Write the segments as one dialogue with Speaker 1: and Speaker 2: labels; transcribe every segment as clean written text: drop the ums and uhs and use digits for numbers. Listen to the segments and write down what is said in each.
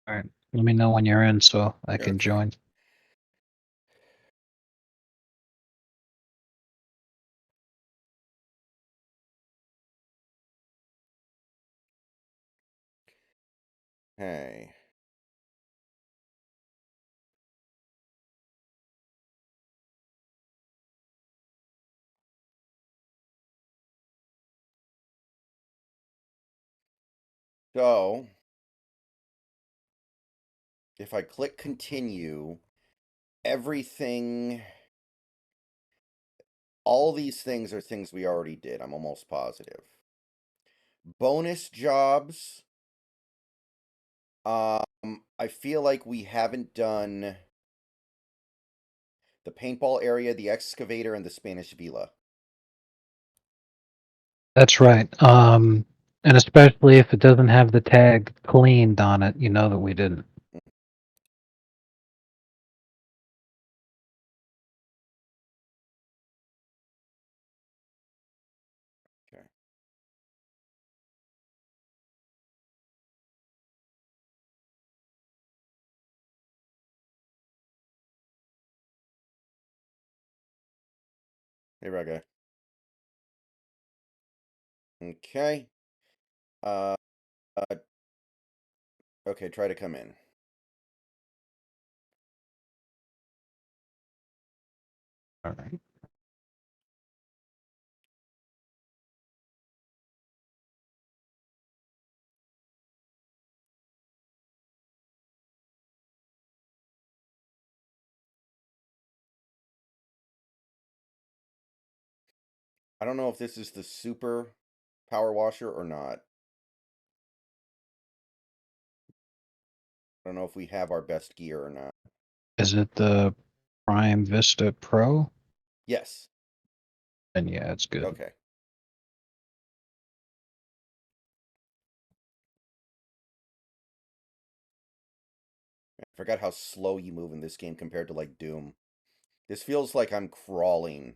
Speaker 1: All right. Let me know when you're in so I can
Speaker 2: Okay.
Speaker 1: join.
Speaker 2: Hey. So, if I click continue, everything, all these things are things we already did. I'm almost positive. Bonus jobs. I feel like we haven't done the paintball area, the excavator, and the Spanish Villa.
Speaker 1: That's right. And especially if it doesn't have the tag cleaned on it, you know that we didn't.
Speaker 2: Okay. Hey, Raga. Okay. Uh, okay, try to come in.
Speaker 1: All right.
Speaker 2: I don't know if this is the super power washer or not. I don't know if we have our best gear or not.
Speaker 1: Is it the Prime Vista Pro?
Speaker 2: Yes.
Speaker 1: Then yeah, it's good.
Speaker 2: Okay. I forgot how slow you move in this game compared to like Doom. This feels like I'm crawling.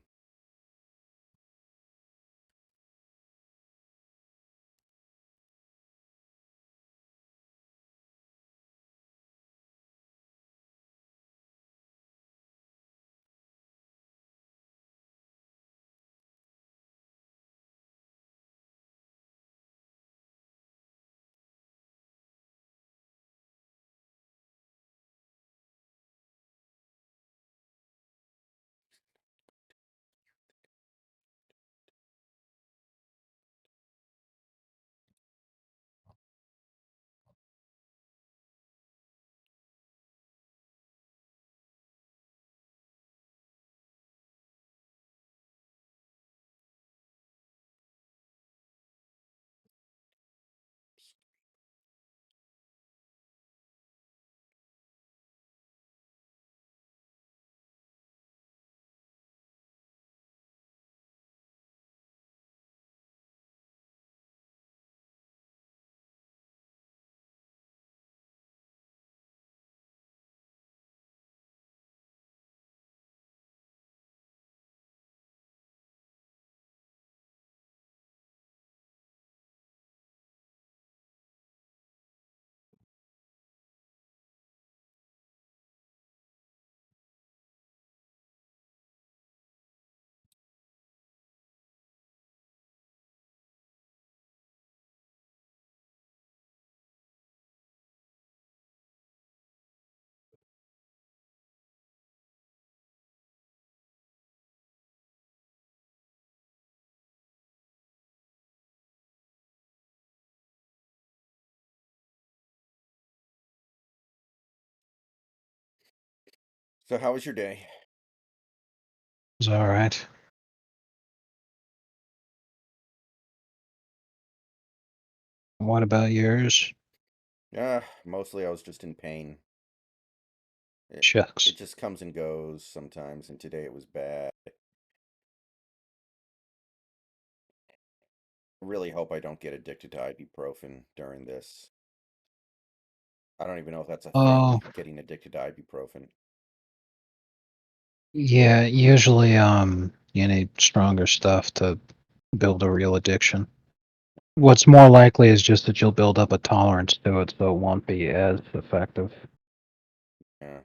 Speaker 2: So how was your day?
Speaker 1: It's all right. What about yours?
Speaker 2: Mostly I was just in pain. It
Speaker 1: Shucks.
Speaker 2: it just comes and goes sometimes, and today it was bad. I really hope I don't get addicted to ibuprofen during this. I don't even know if that's a thing,
Speaker 1: Oh,
Speaker 2: getting addicted to ibuprofen.
Speaker 1: yeah, usually you need stronger stuff to build a real addiction. What's more likely is just that you'll build up a tolerance to it, so it won't be as effective.
Speaker 2: Yeah.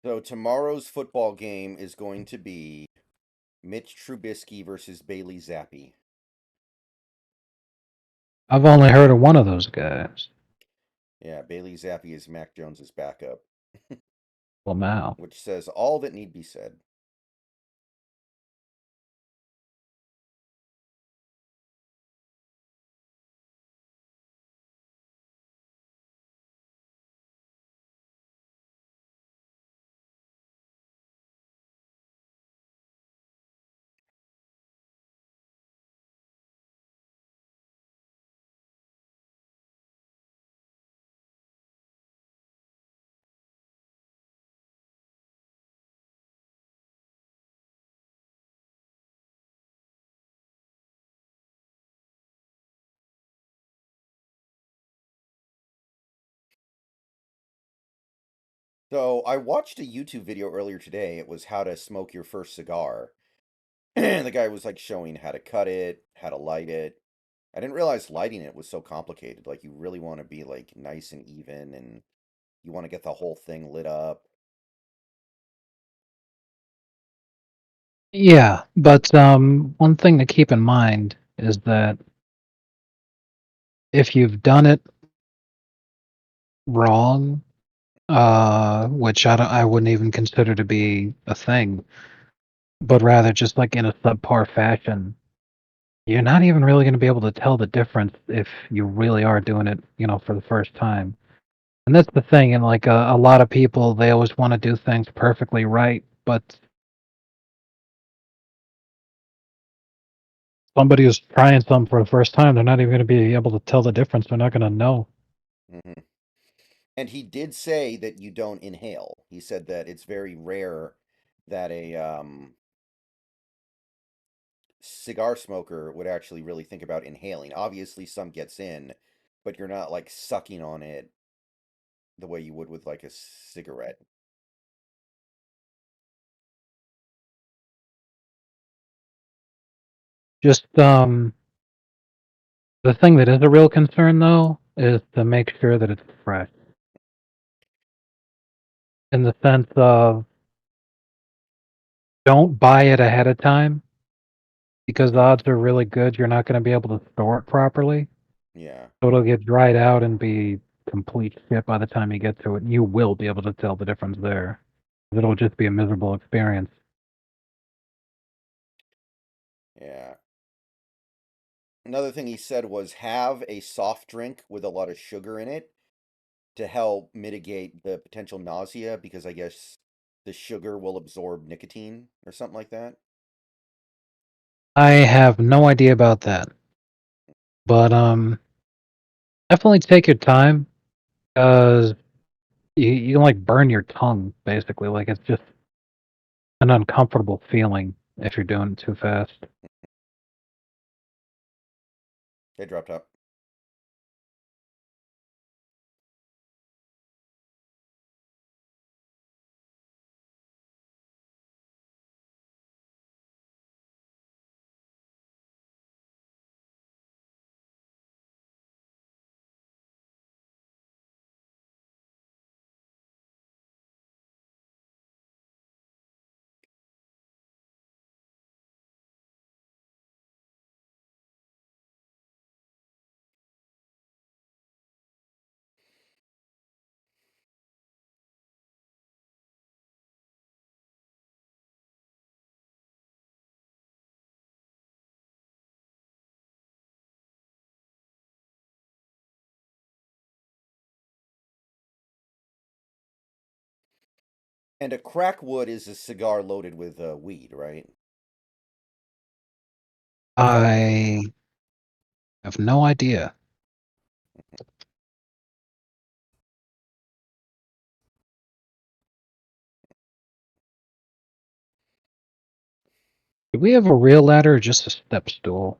Speaker 2: So tomorrow's football game is going to be Mitch Trubisky versus Bailey Zappi.
Speaker 1: I've only heard of one of those guys.
Speaker 2: Yeah, Bailey Zappi is Mac Jones's backup,
Speaker 1: Lamau.
Speaker 2: which says all that need be said. So I watched a YouTube video earlier today. It was how to smoke your first cigar. The guy was like showing how to cut it, how to light it. I didn't realize lighting it was so complicated. Like you really want to be like nice and even and you want to get the whole thing lit up.
Speaker 1: Yeah, but one thing to keep in mind is that if you've done it wrong, which I wouldn't even consider to be a thing, but rather just like in a subpar fashion, you're not even really going to be able to tell the difference if you really are doing it, for the first time. And that's the thing, and like a lot of people, they always want to do things perfectly right, but somebody who's trying something for the first time, they're not even going to be able to tell the difference. They're not going to know.
Speaker 2: Hmm. And he did say that you don't inhale. He said that it's very rare that a cigar smoker would actually really think about inhaling. Obviously, some gets in, but you're not like sucking on it the way you would with like a cigarette.
Speaker 1: Just the thing that is a real concern though is to make sure that it's fresh, in the sense of don't buy it ahead of time because the
Speaker 2: Hmm.
Speaker 1: odds are really good you're not going to be able to store it properly.
Speaker 2: Yeah.
Speaker 1: So it'll get dried out and be complete shit by the time you get to it. And you will be able to tell the difference there. It'll just be a miserable experience.
Speaker 2: Yeah. Another thing he said was have a soft drink with a lot of sugar in it to help mitigate the potential nausea because I guess the sugar will absorb nicotine or something like that.
Speaker 1: I have no idea about that, but definitely take your time because you can like burn your tongue basically. Like it's just an uncomfortable feeling if you're doing it too fast.
Speaker 2: They dropped out. And a crackwood is a cigar loaded with weed, right?
Speaker 1: I have no idea. Do we have a real ladder or just a step stool?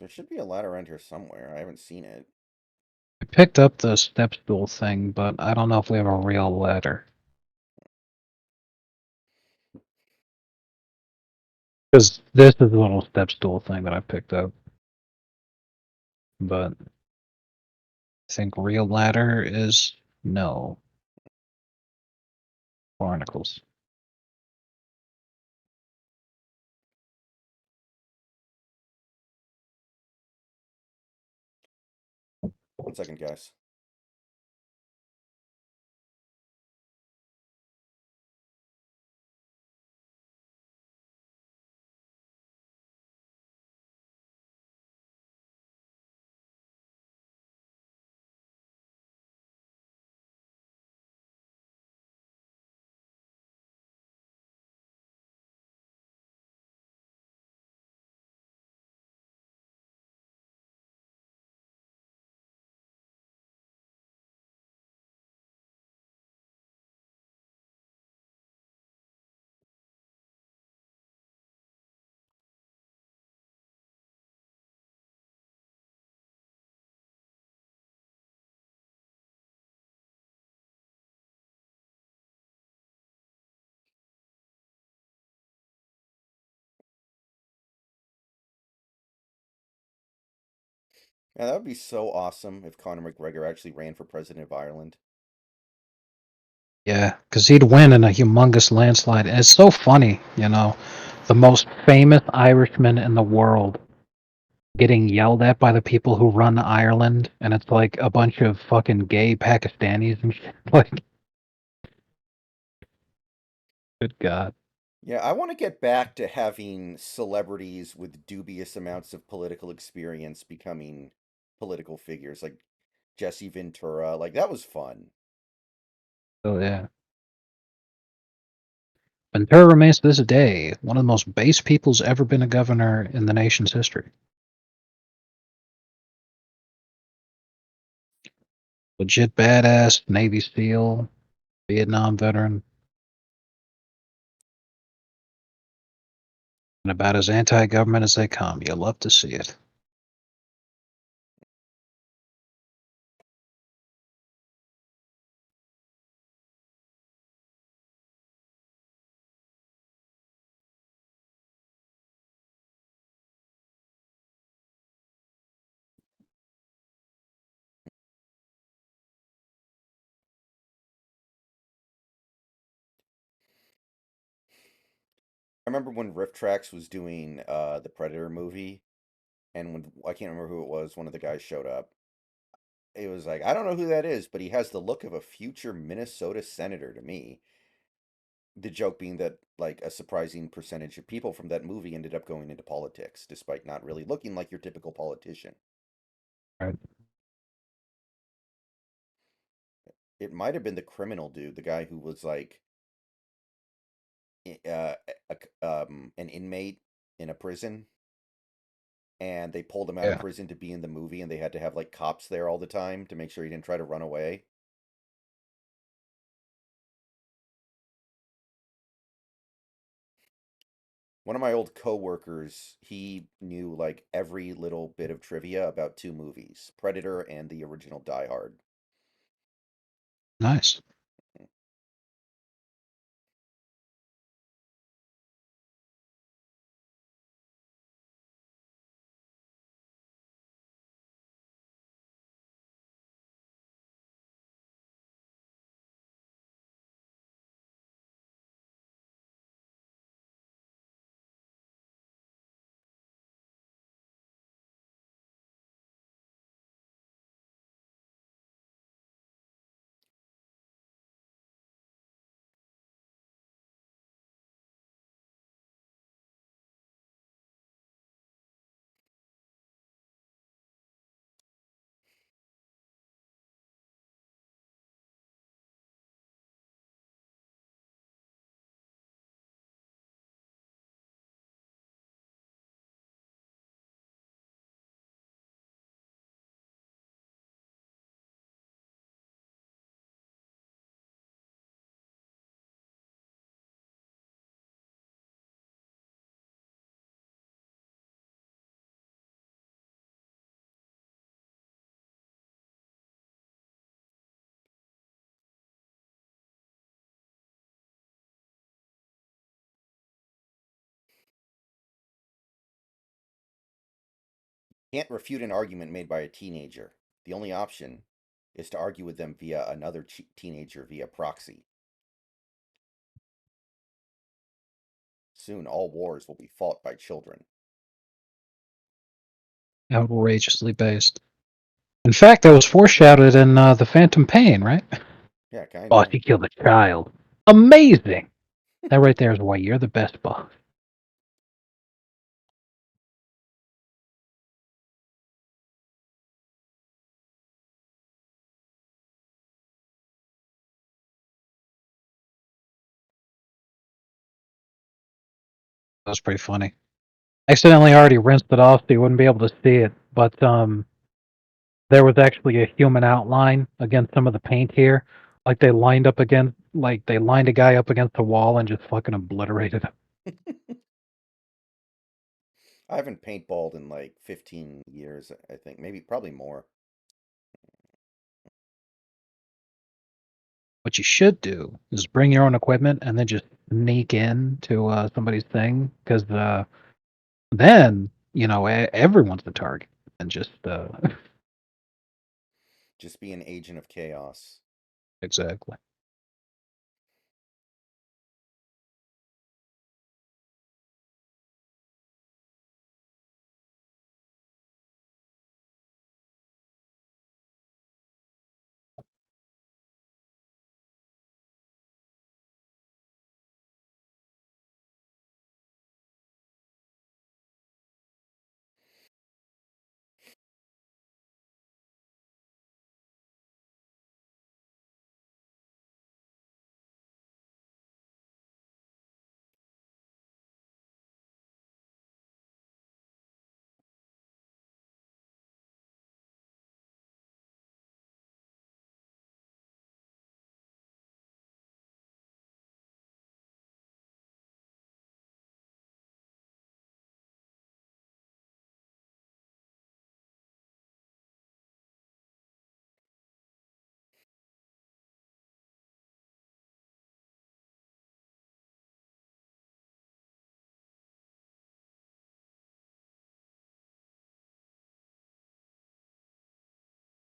Speaker 2: There should be a ladder around here somewhere. I haven't seen it.
Speaker 1: I picked up the step stool thing, but I don't know if we have a real ladder. Because this is a little step stool thing that I picked up. But I think real ladder is no. Barnacles.
Speaker 2: 1 second, guys. Yeah, that would be so awesome if Conor McGregor actually ran for president of Ireland.
Speaker 1: Yeah, because he'd win in a humongous landslide. And it's so funny, you know, the most famous Irishman in the world getting yelled at by the people who run Ireland, and it's like a bunch of fucking gay Pakistanis and shit. Like, good God.
Speaker 2: Yeah, I want to get back to having celebrities with dubious amounts of political experience becoming political figures, like Jesse Ventura. Like, that was fun.
Speaker 1: So, yeah. Ventura remains to this day one of the most base people's ever been a governor in the nation's history. Legit badass, Navy SEAL, Vietnam veteran, and about as anti government as they come. You love to see it.
Speaker 2: I remember when Rift Tracks was doing the Predator movie, and when I can't remember who it was, one of the guys showed up. It was like, I don't know who that is, but he has the look of a future Minnesota senator to me. The joke being that like a surprising percentage of people from that movie ended up going into politics, despite not really looking like your typical politician.
Speaker 1: Right.
Speaker 2: It might have been the criminal dude, the guy who was like uh, an inmate in a prison, and they pulled him out of
Speaker 1: Yeah.
Speaker 2: prison to be in the movie, and they had to have like cops there all the time to make sure he didn't try to run away. One of my old coworkers, he knew like every little bit of trivia about two movies, Predator and the original Die Hard.
Speaker 1: Nice.
Speaker 2: Can't refute an argument made by a teenager. The only option is to argue with them via another teenager via proxy. Soon all wars will be fought by children.
Speaker 1: Outrageously based. In fact, that was foreshadowed in The Phantom Pain, right?
Speaker 2: Yeah,
Speaker 1: Boss,
Speaker 2: kinda.
Speaker 1: he killed a child. Amazing! That right there is why you're the best boss. That was pretty funny. Accidentally already rinsed it off so you wouldn't be able to see it, but there was actually a human outline against some of the paint here. Like they lined a guy up against a wall and just fucking obliterated him.
Speaker 2: I haven't paintballed in like 15 years, I think. Maybe, probably more.
Speaker 1: What you should do is bring your own equipment and then just sneak in to somebody's thing, because then everyone's the target, and just
Speaker 2: Just be an agent of chaos.
Speaker 1: exactly.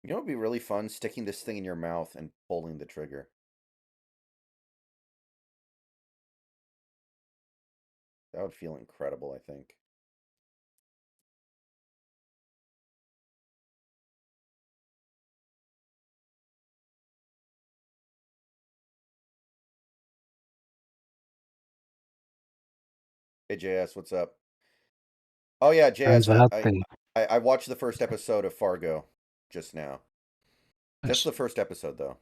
Speaker 2: You know what would be really fun? Sticking this thing in your mouth and pulling the trigger. That would feel incredible, I think. Hey, JS, what's up? Oh yeah,
Speaker 1: Turns
Speaker 2: JS,
Speaker 1: out the
Speaker 2: I watched the first episode of Fargo just now. Just
Speaker 1: nice.
Speaker 2: the first episode, though.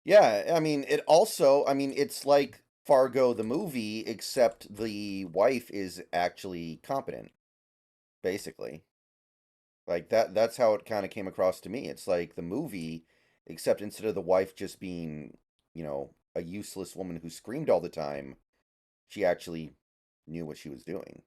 Speaker 2: Yeah, I mean, it's like Fargo the movie, except the wife is actually competent, basically. Like that's how it kind of came across to me. It's like the movie, except instead of the wife just being, a useless woman who screamed all the time, she actually knew what she was doing.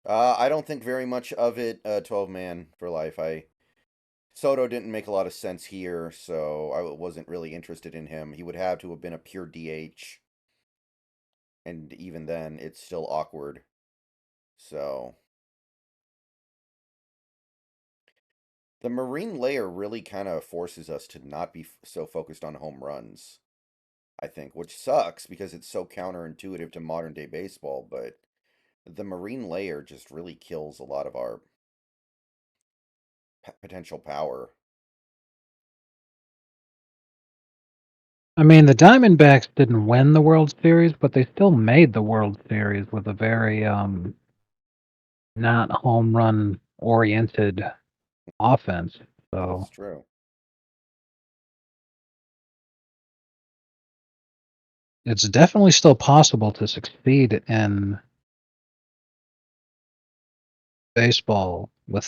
Speaker 2: I don't think very much of it. 12 man for life. I Soto didn't make a lot of sense here, so I wasn't really interested in him. He would have to have been a pure DH, and even then, it's still awkward. So the marine layer really kind of forces us to not be so focused on home runs, I think, which sucks because it's so counterintuitive to modern day baseball, but the marine layer just really kills a lot of our potential power.
Speaker 1: I mean, the Diamondbacks didn't win the World Series, but they still made the World Series with a very not home run oriented offense.
Speaker 2: That's
Speaker 1: So
Speaker 2: true.
Speaker 1: it's definitely still possible to succeed in baseball with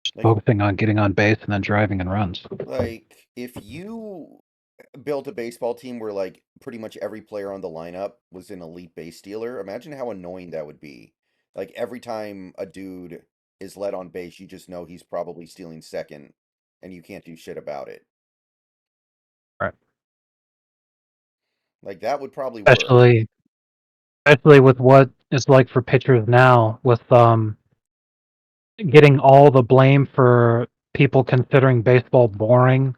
Speaker 1: just
Speaker 2: Like
Speaker 1: focusing on getting on base and then driving in runs.
Speaker 2: if you built a baseball team where like pretty much every player on the lineup was an elite base stealer, imagine how annoying that would be. Like every time a dude is led on base, you just know he's probably stealing second and you can't do shit about it.
Speaker 1: Right.
Speaker 2: Like that would probably work.
Speaker 1: Especially especially with what it's like for pitchers now with getting all the blame for people considering baseball boring.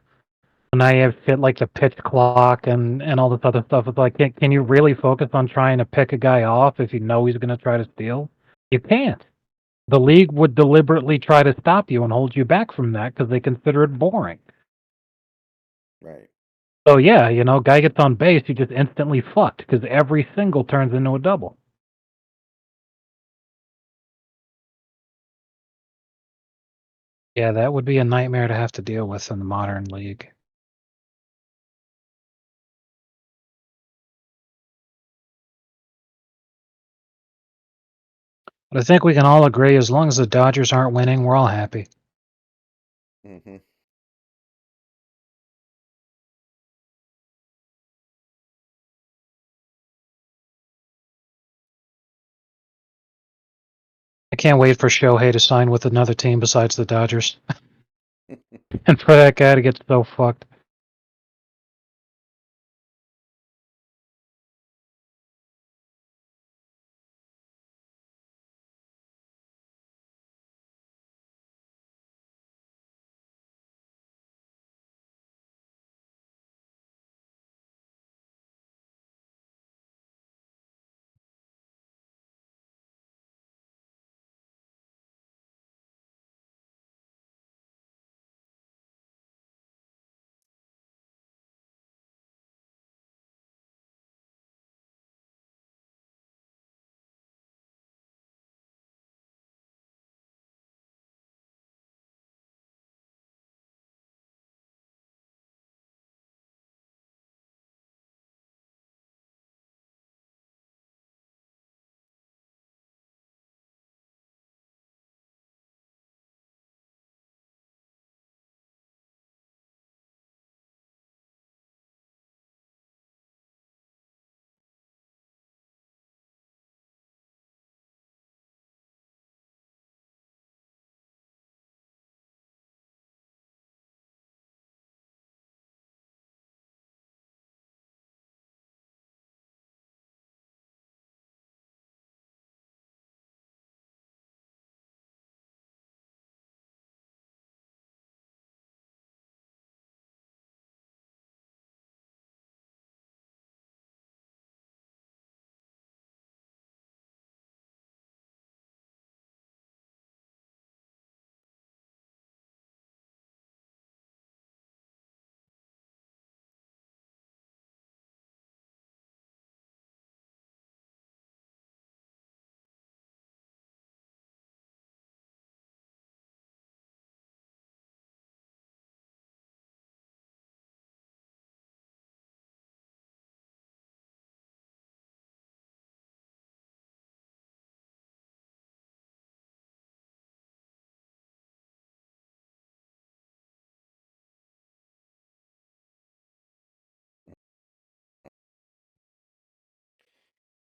Speaker 1: And I have shit like the pitch clock and all this other stuff. It's like, can you really focus on trying to pick a guy off if you know he's going to try to steal? You can't. The league would deliberately try to stop you and hold you back from that because they consider it boring.
Speaker 2: Right.
Speaker 1: So yeah, guy gets on base, you just instantly fucked because every single turns into a double. Yeah, that would be a nightmare to have to deal with in the modern league. But I think we can all agree as long as the Dodgers aren't winning, we're all happy.
Speaker 2: Mm-hmm.
Speaker 1: I can't wait for Shohei to sign with another team besides the Dodgers and for that guy to get so fucked.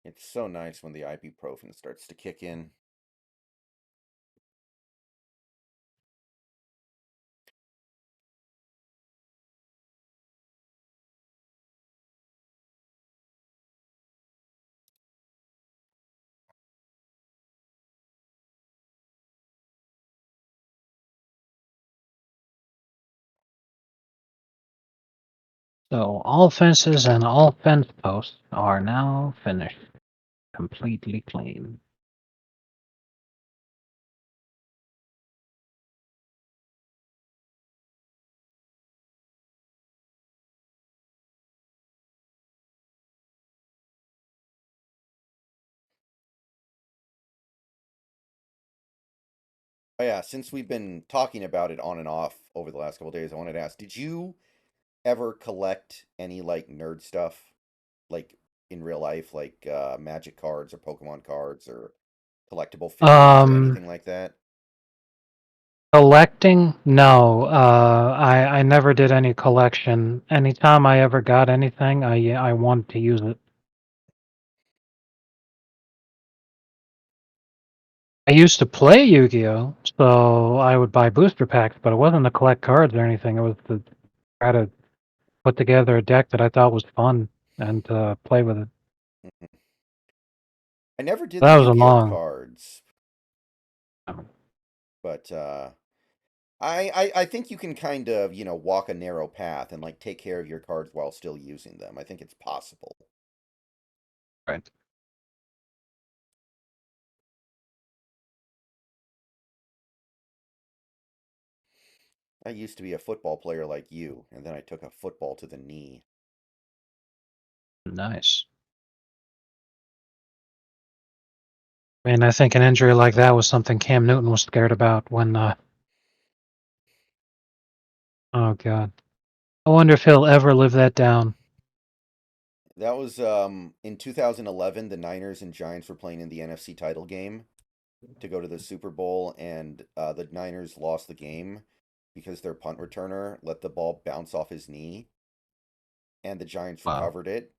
Speaker 2: It's so nice when the ibuprofen starts to kick in.
Speaker 1: So all fences and all fence posts are now finished, completely clean.
Speaker 2: Oh yeah, since we've been talking about it on and off over the last couple days, I wanted to ask, did you ever collect any like nerd stuff, like in real life, like Magic cards or Pokemon cards or collectible figures or
Speaker 1: Um,
Speaker 2: anything like that?
Speaker 1: Collecting? No, I never did any collection. Anytime I ever got anything, I wanted to use it. I used to play Yu-Gi-Oh, so I would buy booster packs, but it wasn't to collect cards or anything. It was to try to put together a deck that I thought was fun and play with it.
Speaker 2: Mhm. I never did the
Speaker 1: That was a
Speaker 2: Yu-Gi-Oh
Speaker 1: long.
Speaker 2: cards, but I think you can kind of, walk a narrow path and like take care of your cards while still using them. I think it's possible.
Speaker 1: Right.
Speaker 2: I used to be a football player like you, and then I took a football to the knee.
Speaker 1: Nice. I mean, I think an injury like that was something Cam Newton was scared about when. Oh God. I wonder if he'll ever live that down.
Speaker 2: That was in 2011. The Niners and Giants were playing in the NFC title game to go to the Super Bowl, and the Niners lost the game because their punt returner let the ball bounce off his knee, and the Giants
Speaker 1: Wow.
Speaker 2: recovered it.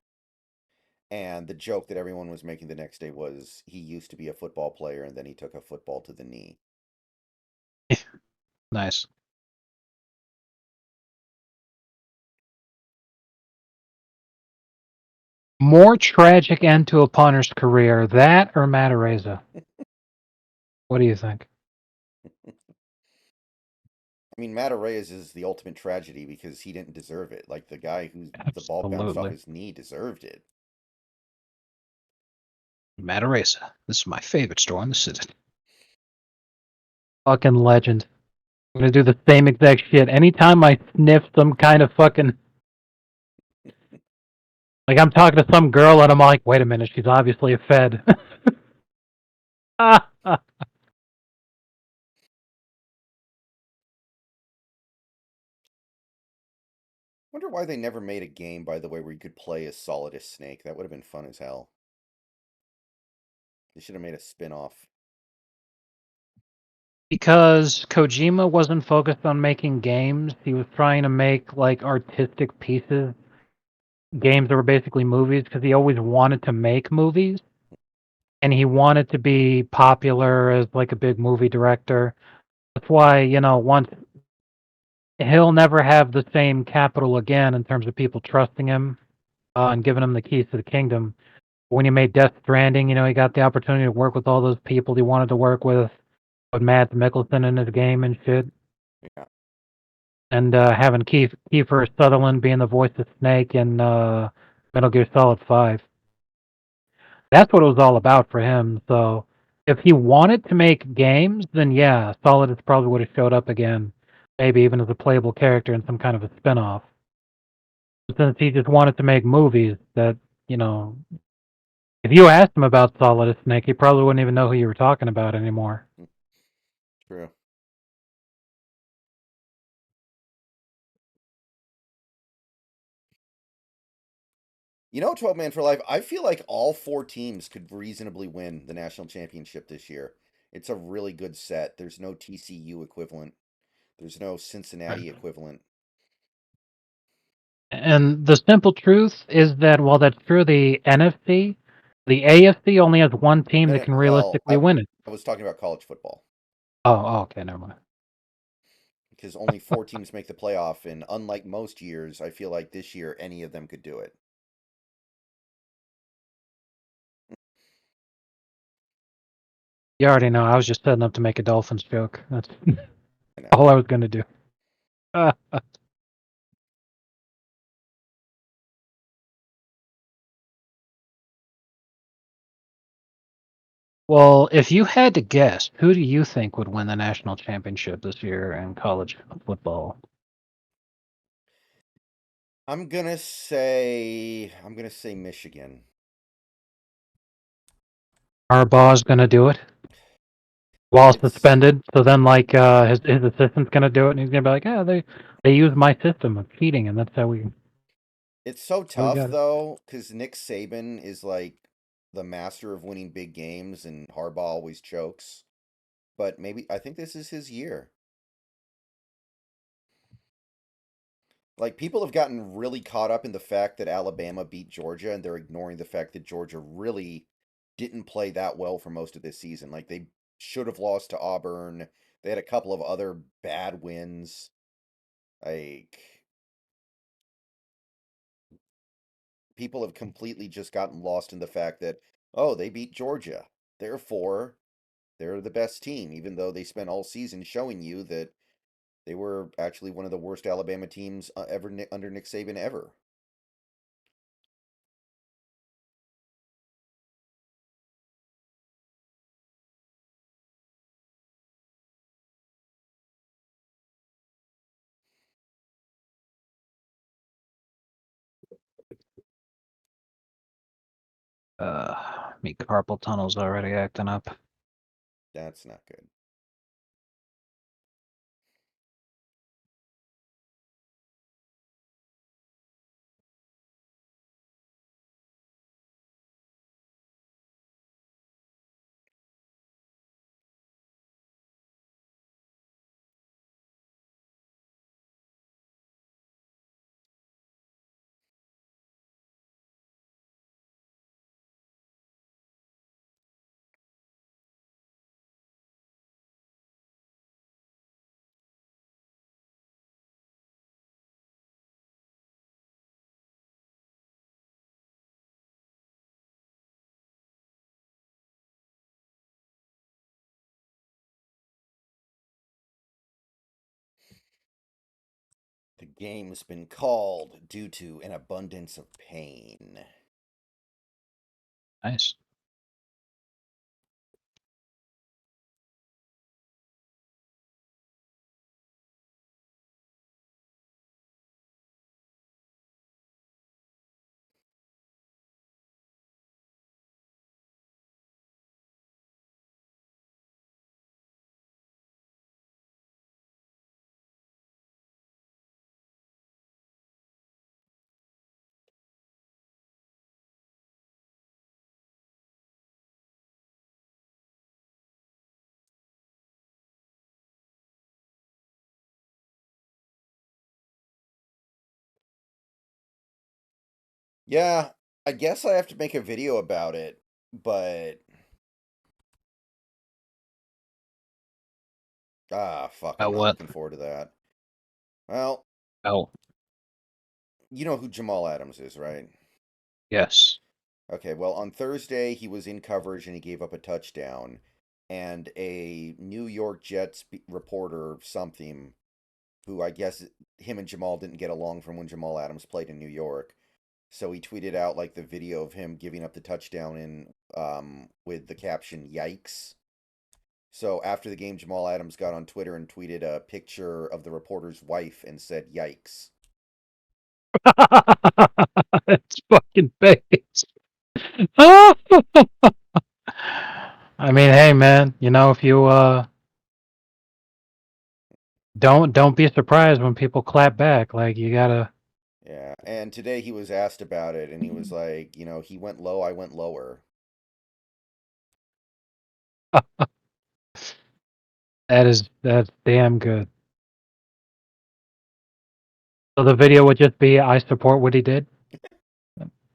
Speaker 2: And the joke that everyone was making the next day was he used to be a football player and then he took a football to the knee.
Speaker 1: Nice. More tragic end to a punter's career, that or Matareza? What do you think?
Speaker 2: I mean, Matt Reyes is the ultimate tragedy because he didn't deserve it. Like the guy who the ball bounced off
Speaker 1: Absolutely.
Speaker 2: his knee deserved it.
Speaker 1: Matareza. This is my favorite store in the city. Fucking legend. I'm gonna do the same exact shit. Anytime I sniff some kind of fucking like I'm talking to some girl and I'm like, wait a minute, she's obviously a Fed.
Speaker 2: Wonder why they never made a game, by the way, where you could play as Solidus Snake. That would have been fun as hell. They should have made a spin-off.
Speaker 1: Because Kojima wasn't focused on making games. He was trying to make like artistic pieces, games that were basically movies because he always wanted to make movies and he wanted to be popular as like a big movie director. That's why, once he'll never have the same capital again in terms of people trusting him and giving him the keys to the kingdom. When he made Death Stranding, he got the opportunity to work with all those people he wanted to work with Matt Mikkelsen in his game and shit.
Speaker 2: Yeah.
Speaker 1: And having Kiefer Sutherland being the voice of Snake in Metal Gear Solid 5. That's what it was all about for him. So if he wanted to make games, then yeah, Solidus probably would have showed up again, maybe even as a playable character in some kind of a spin-off. But since he just wanted to make movies, that you know, if you asked him about Solidus Snake, he probably wouldn't even know who you were talking about anymore.
Speaker 2: True. You know, 12 Man for Life, I feel like all four teams could reasonably win the national championship this year. It's a really good set. There's no TCU equivalent, there's no
Speaker 1: Right.
Speaker 2: Cincinnati equivalent.
Speaker 1: And the simple truth is that while that's true, the NFC The AFC only has one team that can
Speaker 2: Well,
Speaker 1: realistically win it.
Speaker 2: I was talking about college football
Speaker 1: Only one team that can
Speaker 2: well,
Speaker 1: realistically win it.
Speaker 2: I was talking about college football
Speaker 1: Oh, okay, never mind.
Speaker 2: because only 4 teams make the playoff, and unlike most years, I feel like this year any of them could do it.
Speaker 1: You already know. I was just setting up to make a Dolphins joke. That's
Speaker 2: I know.
Speaker 1: all I was gonna do. Well, if you had to guess, who do you think would win the national championship this year in college football?
Speaker 2: I'm gonna say Michigan.
Speaker 1: Harbaugh's gonna do it while
Speaker 2: It's
Speaker 1: suspended. So then, like, his assistant's gonna do it, and he's gonna be like, "Yeah, they use my system of cheating, and that's
Speaker 2: it's so
Speaker 1: how we
Speaker 2: tough
Speaker 1: got it."
Speaker 2: though, because Nick Saban is like the master of winning big games, and Harbaugh always chokes. But maybe I think this is his year. Like people have gotten really caught up in the fact that Alabama beat Georgia, and they're ignoring the fact that Georgia really didn't play that well for most of this season. Like they should have lost to Auburn. They had a couple of other bad wins. Like people have completely just gotten lost in the fact that, oh, they beat Georgia. Therefore, they're the best team, even though they spent all season showing you that they were actually one of the worst Alabama teams ever under Nick Saban ever.
Speaker 1: Me carpal tunnel's already acting up.
Speaker 2: That's not good. The game's been called due to an abundance of pain.
Speaker 1: Nice.
Speaker 2: Yeah, I guess I have to make a video about it, but fuck, I'm not
Speaker 1: What?
Speaker 2: looking forward to that. Well,
Speaker 1: Oh,
Speaker 2: you know who Jamal Adams is, right?
Speaker 1: yes.
Speaker 2: Okay, well, on Thursday he was in coverage and he gave up a touchdown, and a New York Jets reporter something who I guess him and Jamal didn't get along from when Jamal Adams played in New York. So he tweeted out like the video of him giving up the touchdown in with the caption "Yikes." So after the game, Jamal Adams got on Twitter and tweeted a picture of the reporter's wife and said "Yikes."
Speaker 1: It's fucking based. I mean, hey man, if you don't be surprised when people clap back. Like you gotta.
Speaker 2: Yeah, and today he was asked about it, and he was like, he went low, I went lower.
Speaker 1: That's damn good. So the video would just be, I support what he did.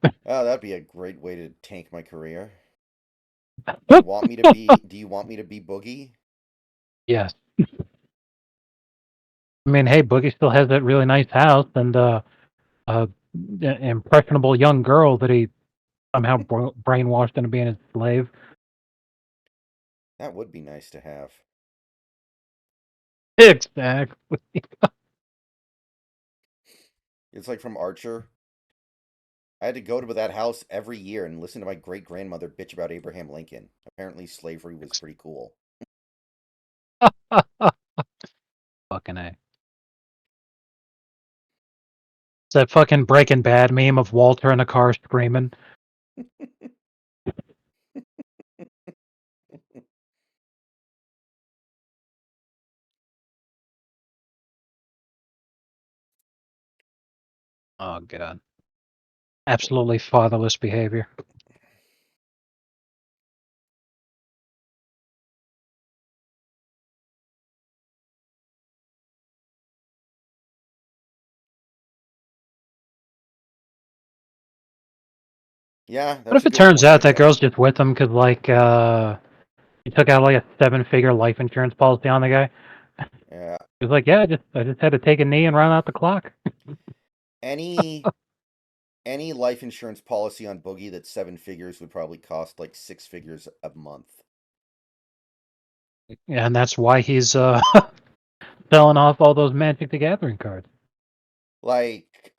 Speaker 2: Oh, that'd be a great way to tank my career. Do you want me to be Boogie?
Speaker 1: Yes. I mean, hey, Boogie still has that really nice house and a impressionable young girl that he somehow brainwashed into being his slave.
Speaker 2: That would be nice to have.
Speaker 1: Exactly.
Speaker 2: It's like from Archer. I had to go to that house every year and listen to my great grandmother bitch about Abraham Lincoln. Apparently, slavery was pretty cool.
Speaker 1: Fucking A. It's that fucking Breaking Bad meme of Walter in a car screaming. Oh, God. Absolutely fatherless behavior.
Speaker 2: Yeah,
Speaker 1: What
Speaker 2: that's
Speaker 1: if
Speaker 2: a
Speaker 1: it
Speaker 2: good
Speaker 1: turns
Speaker 2: point,
Speaker 1: out that
Speaker 2: JS.
Speaker 1: girl's just with him because, like, he took out, like, a 7-figure life insurance policy on the guy?
Speaker 2: Yeah.
Speaker 1: He was like, yeah, I just had to take a knee and run out the clock.
Speaker 2: Any any life insurance policy on Boogie that's 7 figures would probably cost like 6 figures a month.
Speaker 1: And that's why he's selling off all those Magic the Gathering cards.
Speaker 2: Like,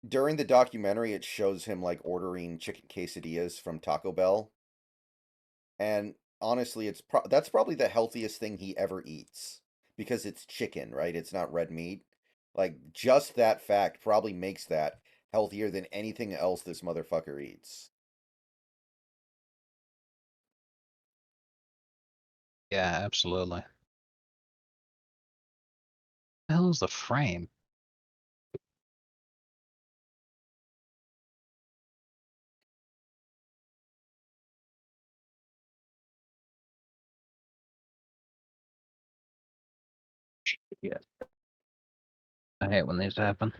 Speaker 2: during the documentary, it shows him like ordering chicken quesadillas from Taco Bell, and honestly, that's probably the healthiest thing he ever eats because it's chicken, right? It's not red meat. Like, just that fact probably makes that healthier than anything else this motherfucker eats.
Speaker 1: Yeah, absolutely. What the hell is the frame? Yeah. I hate when these happen.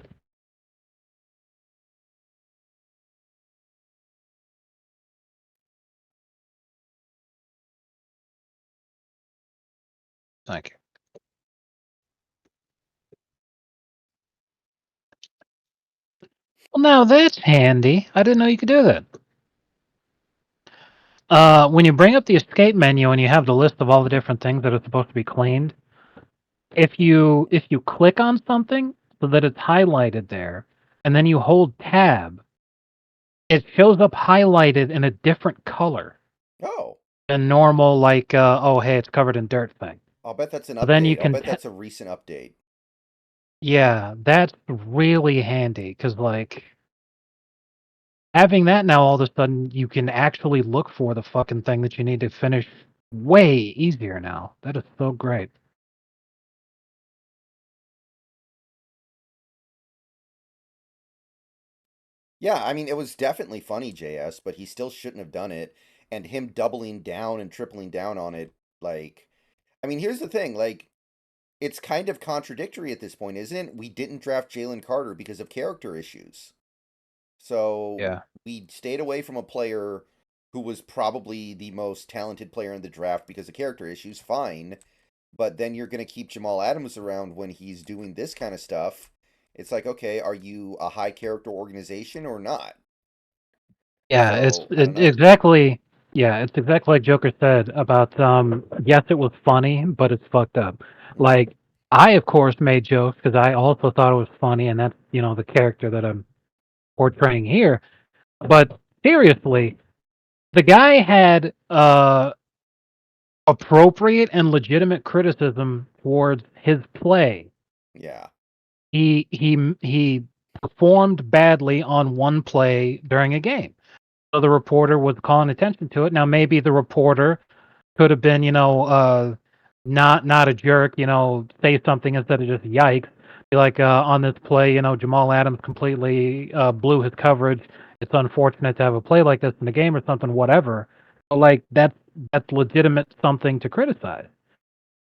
Speaker 1: Thank you. Well, now that's handy. I didn't know you could do that. When you bring up the escape menu and you have the list of all the different things that are supposed to be cleaned, if you click on something so that it's highlighted there, and then you hold tab, it shows up highlighted in a different color
Speaker 2: Oh,
Speaker 1: than normal, like oh hey, it's covered in dirt thing.
Speaker 2: I'll bet that's an
Speaker 1: So then you
Speaker 2: update. I'll
Speaker 1: can,
Speaker 2: bet that's a recent update.
Speaker 1: yeah, that's really handy because like having that now, all of a sudden you can actually look for the fucking thing that you need to finish way easier now. That is so great.
Speaker 2: Yeah, I mean, it was definitely funny, JS, but he still shouldn't have done it. And him doubling down and tripling down on it, like, I mean, here's the thing, like, it's kind of contradictory at this point, isn't it? We didn't draft Jalen Carter because of character issues. So
Speaker 1: Yeah.
Speaker 2: we stayed away from a player who was probably the most talented player in the draft because of character issues, fine. But then you're going to keep Jamal Adams around when he's doing this kind of stuff. It's like, okay, are you a high character organization or not?
Speaker 1: Yeah,
Speaker 2: So I don't know.
Speaker 1: exactly. Yeah, it's exactly like Joker said about yes, it was funny, but it's fucked up. Like I, of course, made jokes because I also thought it was funny, and that's the character that I'm portraying here. But seriously, the guy had appropriate and legitimate criticism towards his play.
Speaker 2: Yeah.
Speaker 1: He performed badly on one play during a game. So the reporter was calling attention to it. Now maybe the reporter could have been, not a jerk, say something instead of just yikes. Be like on this play, Jamal Adams completely blew his coverage. It's unfortunate to have a play like this in the game or something, whatever. But like that's legitimate something to criticize.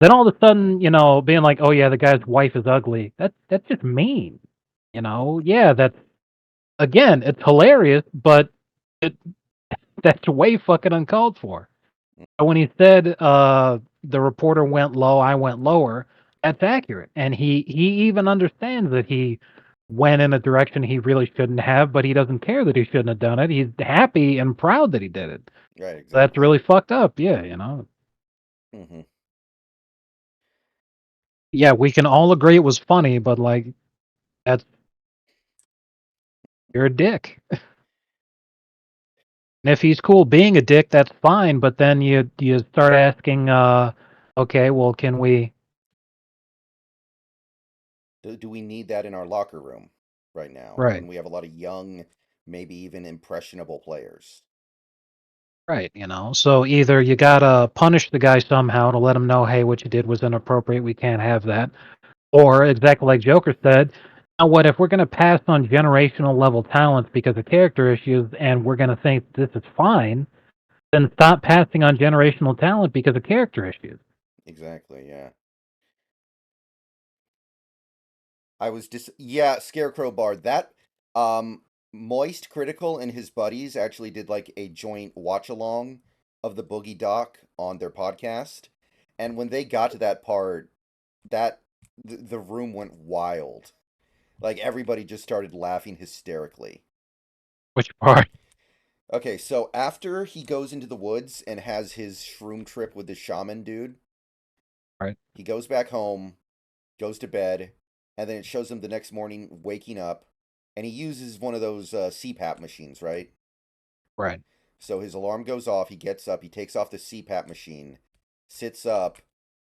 Speaker 1: Then all of a sudden, being like, oh yeah, the guy's wife is ugly. That's just mean. Yeah, that's Again, it's hilarious, but it that's way fucking uncalled for. When he said the reporter went low, I went lower, that's accurate. And he even understands that he went in a direction he really shouldn't have, but he doesn't care that he shouldn't have done it. He's happy and proud that he did it.
Speaker 2: Right,
Speaker 1: That's
Speaker 2: exactly.
Speaker 1: really fucked up. Yeah, you know.
Speaker 2: Hmm.
Speaker 1: Yeah, we can all agree it was funny, but like that's you're a dick. And if he's cool being a dick, that's fine. But then you start asking, okay, well, can we?
Speaker 2: Do we need that in our locker room right now
Speaker 1: Right,
Speaker 2: when we have a lot of young, maybe even impressionable players?
Speaker 1: right. You know, so either you gotta punish the guy somehow to let him know, hey, what you did was inappropriate. We can't have that. Or exactly like Joker said, now what if we're gonna pass on generational level talents because of character issues, and we're gonna think this is fine? Then stop passing on generational talent because of character issues.
Speaker 2: Exactly, yeah. I was just yeah, Scarecrow Bard. That um Moist Critical and his buddies actually did like a joint watch along of the Boogie Doc on their podcast. And when they got to that part, that the room went wild. Like everybody just started laughing hysterically.
Speaker 1: Which part?
Speaker 2: Okay, so after he goes into the woods and has his shroom trip with the shaman dude,
Speaker 1: Right,
Speaker 2: he goes back home, goes to bed, and then it shows him the next morning waking up, and he uses one of those CPAP machines, right?
Speaker 1: right.
Speaker 2: So his alarm goes off, he gets up, he takes off the CPAP machine, sits up,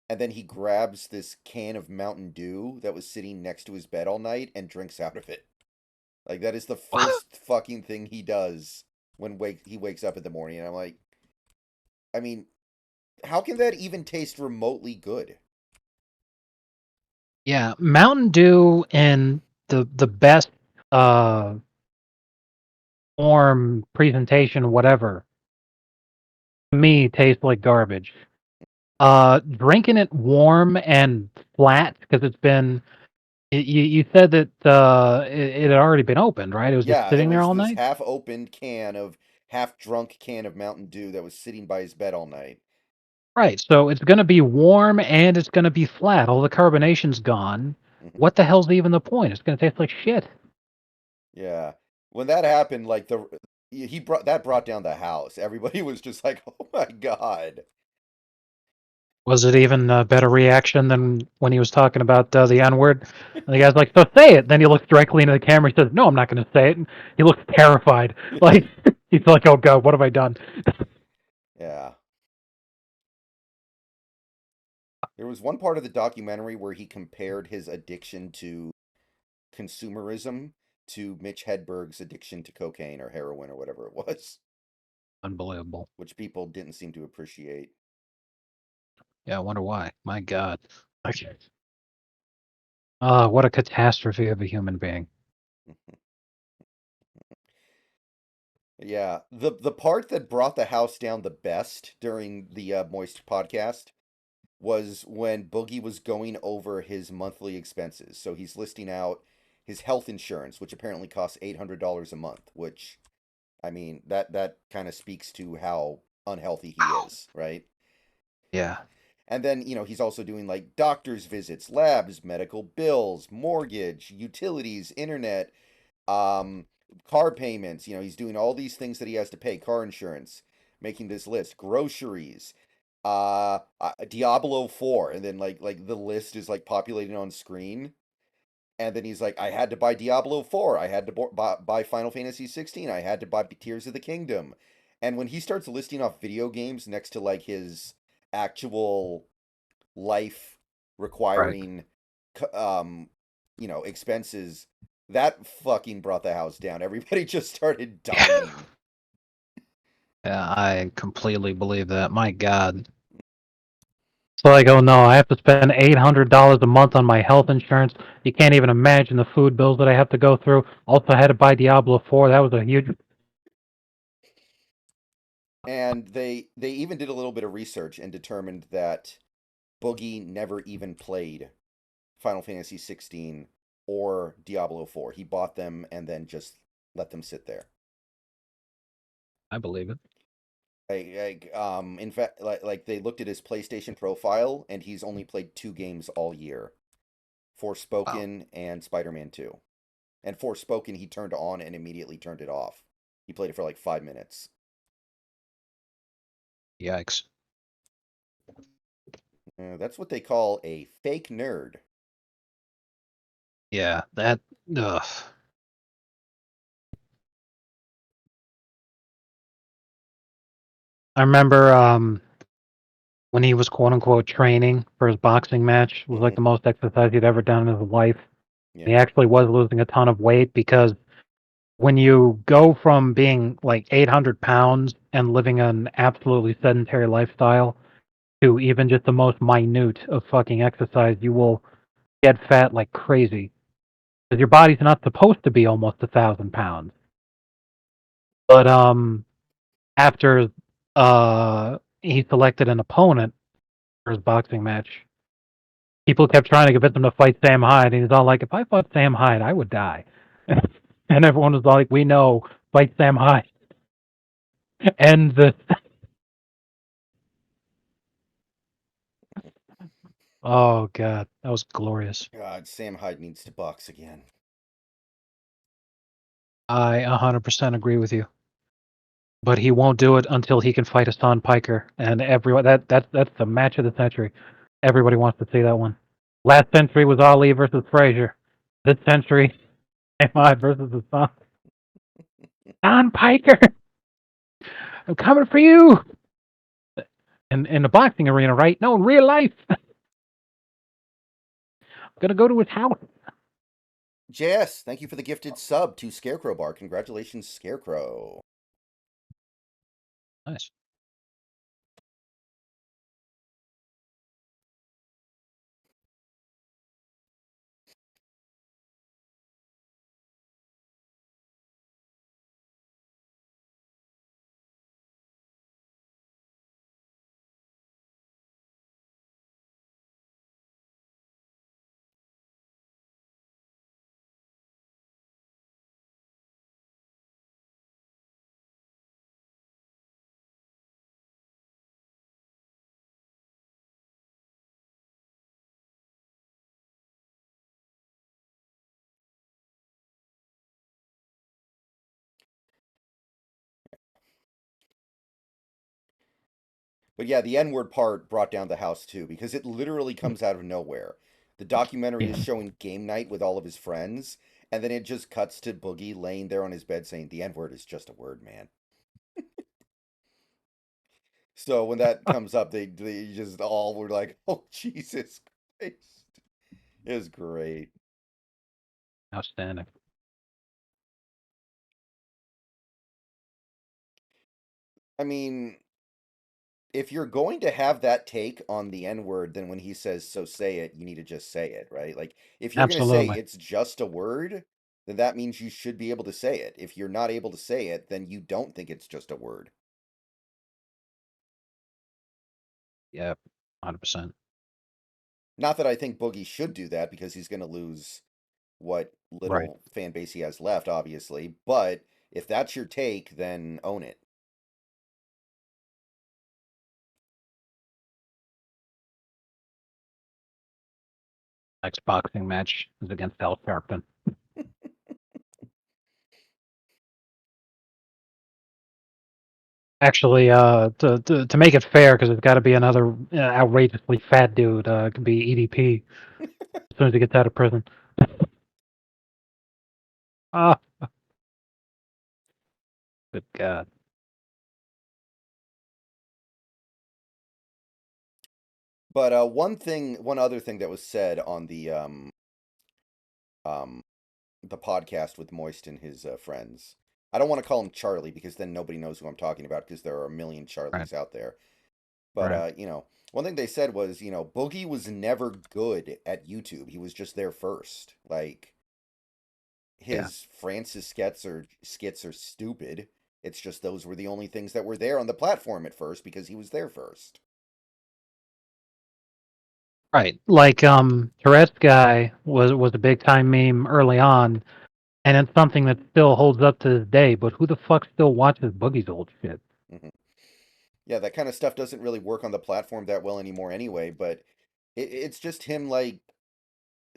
Speaker 2: and then he grabs this can of Mountain Dew that was sitting next to his bed all night and drinks out of it. Like that is the first fucking thing he does when he wakes up in the morning. And I'm like, I mean, how can that even taste remotely good?
Speaker 1: Yeah, Mountain Dew in the best uh form, presentation, whatever, to me tastes like garbage. Drinking it warm and flat because it's been you said that it had already been opened, right? It was just
Speaker 2: Yeah, it
Speaker 1: sitting there
Speaker 2: was
Speaker 1: all
Speaker 2: this
Speaker 1: night.
Speaker 2: half-opened can of half-drunk can of Mountain Dew that was sitting by his bed all night.
Speaker 1: Right, so it's gonna be warm and it's gonna be flat. All the carbonation's gone.
Speaker 2: Hmm.
Speaker 1: What the hell's even the point? It's gonna taste like shit.
Speaker 2: Yeah. When that happened, like he brought down the house. Everybody was just like, "Oh my God."
Speaker 1: Was it even a better reaction than when he was talking about the N word? And the guy's like, "So say it." Then he looks directly into the camera. He says, "No, I'm not going to say it." And he looks terrified. Like he's like, "Oh God, what have I done?"
Speaker 2: Yeah. There was one part of the documentary where he compared his addiction to consumerism to Mitch Hedberg's addiction to cocaine or heroin or whatever it was,
Speaker 1: Unbelievable.
Speaker 2: which people didn't seem to appreciate.
Speaker 1: Yeah, I wonder why. My God. Okay. What a catastrophe of a human being.
Speaker 2: Yeah, the part that brought the house down the best during the Moist podcast was when Boogie was going over his monthly expenses. So he's listing out his health insurance, which apparently costs $800 a month, which I mean, that kind of speaks to how unhealthy he is, right?
Speaker 1: Yeah.
Speaker 2: And then, he's also doing like doctor's visits, labs, medical bills, mortgage, utilities, internet, um, car payments. He's doing all these things that he has to pay, car insurance, making this list, groceries, Diablo 4, and then like the list is like populating on screen. And then he's like, I had to buy Diablo 4. I had to buy Final Fantasy 16. I had to buy Tears of the Kingdom. And when he starts listing off video games next to like his actual life
Speaker 1: Right.
Speaker 2: requiring expenses, that fucking brought the house down. Everybody just started dying.
Speaker 1: Yeah, I completely believe that. My God. So I go, no, I have to spend $800 a month on my health insurance. You can't even imagine the food bills that I have to go through. Also, I had to buy Diablo 4. That was a huge.
Speaker 2: And they even did a little bit of research and determined that Boogie never even played Final Fantasy 16 or Diablo 4. He bought them and then just let them sit there.
Speaker 1: I believe it.
Speaker 2: In fact, like they looked at his PlayStation profile, and he's only played 2 games all year:
Speaker 1: Wow.
Speaker 2: Forspoken and Spider-Man 2. And Forspoken, he turned on and immediately turned it off. He played it for like 5 minutes.
Speaker 1: Yikes.
Speaker 2: That's what they call a fake nerd.
Speaker 1: Yeah, that. Ugh. I remember when he was quote unquote training for his boxing match. It was like
Speaker 2: Hmm.
Speaker 1: the most exercise he'd ever done in his life.
Speaker 2: Yeah.
Speaker 1: He actually was losing a ton of weight because when you go from being like 800 pounds and living an absolutely sedentary lifestyle to even just the most minute of fucking exercise, you will get fat like crazy. Because your body's not supposed to be almost 1,000 pounds. But after he selected an opponent for his boxing match, people kept trying to convince him to fight Sam Hyde, and he's all like, "If I fought Sam Hyde, I would die." And everyone was like, "We know, fight Sam Hyde." And the oh god, that was glorious.
Speaker 2: God, Sam Hyde needs to box again.
Speaker 1: I 100% agree with you. But he won't do it until he can fight Hassan Piker, and everyone that's the match of the century. Everybody wants to see that one. Last century was Ali versus Frazier. This century, Ahmad versus Hassan. Hassan Piker, I'm coming for you. In the boxing arena, right? No, in real life. I'm gonna go to his house.
Speaker 2: JS, thank you for the gifted sub to Scarecrow Bar. Congratulations, Scarecrow.
Speaker 1: Nice.
Speaker 2: But yeah, the N word part brought down the house too, because it literally comes out of nowhere. The documentary is
Speaker 1: Yeah.
Speaker 2: showing game night with all of his friends, and then it just cuts to Boogie laying there on his bed saying, "The N word is just a word, man." So when that comes up, they just all were like, "Oh, Jesus Christ." It was great.
Speaker 1: Outstanding.
Speaker 2: I mean, if you're going to have that take on the N word, then when he says, "So say it," you need to just say it, right? Like, if you're going to say
Speaker 1: Absolutely.
Speaker 2: it's just a word, then that means you should be able to say it. If you're not able to say it, then you don't think it's just a word.
Speaker 1: Yeah. 100%.
Speaker 2: Not that I think Boogie should do that because he's going to lose what
Speaker 1: Right.
Speaker 2: little fan base he has left, obviously. But if that's your take, then own it.
Speaker 1: Next boxing match is against Al Sharpton. Actually, to make it fair, because it's got to be another outrageously fat dude. It could be EDP as soon as he gets out of prison. Ah, good God.
Speaker 2: But one other thing that was said on um the podcast with Moist and his friends. I don't want to call him Charlie because then nobody knows who I'm talking about because there are a million
Speaker 1: Right.
Speaker 2: Charlies out there. But
Speaker 1: Right.
Speaker 2: one thing they said was, Boogie was never good at YouTube. He was just there first. Like
Speaker 1: Yeah.
Speaker 2: his Francis skits are stupid. It's just those were the only things that were there on the platform at first because he was there first.
Speaker 1: Right. Like Tourette's guy was a big time meme early on, and it's something that still holds up to this day. But who the fuck still watches Boogie's old shit?
Speaker 2: Hmm. Yeah, that kind of stuff doesn't really work on the platform that well anymore anyway, but it's just him like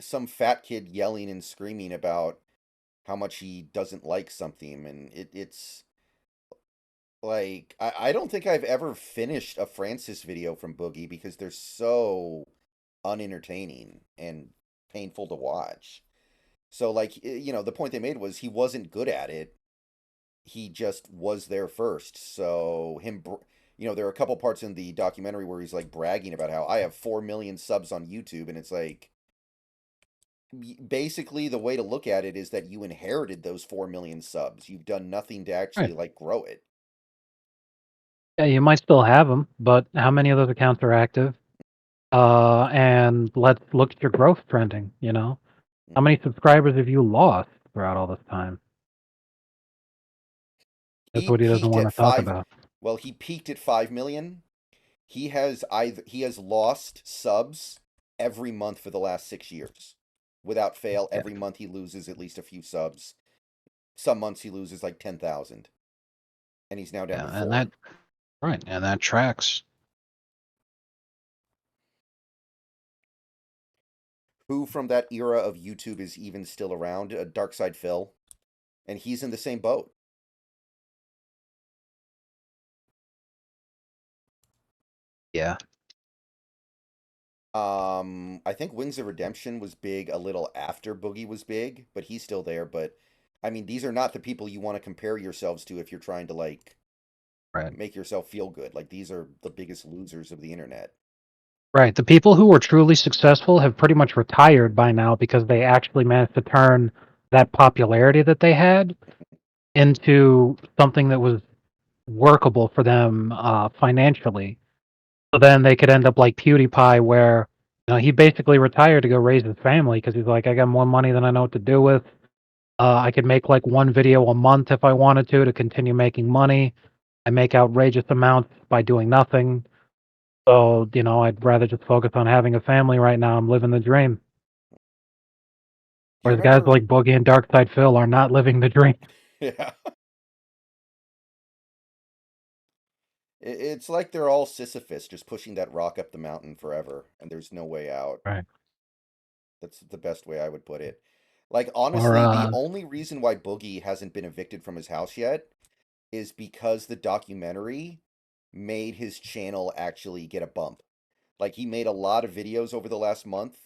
Speaker 2: some fat kid yelling and screaming about how much he doesn't like something, and it's like I don't think I've ever finished a Francis video from Boogie because they're so unentertaining and painful to watch. So like the point they made was he wasn't good at it. He just was there first. So there are a couple parts in the documentary where he's like bragging about how I have 4 million subs on YouTube, and it's like basically the way to look at it is that you inherited those 4 million subs. You've done nothing to actually
Speaker 1: Right.
Speaker 2: like grow it.
Speaker 1: Yeah, you might still have them, but how many of those accounts are active? And let's look at your growth trending. How
Speaker 2: Hmm.
Speaker 1: many subscribers have you lost throughout all this time? That's
Speaker 2: He
Speaker 1: what he doesn't
Speaker 2: peaked
Speaker 1: want
Speaker 2: at
Speaker 1: to talk
Speaker 2: 5
Speaker 1: about.
Speaker 2: well, he peaked at 5 million. He has lost subs every month for the last 6 years. Without fail,
Speaker 1: Yeah,
Speaker 2: every month he loses at least a few subs. Some months he loses like 10,000 and he's now down to
Speaker 1: yeah, and
Speaker 2: 4.
Speaker 1: that right, and that tracks.
Speaker 2: Who from that era of YouTube is even still around? Dark Side Phil, and he's in the same boat.
Speaker 1: Yeah,
Speaker 2: I think Wings of Redemption was big a little after Boogie was big, but he's still there. But I mean, these are not the people you want to compare yourselves to if you're trying to like
Speaker 1: right.
Speaker 2: make yourself feel good. Like these are the biggest losers of the internet.
Speaker 1: Right. The people who were truly successful have pretty much retired by now because they actually managed to turn that popularity that they had into something that was workable for them financially. So then they could end up like PewDiePie, where he basically retired to go raise his family because he's like, I got more money than I know what to do with. I could make like one video a month if I wanted to continue making money. I make outrageous amounts by doing nothing. So, I'd rather just focus on having a family right now. I'm living the dream.
Speaker 2: Do you
Speaker 1: Whereas guys
Speaker 2: remember?
Speaker 1: like Boogie and Darkside Phil are not living the dream.
Speaker 2: Yeah. It's like they're all Sisyphus just pushing that rock up the mountain forever, and there's no way out.
Speaker 1: Right.
Speaker 2: That's the best way I would put it. Like,
Speaker 1: Or
Speaker 2: honestly, the only reason why Boogie hasn't been evicted from his house yet is because the documentary made his channel actually get a bump. Like, he made a lot of videos over the last month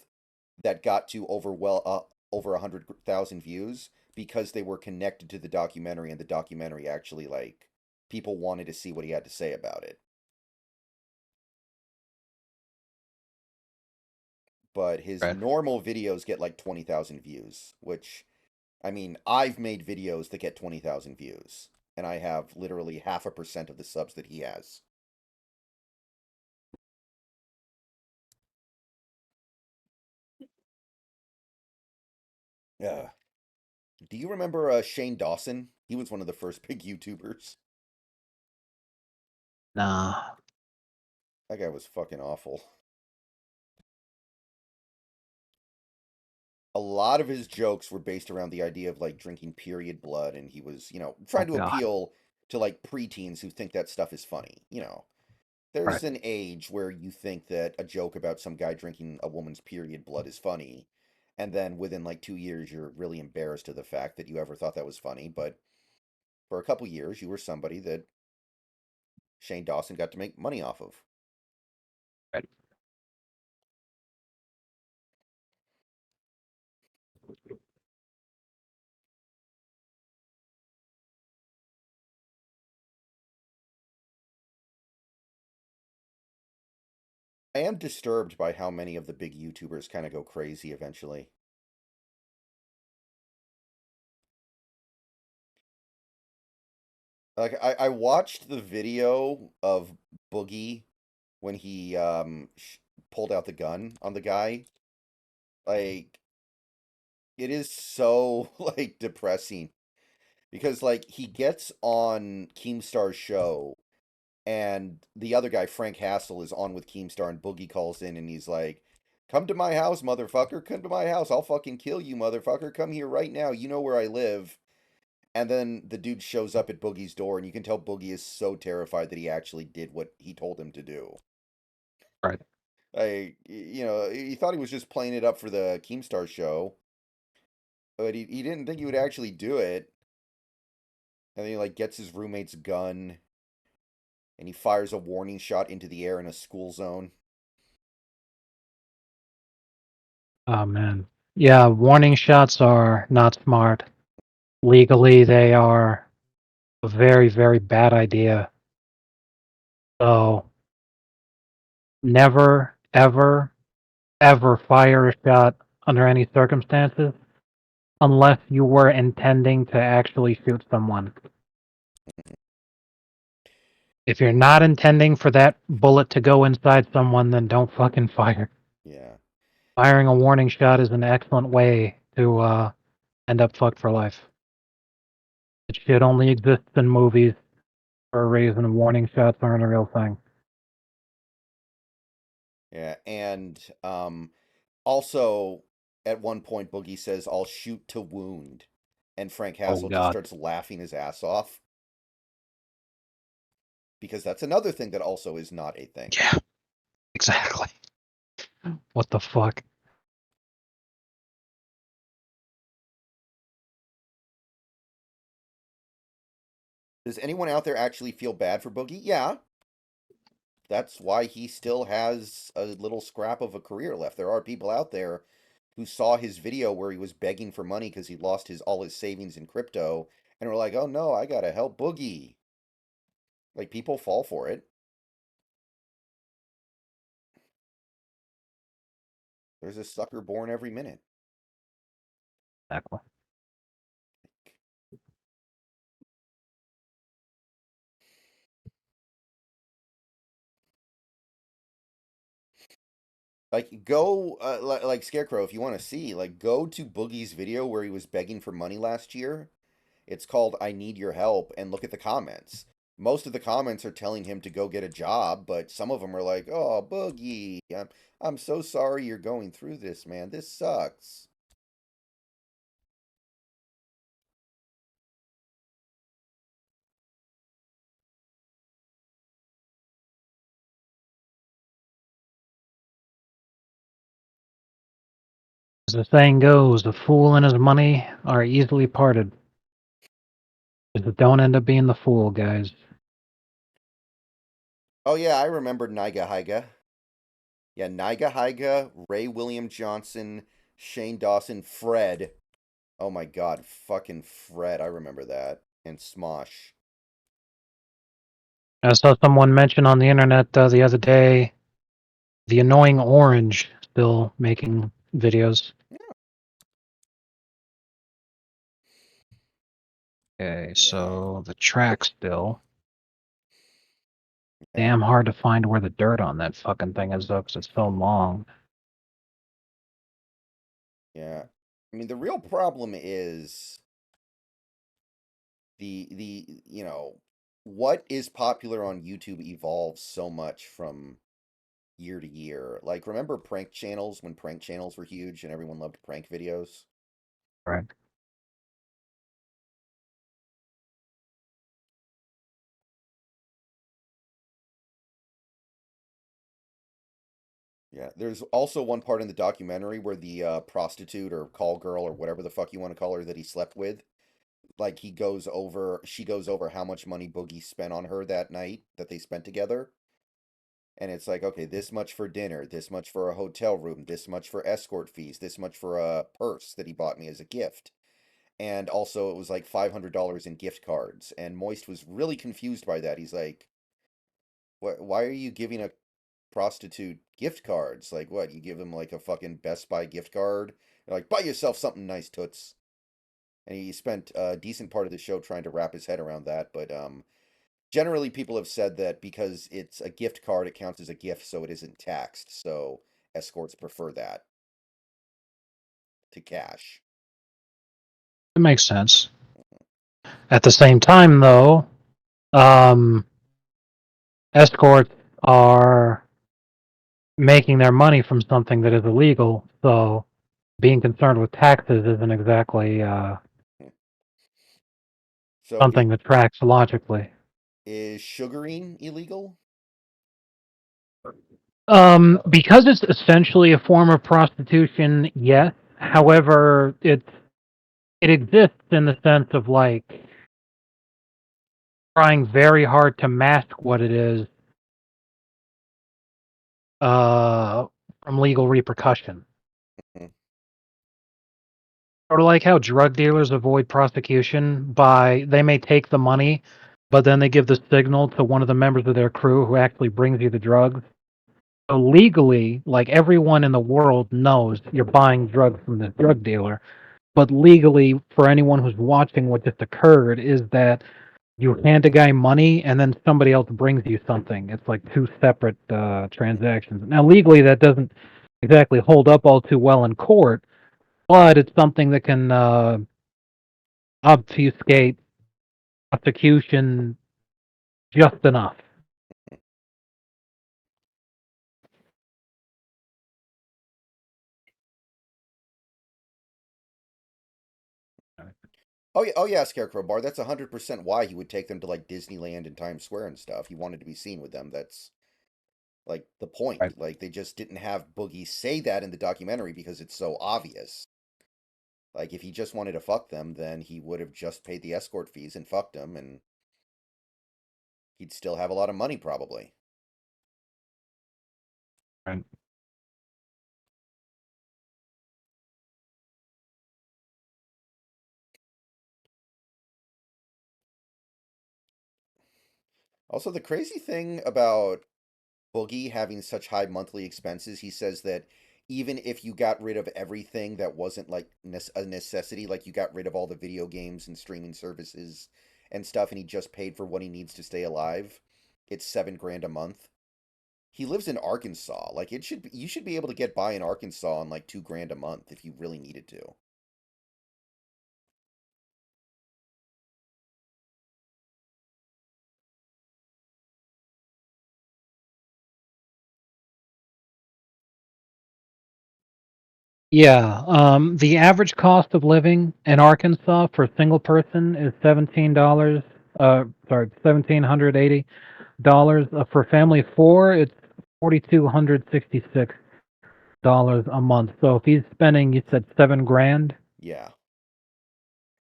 Speaker 2: that got to over 100,000 views because they were connected to the documentary, and the documentary actually like people wanted to see what he had to say about it. But his
Speaker 1: right.
Speaker 2: normal videos get like 20,000 views, which I mean, I've made videos that get 20,000 views, and I have literally 0.5% of the subs that he has. Yeah. Do you remember Shane Dawson? He was one of the first big YouTubers.
Speaker 1: Nah.
Speaker 2: That guy was fucking awful. A lot of his jokes were based around the idea of like drinking period blood, and he was,
Speaker 1: Oh
Speaker 2: trying to
Speaker 1: god.
Speaker 2: appeal to like preteens who think that stuff is funny.
Speaker 1: Right.
Speaker 2: There's an age where you think that a joke about some guy drinking a woman's period blood is funny, and then within like 2 years, you're really embarrassed of the fact that you ever thought that was funny. But for a couple years, you were somebody that Shane Dawson got to make money off of.
Speaker 1: Right.
Speaker 2: I am disturbed by how many of the big YouTubers kind of go crazy eventually. Like I watched the video of Boogie when he pulled out the gun on the guy. Like it is so like depressing because like he gets on Keemstar's show and the other guy Frank Hassel is on with Keemstar and Boogie calls in and he's like, Come to my house, motherfucker. Come to my house. I'll fucking kill you, motherfucker. Come here right now. You know where I live. And then the dude shows up at Boogie's door, and you can tell Boogie is so terrified that he actually did what he told him to do.
Speaker 1: Right.
Speaker 2: He thought he was just playing it up for the Keemstar show, but he didn't think he would actually do it. And then he like gets his roommate's gun, and he fires a warning shot into the air in a school zone.
Speaker 1: Oh man. Yeah, warning shots are not smart. Legally, they are a very, very bad idea. So never, ever, ever fire a shot under any circumstances unless you were intending to actually shoot someone. If you're not intending for that bullet to go inside someone, then don't fucking fire.
Speaker 2: Yeah,
Speaker 1: Firing a warning shot is an excellent way to end up fucked for life. It shit only exists in movies for a reason. Warning shots aren't a real thing.
Speaker 2: yeah, and also at one point Boogie says, "I'll shoot to wound," and Frank
Speaker 1: Oh
Speaker 2: Castle just
Speaker 1: god.
Speaker 2: starts laughing his ass off because that's another thing that also is not a thing.
Speaker 1: Yeah, exactly. What the fuck?
Speaker 2: Does anyone out there actually feel bad for Boogie? Yeah, that's why he still has a little scrap of a career left. There are people out there who saw his video where he was begging for money because he lost his all his savings in crypto and were like, "Oh no, I gotta help Boogie." Like people fall for it. There's a sucker born every minute.
Speaker 1: Exactly.
Speaker 2: Like go like Scarecrow if you want to see, like go to Boogie's video where he was begging for money last year. It's called I Need Your Help and look at the comments. Most of the comments are telling him to go get a job, but some of them are like, "Oh, Boogie, I'm so sorry you're going through this, man. This sucks."
Speaker 1: As the saying goes, the fool and his money are easily parted. Just don't end up being the fool, guys.
Speaker 2: Oh yeah, I remember Niga Higa. Yeah, Niga Higa, Ray William Johnson, Shane Dawson, Fred. Oh my god, fucking Fred. I remember that. And Smosh.
Speaker 1: I saw someone mention on the internet the other day the annoying orange still making videos. Okay,
Speaker 2: Yeah.
Speaker 1: so the track still.
Speaker 2: Yeah.
Speaker 1: Damn hard to find where the dirt on that fucking thing is though, 'cause it's so long.
Speaker 2: Yeah. I mean, the real problem is what is popular on YouTube evolves so much from year to year. Like remember prank channels when prank channels were huge and everyone loved prank videos?
Speaker 1: Right.
Speaker 2: Yeah, there's also one part in the documentary where the prostitute or call girl or whatever the fuck you want to call her that he slept with, like she goes over how much money Boogie spent on her that night that they spent together. And it's like, okay, this much for dinner, this much for a hotel room, this much for escort fees, this much for a purse that he bought me as a gift. And also, it was like $500 in gift cards. And Moist was really confused by that. He's like, Why are you giving a prostitute gift cards? Like, what? You give them like a fucking Best Buy gift card? They're like, buy yourself something nice, toots." And he spent a decent part of the show trying to wrap his head around that. But generally, people have said that because it's a gift card, it counts as a gift, so it isn't taxed. So escorts prefer that to cash.
Speaker 1: It makes sense. At the same time, though, um, escorts are making their money from something that is illegal. So being concerned with taxes isn't exactly
Speaker 2: So
Speaker 1: something that tracks logically.
Speaker 2: is sugaring illegal?
Speaker 1: Because it's essentially a form of prostitution, yes. However, it exists in the sense of like trying very hard to mask what it is uh, from legal repercussion.
Speaker 2: Mhm.
Speaker 1: Sort of like how drug dealers avoid prosecution by they may take the money, but then they give the signal to one of the members of their crew who actually brings you the drugs. So legally, like everyone in the world knows you're buying drugs from this drug dealer. But legally, for anyone who's watching what just occurred, is that you hand a guy money and then somebody else brings you something. It's like two separate transactions. Now, legally, that doesn't exactly hold up all too well in court, but it's something that can obfuscate prosecution just enough.
Speaker 2: Oh yeah, Scarecrow Bar. That's 100% why he would take them to like Disneyland and Times Square and stuff. He wanted to be seen with them. That's like the
Speaker 1: Right.
Speaker 2: point. Like they just didn't have Boogie say that in the documentary because it's so obvious. Like if he just wanted to fuck them, then he would have just paid the escort fees and fucked them, and he'd still have a lot of money probably.
Speaker 1: Right.
Speaker 2: Also, the crazy thing about Boogie having such high monthly expenses, he says that even if you got rid of everything that wasn't like a necessity, like you got rid of all the video games and streaming services and stuff, and he just paid for what he needs to stay alive, it's 7 grand a month. He lives in Arkansas. Like you should be able to get by in Arkansas on like 2 grand a month if you really needed to.
Speaker 1: Yeah, the average cost of living in Arkansas for a single person is $17. Sorry, $1,780. For a family of four, it's $4,266 a month. So if he's spending, you said 7 grand,
Speaker 2: Yeah.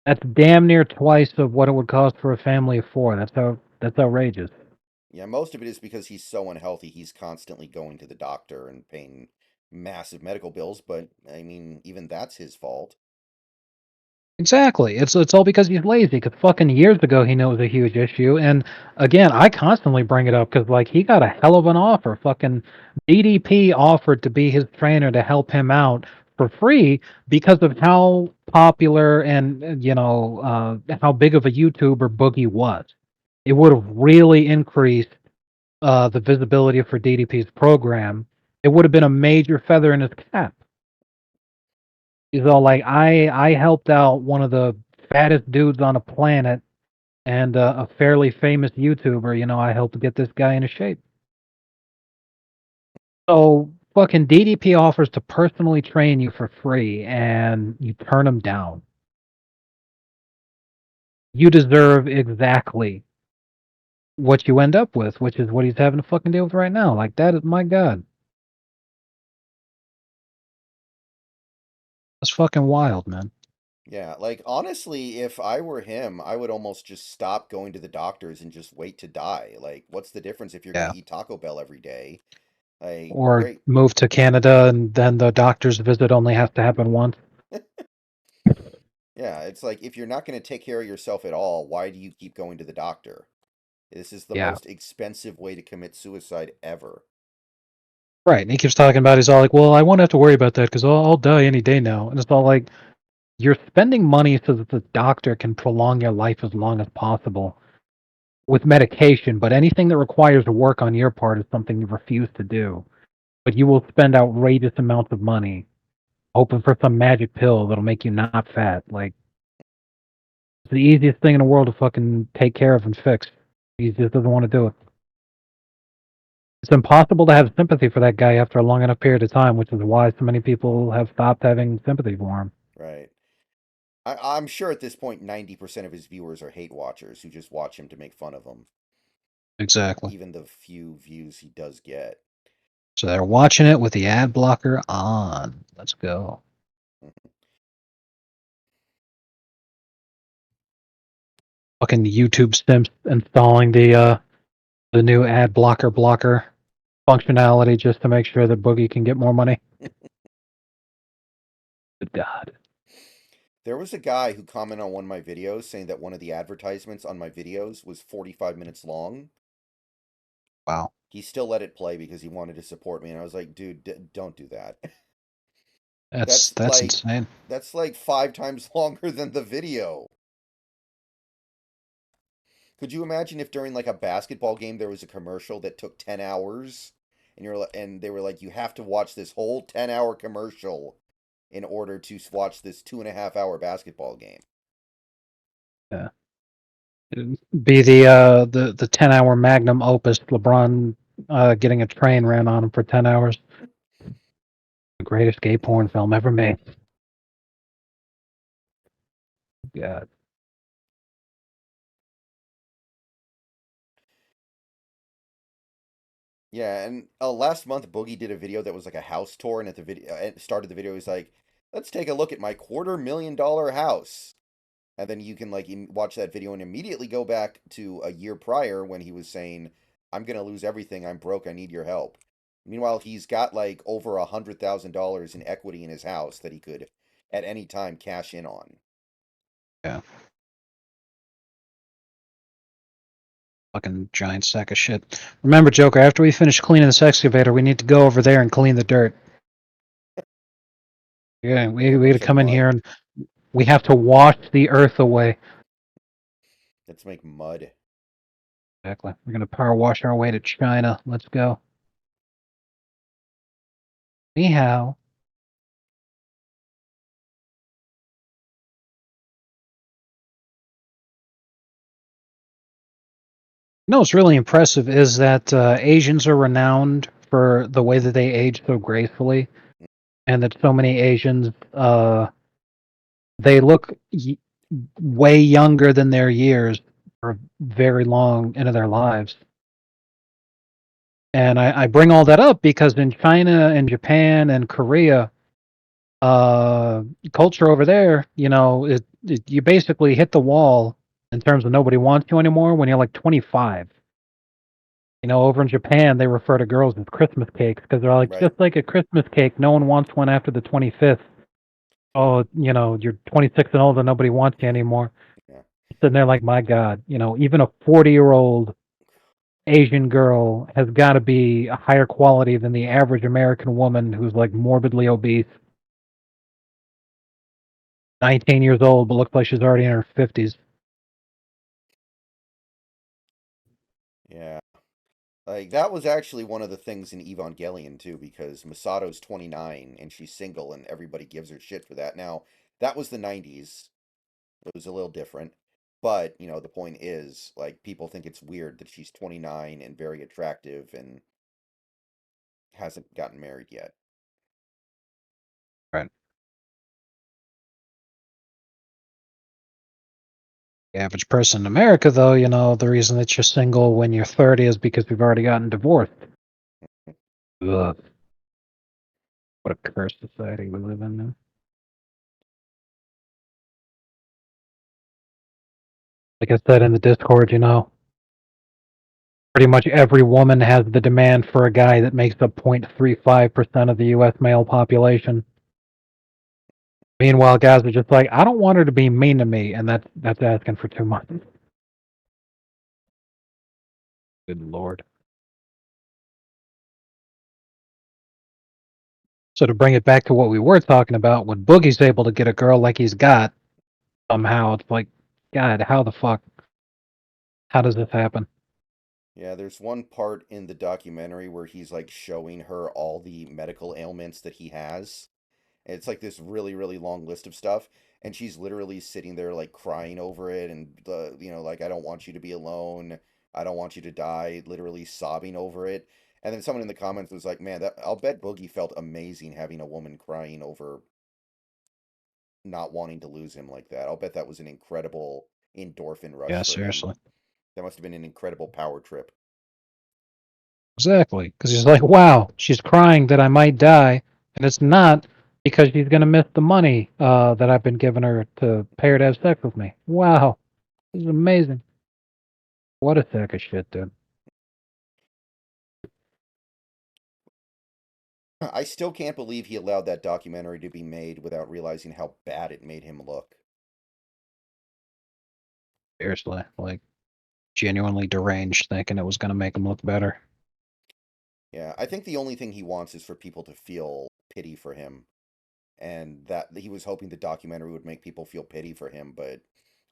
Speaker 1: that's damn near twice of what it would cost for a family of four. That's outrageous.
Speaker 2: Yeah, most of it is because he's so unhealthy. He's constantly going to the doctor and paying massive medical bills, but I mean, even that's his fault.
Speaker 1: Exactly. It's all because he's lazy. Because fucking years ago he knew it was a huge issue, and again I constantly bring it up because like he got a hell of an offer. Fucking DDP offered to be his trainer to help him out for free because of how popular and how big of a YouTuber Boogie was. It would have really increased the visibility for DDP's program. It would have been a major feather in his cap. He's all like, I helped out one of the fattest dudes on the planet and a fairly famous YouTuber. You know, I helped get this guy into shape. So fucking DDP offers to personally train you for free, and you turn him down. You deserve exactly what you end up with, which is what he's having to fucking deal with right now. Like that is my god, that's fucking wild, man.
Speaker 2: Yeah, like honestly, if I were him, I would almost just stop going to the doctors and just wait to die. Like, what's the difference if you're going
Speaker 1: Yeah.
Speaker 2: to eat Taco Bell every day? Like,
Speaker 1: Or
Speaker 2: great.
Speaker 1: move to Canada, and then the doctor's visit only has to happen once.
Speaker 2: Yeah, it's like if you're not going to take care of yourself at all, why do you keep going to the doctor? This is the
Speaker 1: Yeah.
Speaker 2: most expensive way to commit suicide ever.
Speaker 1: Right. And he keeps talking about, he's all like, well, I won't have to worry about that because I'll die any day now. And it's all like, you're spending money so that the doctor can prolong your life as long as possible with medication, but anything that requires work on your part is something you refuse to do. But you will spend outrageous amounts of money hoping for some magic pill that'll make you not fat. Like, it's the easiest thing in the world to fucking take care of and fix. He just doesn't want to do it. It's impossible to have sympathy for that guy after a long enough period of time, which is why so many people have stopped having sympathy for him.
Speaker 2: Right. I'm sure at this point 90% of his viewers are hate watchers who just watch him to make fun of him,
Speaker 1: Exactly.
Speaker 2: even the few views he does get.
Speaker 1: So they're watching it with the ad blocker on. Let's go. Fucking YouTube simps installing the new ad blocker functionality just to make sure that Boogie can get more money. Good God.
Speaker 2: There was a guy who commented on one of my videos saying that one of the advertisements on my videos was 45 minutes long.
Speaker 1: Wow.
Speaker 2: He still let it play because he wanted to support me, and I was like, dude, don't do that.
Speaker 1: That's
Speaker 2: That's
Speaker 1: that's
Speaker 2: like
Speaker 1: insane.
Speaker 2: that's like 5 times longer than the video. Could you imagine if during like a basketball game there was a commercial that took 10 hours and they were like, you have to watch this whole 10-hour commercial in order to watch this 2.5-hour basketball game?
Speaker 1: Yeah. It'd be the 10-hour magnum opus LeBron getting a train ran on him for 10 hours. The greatest gay porn film ever made. God.
Speaker 2: Yeah, and last month Boogie did a video that was like a house tour, and at the video, started the video, he's like, "Let's take a look at my $250,000 house." And then you can like watch that video and immediately go back to a year prior when he was saying, "I'm gonna lose everything. I'm broke. I need your help." Meanwhile, he's got like over $100,000 in equity in his house that he could at any time cash in on.
Speaker 1: Yeah. Fucking giant sack of shit. Remember, Joker, after we finish cleaning this excavator, we need to go over there and clean the dirt. Yeah,
Speaker 2: Make a
Speaker 1: we got to
Speaker 2: bunch of
Speaker 1: come in here
Speaker 2: mud.
Speaker 1: and we have to wash the earth away.
Speaker 2: Let's make mud.
Speaker 1: Exactly. We're gonna power wash our way to China. Let's go. Anyhow, you know what's really impressive is that Asians are renowned for the way that they age so gracefully, and that so many Asians they look way younger than their years for very long into their lives. And I bring all that up because in China and Japan and Korea, uh, culture over there, you basically hit the wall in terms of nobody wants you anymore when you're like 25. Over in Japan, they refer to girls as Christmas cakes because they're like,
Speaker 2: Right.
Speaker 1: just like a Christmas cake, no one wants one after the 25th. Oh, you're 26 and older, nobody wants you anymore.
Speaker 2: Yeah.
Speaker 1: Sitting there like, my God, even a 40-year-old Asian girl has got to be a higher quality than the average American woman who's like morbidly obese, 19 years old, but looks like she's already in her 50s.
Speaker 2: Yeah. Like that was actually one of the things in Evangelion too, because Misato's 29 and she's single, and everybody gives her shit for that. Now, that was the 90s. It was a little different. But, the point is, like, people think it's weird that she's 29 and very attractive and hasn't gotten married yet.
Speaker 1: Right. The average person in America, though, the reason that you're single when you're 30 is because we've already gotten divorced. Ugh, what a cursed society we live in now. Like I said in the Discord, pretty much every woman has the demand for a guy that makes up 0.35% of the U.S. male population. Meanwhile, guys are just like, I don't want her to be mean to me, and that's asking for too much. Good Lord. So to bring it back to what we were talking about, when Boogie's able to get a girl like he's got, somehow it's like, God, how the fuck? How does this happen?
Speaker 2: Yeah, there's one part in the documentary where he's like showing her all the medical ailments that he has. And it's like this really, really long list of stuff. And she's literally sitting there like crying over it and like, I don't want you to be alone. I don't want you to die, literally sobbing over it. And then someone in the comments was like, "Man, that I'll bet Boogie felt amazing having a woman crying over not wanting to lose him like that. I'll bet that was an incredible endorphin rush
Speaker 1: Yeah,
Speaker 2: for him.
Speaker 1: seriously.
Speaker 2: That must have been an incredible power trip."
Speaker 1: Exactly. Because he's like, wow, she's crying that I might die, and it's not because she's gonna miss the money that I've been giving her to pay her to have sex with me. Wow, this is amazing. What a sack of shit, dude.
Speaker 2: I still can't believe he allowed that documentary to be made without realizing how bad it made him look.
Speaker 1: Seriously, like genuinely deranged, thinking it was gonna make him look better.
Speaker 2: Yeah, I think the only thing he wants is for people to feel pity for him, and that he was hoping the documentary would make people feel pity for him, but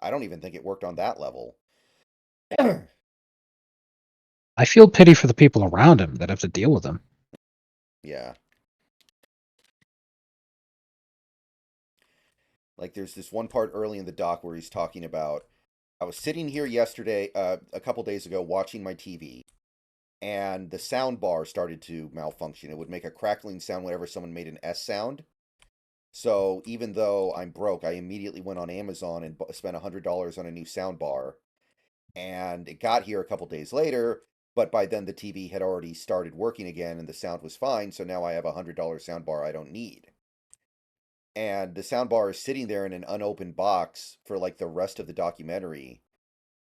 Speaker 2: I don't even think it worked on that level.
Speaker 1: I feel pity for the people around him that have to deal with him.
Speaker 2: Yeah. Like there's this one part early in the doc where he's talking about I was sitting here yesterday, a couple days ago, watching my TV, and the sound bar started to malfunction. It would make a crackling sound whenever someone made an S sound. So even though I'm broke, I immediately went on Amazon and spent $100 on a new sound bar, and it got here a couple days later. But by then the TV had already started working again, and the sound was fine. So now I have $100 sound bar I don't need, and the sound bar is sitting there in an unopened box for like the rest of the documentary,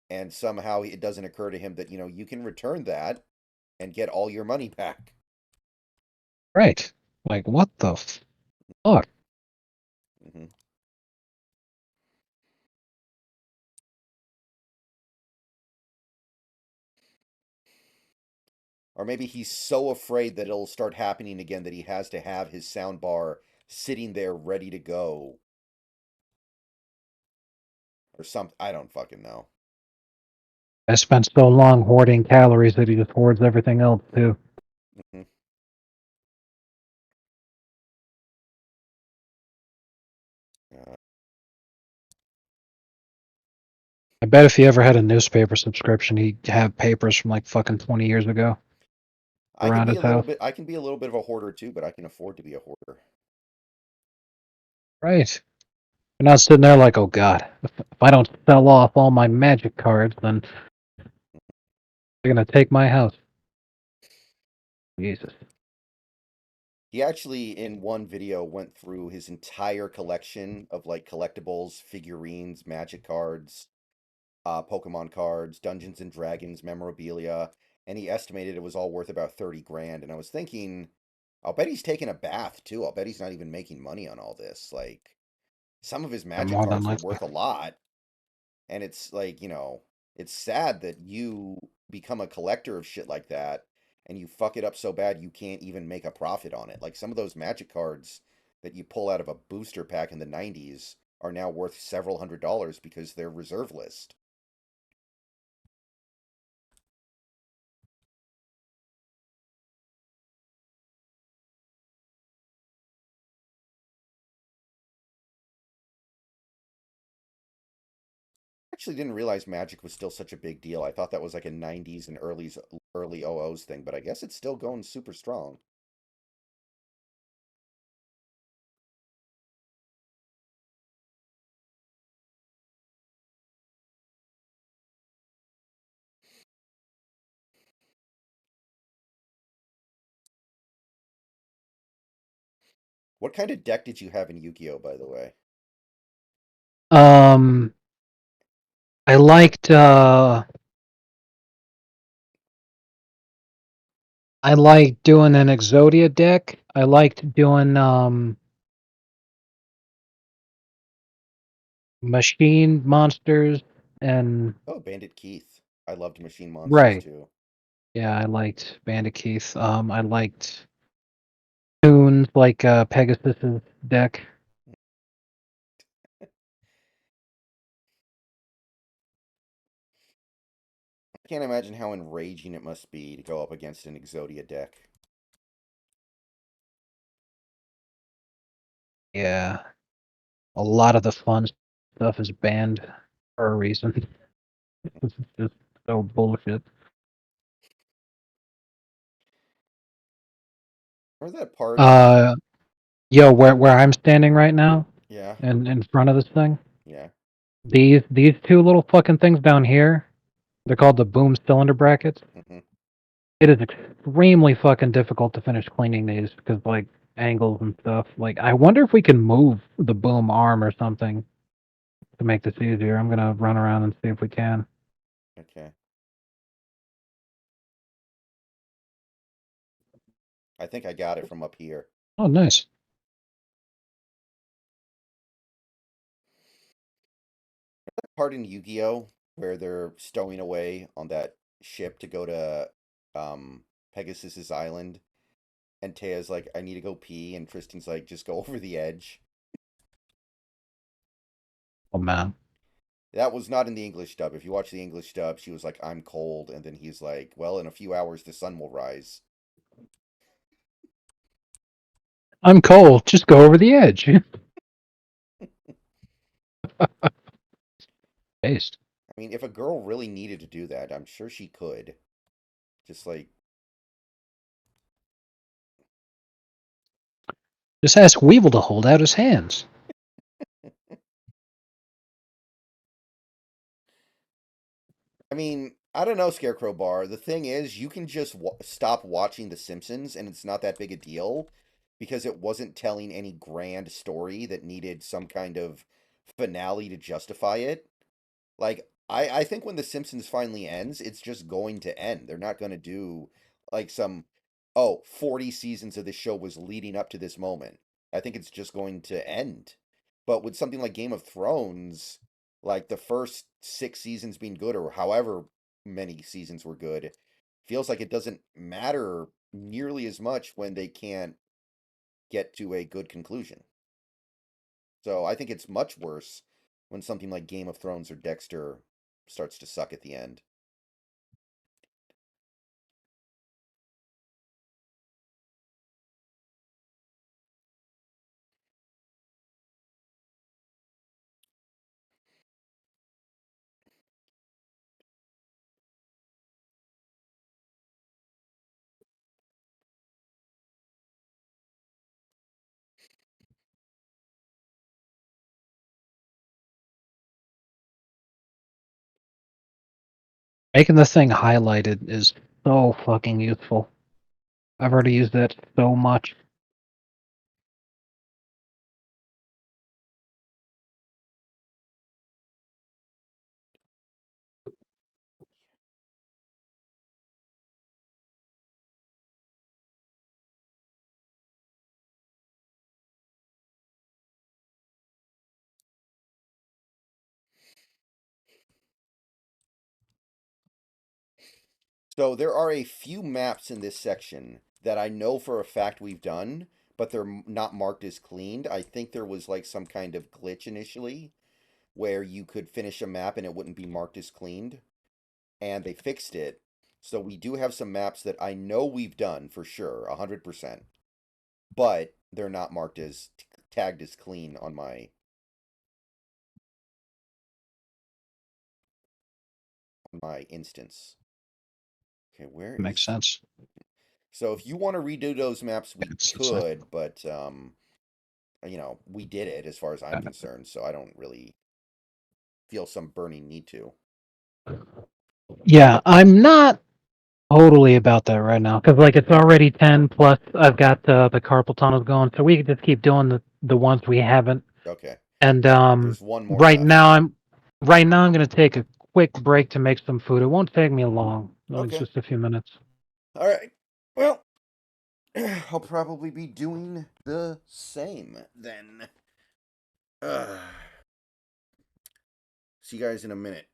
Speaker 2: and somehow it doesn't occur to him that you can return that and get all your money back.
Speaker 1: Right. Like, what the fuck?
Speaker 2: Hmm. Or maybe he's so afraid that it'll start happening again that he has to have his sound bar sitting there ready to go or something. I don't fucking know.
Speaker 1: I spent so long hoarding calories that he just hoards everything else, too.
Speaker 2: Hmm. uh,
Speaker 1: I bet if he ever had a newspaper subscription, he'd have papers from like fucking 20 years ago
Speaker 2: I can
Speaker 1: around
Speaker 2: be
Speaker 1: his
Speaker 2: a little
Speaker 1: house.
Speaker 2: bit I can be a little bit of a hoarder too, but I can afford to be a hoarder.
Speaker 1: Right. You're not sitting there like, oh god, if I don't sell off all my magic cards, then they're gonna take my house. Jesus.
Speaker 2: He actually, in one video, went through his entire collection of like collectibles, figurines, magic cards, Pokemon cards, Dungeons and Dragons memorabilia, and he estimated it was all worth about 30 grand. And I was thinking, I'll bet he's taking a bath too. I'll bet he's not even making money on all this. Like, some of his
Speaker 1: And
Speaker 2: magic
Speaker 1: more than
Speaker 2: cards were
Speaker 1: likely.
Speaker 2: worth a lot. And it's like, it's sad that you become a collector of shit like that and you fuck it up so bad you can't even make a profit on it. Like some of those magic cards that you pull out of a booster pack in the 90s are now worth several $100s because they're reserve list. Actually didn't realize Magic was still such a big deal. I thought that was like a 90s and early OOs thing, but I guess it's still going super strong. What kind of deck did you have in Yu-Gi-Oh, by the way?
Speaker 1: Um, I liked I liked doing an Exodia deck. I liked doing machine monsters and
Speaker 2: Oh, Bandit Keith. I loved Machine Monsters
Speaker 1: right.
Speaker 2: too.
Speaker 1: Yeah, I liked Bandicoot. I liked tunes like Pegasus's deck.
Speaker 2: I can't imagine how enraging it must be to go up against an Exodia deck.
Speaker 1: Yeah, a lot of the fun stuff is banned for a reason. It's just so bullshit.
Speaker 2: Or that part in.
Speaker 1: Uh, yo, where I'm standing right now,
Speaker 2: Yeah,
Speaker 1: in front of this thing,
Speaker 2: yeah.
Speaker 1: these two little fucking things down here, they're called the boom cylinder brackets.
Speaker 2: Hmm.
Speaker 1: It is extremely fucking difficult to finish cleaning these because like angles and stuff. Like, I wonder if we can move the boom arm or something to make this easier. I'm gonna run around and see if we can.
Speaker 2: Okay. I think I got it from up here.
Speaker 1: Oh, nice.
Speaker 2: Part in Yu-Gi-Oh where they're stowing away on that ship to go to um Pegasus's island, and Taya's like, "I need to go pee," and Tristan's like, "Just go over the edge."
Speaker 1: Oh man,
Speaker 2: That was not in the English dub. If you watch the English dub, she was like, "I'm cold," and then he's like, "Well, in a few hours the sun will rise."
Speaker 1: I'm cold. Just go over the edge. Based.
Speaker 2: I mean, if a girl really needed to do that, I'm sure she could. Just like,
Speaker 1: Just ask Weevil to hold out his hands.
Speaker 2: I mean, I don't know, Scarecrow Bar. The thing is, you can just stop watching The Simpsons, and it's not that big a deal because it wasn't telling any grand story that needed some kind of finale to justify it. Like, I think when The Simpsons finally ends, it's just going to end. They're not going to do like some, oh, 40 seasons of this show was leading up to this moment. I think it's just going to end. But with something like Game of Thrones, like the first 6 seasons being good, or however many seasons were good, feels like it doesn't matter nearly as much when they can't get to a good conclusion. So I think it's much worse when something like Game of Thrones or Dexter starts to suck at the end.
Speaker 1: Making this thing highlighted is so fucking useful. I've already used it so much.
Speaker 2: So there are a few maps in this section that I know for a fact we've done, but they're not marked as cleaned. I think there was like some kind of glitch initially where you could finish a map and it wouldn't be marked as cleaned, and they fixed it. So we do have some maps that I know we've done for sure, 100%, but they're not marked as tagged as clean on my instance. Okay, where
Speaker 1: Makes
Speaker 2: is.
Speaker 1: sense.
Speaker 2: So if you want to redo those maps, we
Speaker 1: It's like,
Speaker 2: could, but we did it as far as I'm concerned, so I don't really feel some burning need to.
Speaker 1: yeah, I'm not totally about that right now because like it's already 10 plus. I've got the carpal tunnels going, so we could just keep doing the ones we haven't.
Speaker 2: Okay.
Speaker 1: And
Speaker 2: There's one more
Speaker 1: right
Speaker 2: left.
Speaker 1: now I'm gonna take a quick break to make some food. It won't take me long, like
Speaker 2: Okay.
Speaker 1: just a few minutes.
Speaker 2: All right. Well, I'll probably be doing the same then. Uh, see you guys in a minute.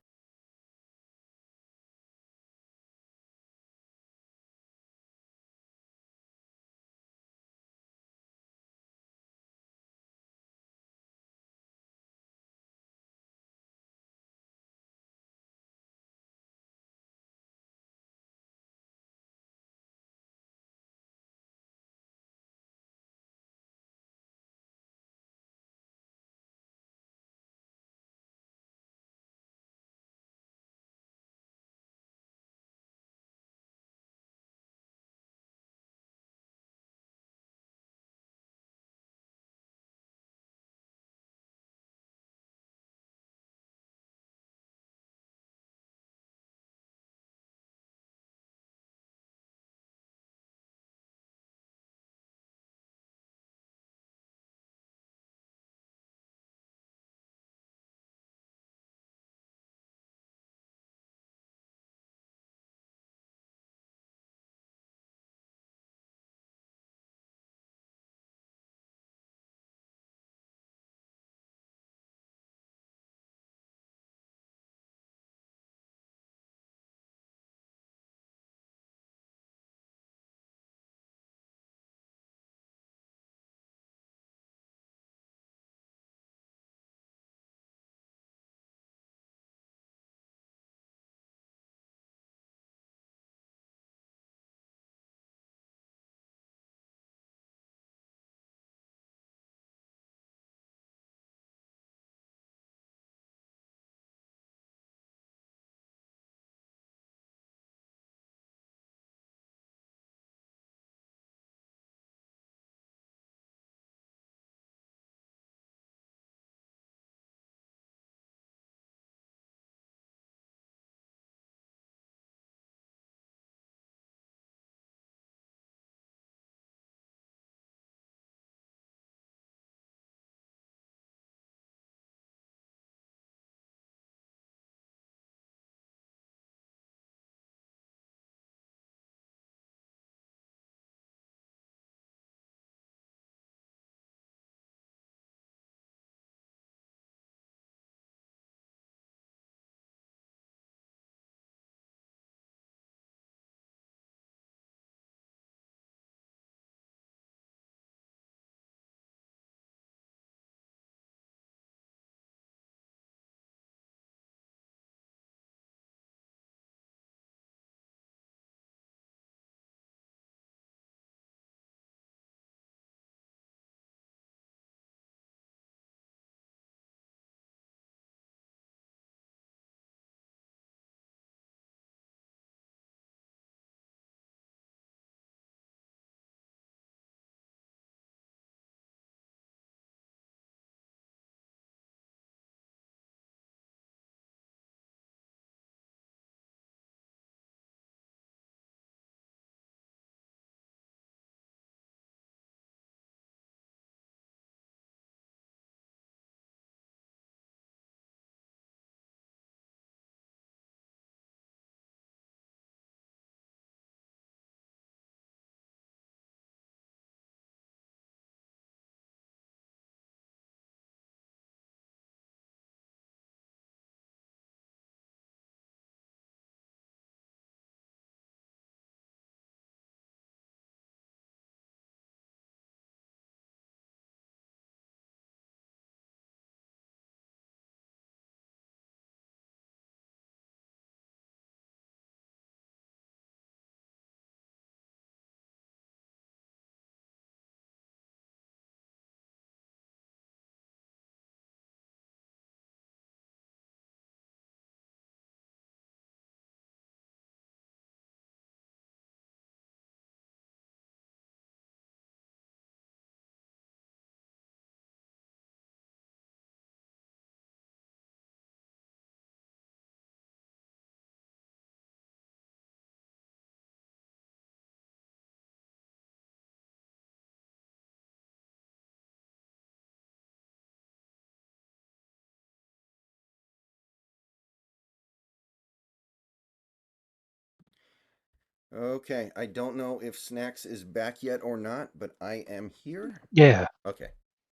Speaker 2: Okay, I don't know if Snacks is back yet or not, but I am here.
Speaker 1: Yeah,
Speaker 2: Okay.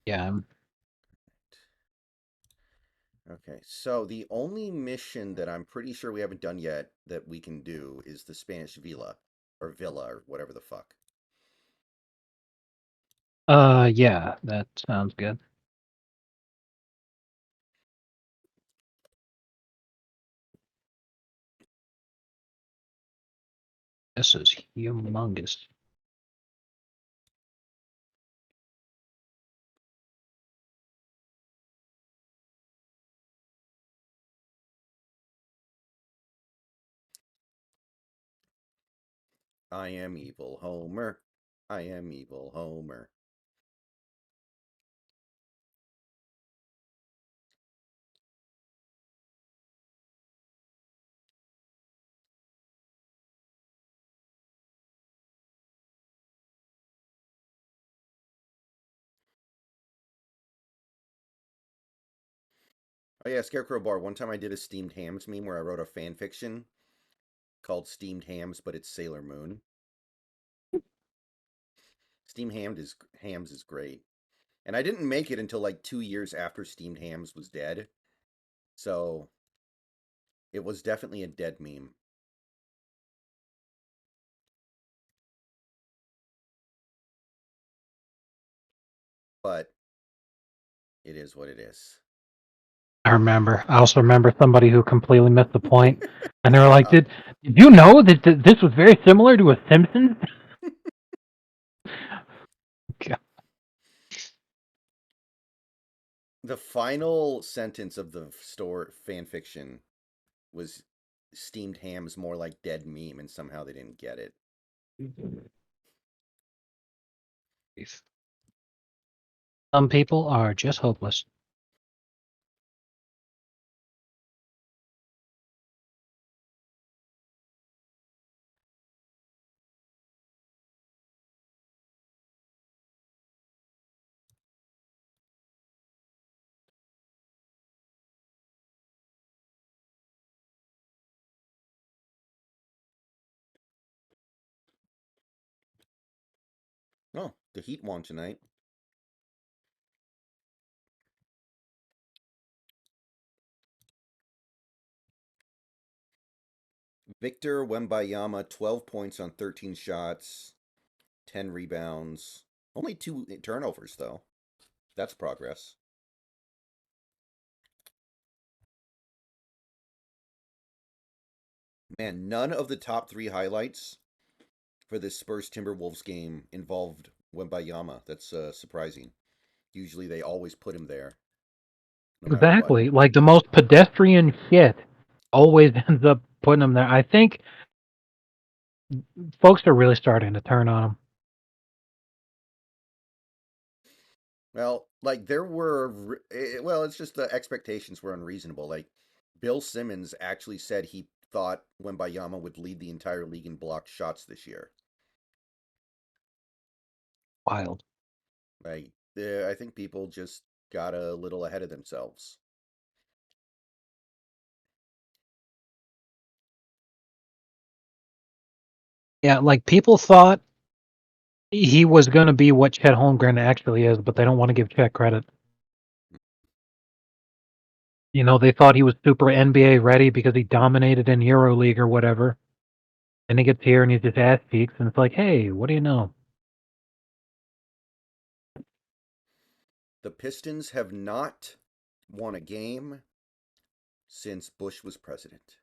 Speaker 1: yeah.
Speaker 2: Okay. So the only mission that I'm pretty sure we haven't done yet that we can do is the Spanish Villa or whatever the fuck.
Speaker 1: Yeah, that sounds good. This is humongous.
Speaker 2: I am evil Homer. I am evil Homer. Oh yeah, Scarecrow Bar. One time I did a steamed hams meme where I wrote a fan fiction called Steamed Hams, but it's Sailor Moon. Steamed hams is great. And I didn't make it until like 2 years after Steamed Hams was dead. So it was definitely a dead meme. But it is what it is.
Speaker 1: I remember. I also remember somebody who completely missed the point, and they were like,
Speaker 2: Yeah.
Speaker 1: "Did you know that this was very similar to a Simpsons?" God.
Speaker 2: The final sentence of the store fan fiction was steamed hams more like dead meme, and somehow they didn't get it.
Speaker 1: Some people are just hopeless.
Speaker 2: Oh, the Heat won tonight. Victor Wembayama, 12 points on 13 shots, 10 rebounds. Only 2 turnovers, though. That's progress. Man, none of the top three highlights for this Spurs Timberwolves game involved Wembayama. That's surprising. Usually they always put him there, no matter what.
Speaker 1: Exactly. Like the most pedestrian shit always ends up putting them there. I think folks are really starting to turn on him.
Speaker 2: Well, like there were, well, it's just the expectations were unreasonable. Like Bill Simmons actually said he thought Wembayama would lead the entire league in blocked shots this year.
Speaker 1: Wild.
Speaker 2: Like, I think people just got a little ahead of themselves.
Speaker 1: Yeah, like people thought he was going to be what Chet Holmgren actually is, but they don't want to give Chet credit. You know, they thought he was super NBA ready because he dominated in EuroLeague or whatever. And he gets here and he's just ass cheeks, and it's like, hey, what do you know?
Speaker 2: The Pistons have not won a game since Bush was president.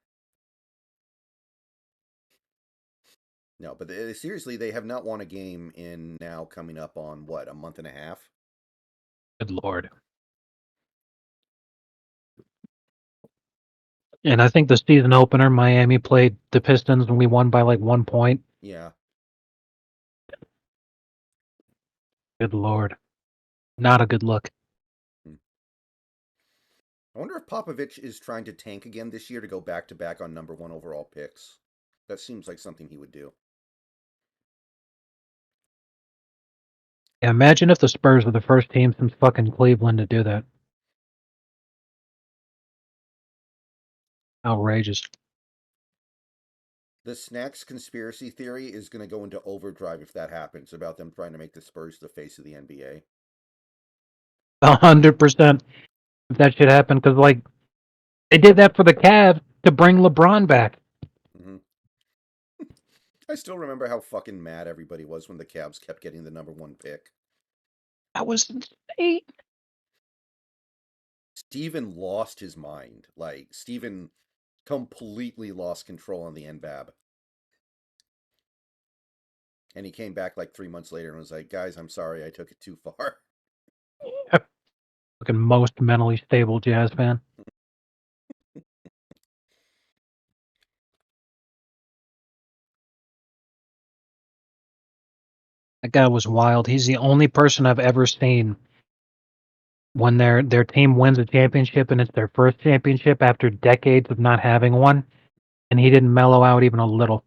Speaker 2: No, but seriously, they have not won a game in now coming up on what, a month and a half?
Speaker 1: Good lord. And I think the season opener, Miami played the Pistons and we won by like 1 point.
Speaker 2: Yeah.
Speaker 1: Good lord. Not a good look.
Speaker 2: Hmm. I wonder if Popovich is trying to tank again this year to go back to back on number one overall picks. That seems like something he would do.
Speaker 1: Yeah, imagine if the Spurs were the first team since fucking Cleveland to do that. Outrageous.
Speaker 2: The Snacks conspiracy theory is going to go into overdrive if that happens, about them trying to make the Spurs the face of the NBA.
Speaker 1: 100% if that should happen, because like they did that for the Cavs to bring LeBron back.
Speaker 2: Hmm. I still remember how fucking mad everybody was when the Cavs kept getting the #1 pick.
Speaker 1: That was insane.
Speaker 2: Steven lost his mind. Like, Steven completely lost control on the NBAB. And he came back like 3 months later and was like, guys, I'm sorry, I took it too far.
Speaker 1: Fucking most mentally stable Jazz fan. That guy was wild. He's the only person I've ever seen when their team wins a championship and it's their first championship after decades of not having one, and he didn't mellow out even a little.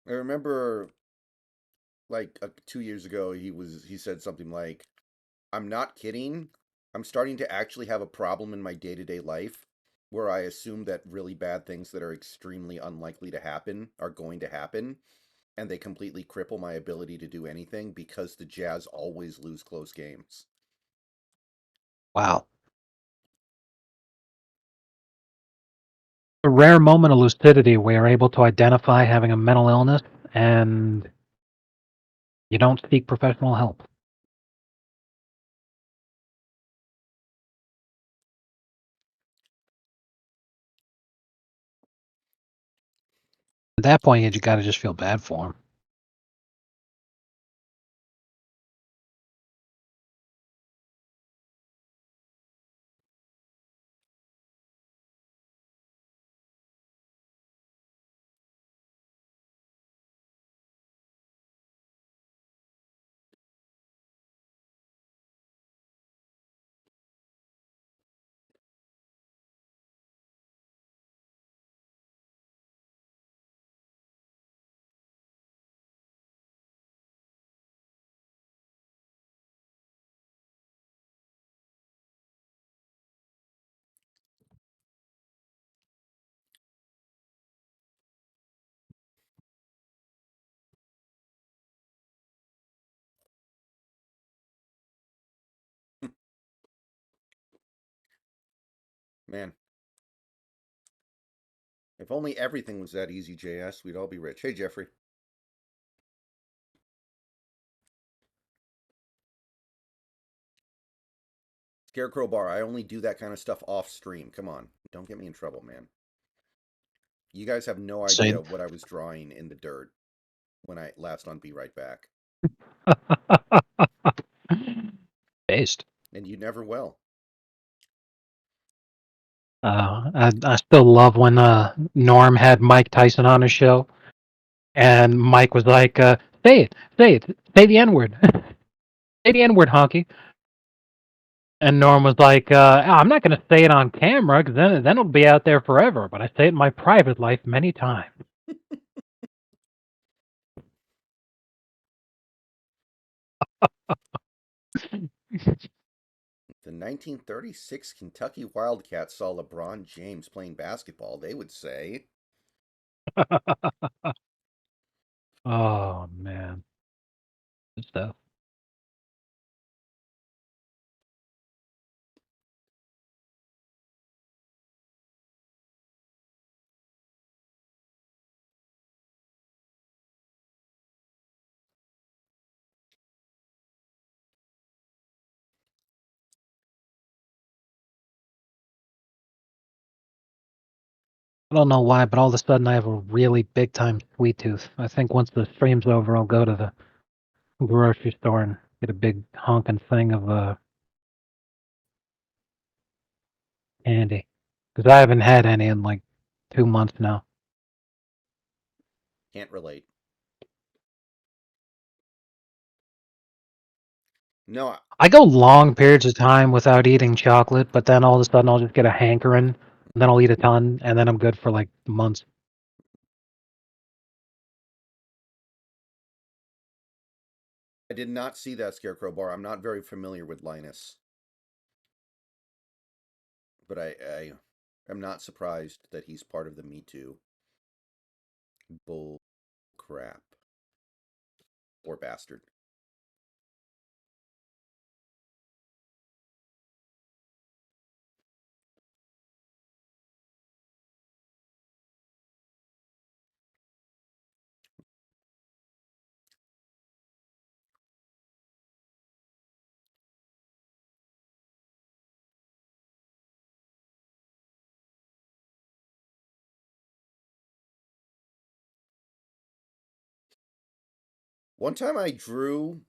Speaker 2: I remember like 2 years ago, he said something like, I'm not kidding. I'm starting to actually have a problem in my day-to-day life where I assume that really bad things that are extremely unlikely to happen are going to happen, and they completely cripple my ability to do anything because the Jazz always lose close games.
Speaker 1: Wow. A rare moment of lucidity where you're able to identify having a mental illness and you don't seek professional help. At that point, you got to just feel bad for him.
Speaker 2: Man, if only everything was that easy, JS, we'd all be rich. Hey, Jeffrey. Scarecrow Bar, I only do that kind of stuff off stream. Come on. Don't get me in trouble, man. You guys have no
Speaker 1: Say,
Speaker 2: idea what I was drawing in the dirt when I last on Be Right Back.
Speaker 1: based.
Speaker 2: And you never will.
Speaker 1: I still love when Norm had Mike Tyson on his show, and Mike was like, say it, say the N word, say the N word, honky." And Norm was like, "I'm not going to say it on camera because then it'll be out there forever. But I say it in my private life many times."
Speaker 2: The 1936 Kentucky Wildcats saw LeBron James playing basketball. They would say,
Speaker 1: Oh man, good stuff. I don't know why, but all of a sudden I have a really big time sweet tooth. I think once the stream's over, I'll go to the grocery store and get a big honking thing of candy because I haven't had any in like 2 months now.
Speaker 2: can't relate. No,
Speaker 1: I go long periods of time without eating chocolate, but then all of a sudden I'll just get a hankering, and then I'll eat a ton, and then I'm good for like months.
Speaker 2: I did not see that Scarecrow bar. I'm not very familiar with Linus, but I am not surprised that he's part of the Me Too bull crap or bastard. One time I drew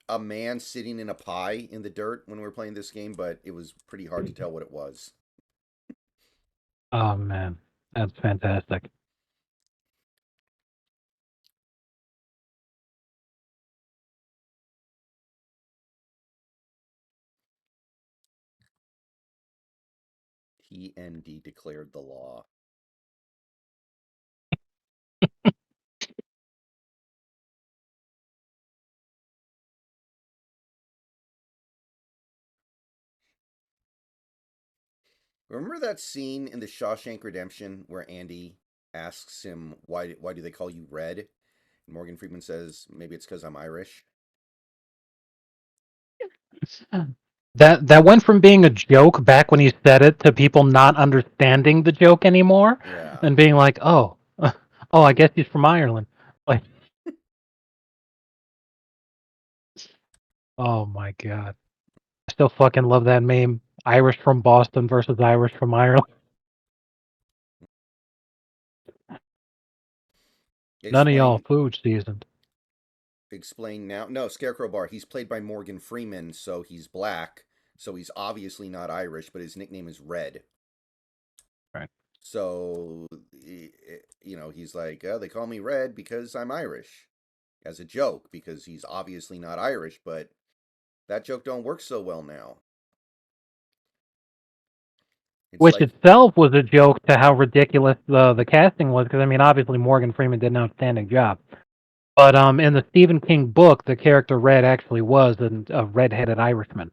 Speaker 2: a man sitting in a pie in the dirt when we were playing this game, but it was pretty hard to tell what it was.
Speaker 1: Oh man, that's fantastic.
Speaker 2: TND declared the law. Remember that scene in the Shawshank Redemption where Andy asks him why do they call you Red? And Morgan Freeman says maybe it's because I'm Irish.
Speaker 1: That went from being a joke back when he said it to people not understanding the joke anymore,
Speaker 2: Yeah.
Speaker 1: and being like, "Oh, oh, I guess he's from Ireland." Like, oh my god, I still fucking love that meme. Irish from Boston versus Irish from Ireland. None of y'all
Speaker 2: Explain
Speaker 1: food seasoned.
Speaker 2: explain now. No, Scarecrow Bar. He's played by Morgan Freeman, so he's black. So he's obviously not Irish, but his nickname is Red.
Speaker 1: Right.
Speaker 2: So he's like, they call me Red because I'm Irish, as a joke because he's obviously not Irish, but that joke don't work so well now. It's
Speaker 1: Which
Speaker 2: like,
Speaker 1: itself was a joke to how ridiculous the casting was, because I mean, obviously Morgan Freeman did an outstanding job. But in the Stephen King book, the character Red actually was a red-headed Irishman.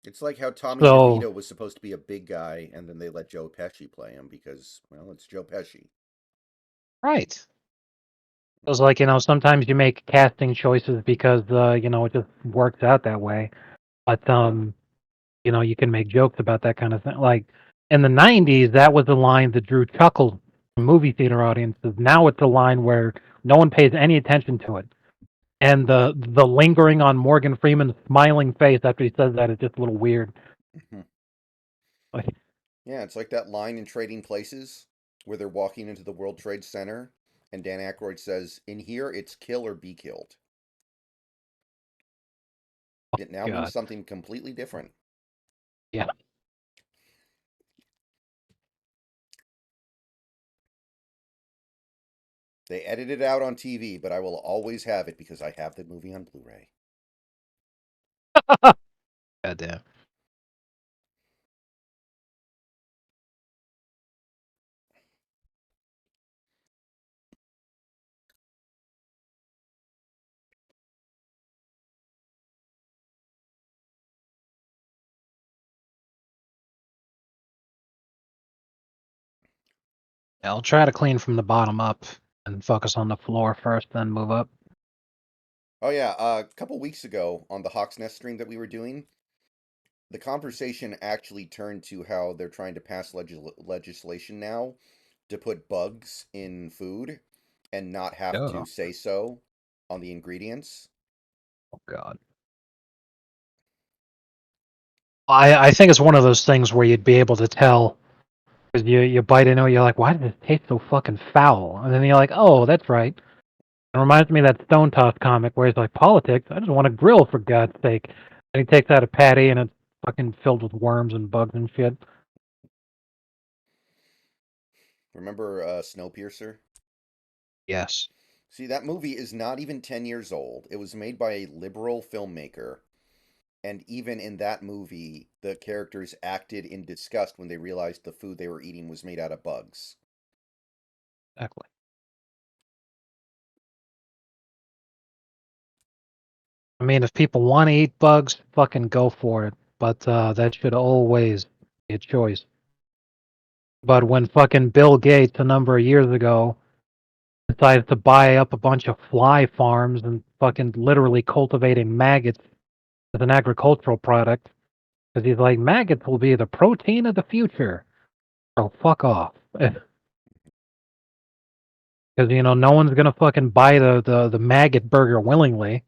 Speaker 2: it's like how Tommy
Speaker 1: So
Speaker 2: DeVito was supposed to be a big guy, and then they let Joe Pesci play him because, well, it's Joe Pesci.
Speaker 1: right. It was like, sometimes you make casting choices because it just works out that way. But you can make jokes about that kind of thing. Like in the '90s, that was a line that drew chuckles from movie theater audiences. Now it's a line where no one pays any attention to it. And the lingering on Morgan Freeman's smiling face after he says that is just a little weird. Like,
Speaker 2: Yeah, it's like that line in Trading Places where they're walking into the World Trade Center, and Dan Aykroyd says, "In here, it's kill or be killed." It now means
Speaker 1: God,
Speaker 2: something completely different.
Speaker 1: yeah.
Speaker 2: They edited it out on TV, but I will always have it because I have the movie on Blu-ray.
Speaker 1: God damn. I'll try to clean from the bottom up and focus on the floor first, then move up.
Speaker 2: Oh yeah, a couple weeks ago on the Hawk's Nest stream that we were doing, the conversation actually turned to how they're trying to pass legislation now to put bugs in food and not have to
Speaker 1: Oh,
Speaker 2: say so on the ingredients.
Speaker 1: oh God. I think it's one of those things where you'd be able to tell because you bite into it, you're like, why does this taste so fucking foul? And then you're like, oh, that's right. It reminds me of that Stone Toss comic where he's like, politics? I just want to grill for God's sake. And he takes out a patty and it's fucking filled with worms and bugs and shit.
Speaker 2: Remember Snowpiercer?
Speaker 1: Yes.
Speaker 2: See, that movie is not even 10 years old. It was made by a liberal filmmaker. And even in that movie, the characters acted in disgust when they realized the food they were eating was made out of bugs.
Speaker 1: Exactly. I mean, if people want to eat bugs, fucking go for it. But that should always be a choice. But when fucking Bill Gates a number of years ago decided to buy up a bunch of fly farms and fucking literally cultivating maggots as an agricultural product, because he's like, maggots will be the protein of the future. Oh, fuck off. Because, no one's going to fucking buy the maggot burger willingly.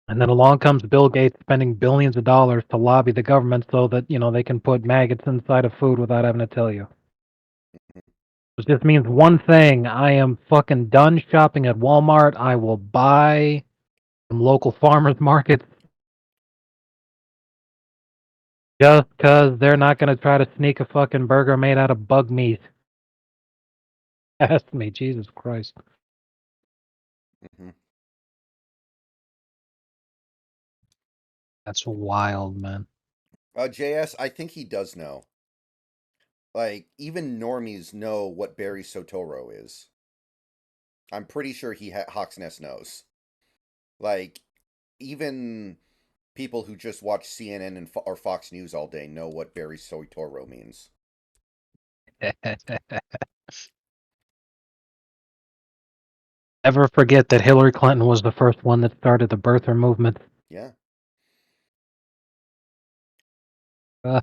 Speaker 1: And then along comes Bill Gates spending billions of dollars to lobby the government so that, they can put maggots inside of food without having to tell you. Which just means one thing. I am fucking done shopping at Walmart. I will buy some local farmers markets just because they're not going to try to sneak a fucking burger made out of bug meat. Ask me, Jesus Christ.
Speaker 2: Hmm.
Speaker 1: That's wild, man.
Speaker 2: JS, I think he does know. Like, even normies know what Barry Sotoro is. I'm pretty sure Hawksnest knows. Like, even people who just watch CNN or Fox News all day know what Barry Sotoro means.
Speaker 1: Never forget that Hillary Clinton was the first one that started the birther movement.
Speaker 2: Yeah.
Speaker 1: Uh,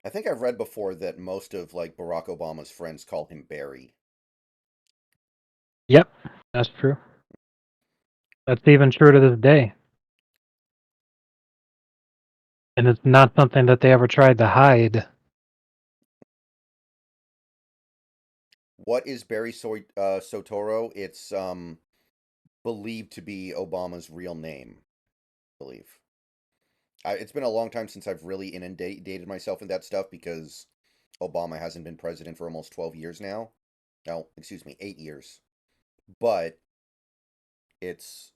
Speaker 2: I think I've read before that most of like Barack Obama's friends call him Barry.
Speaker 1: yep, that's true. That's even true to this day. And it's not something that they ever tried to hide.
Speaker 2: What is Barry Sotoro? It's believed to be Obama's real name, I believe. It's been a long time since I've really inundated myself in that stuff because Obama hasn't been president for almost 12 years now. No, excuse me, 8 years. But it's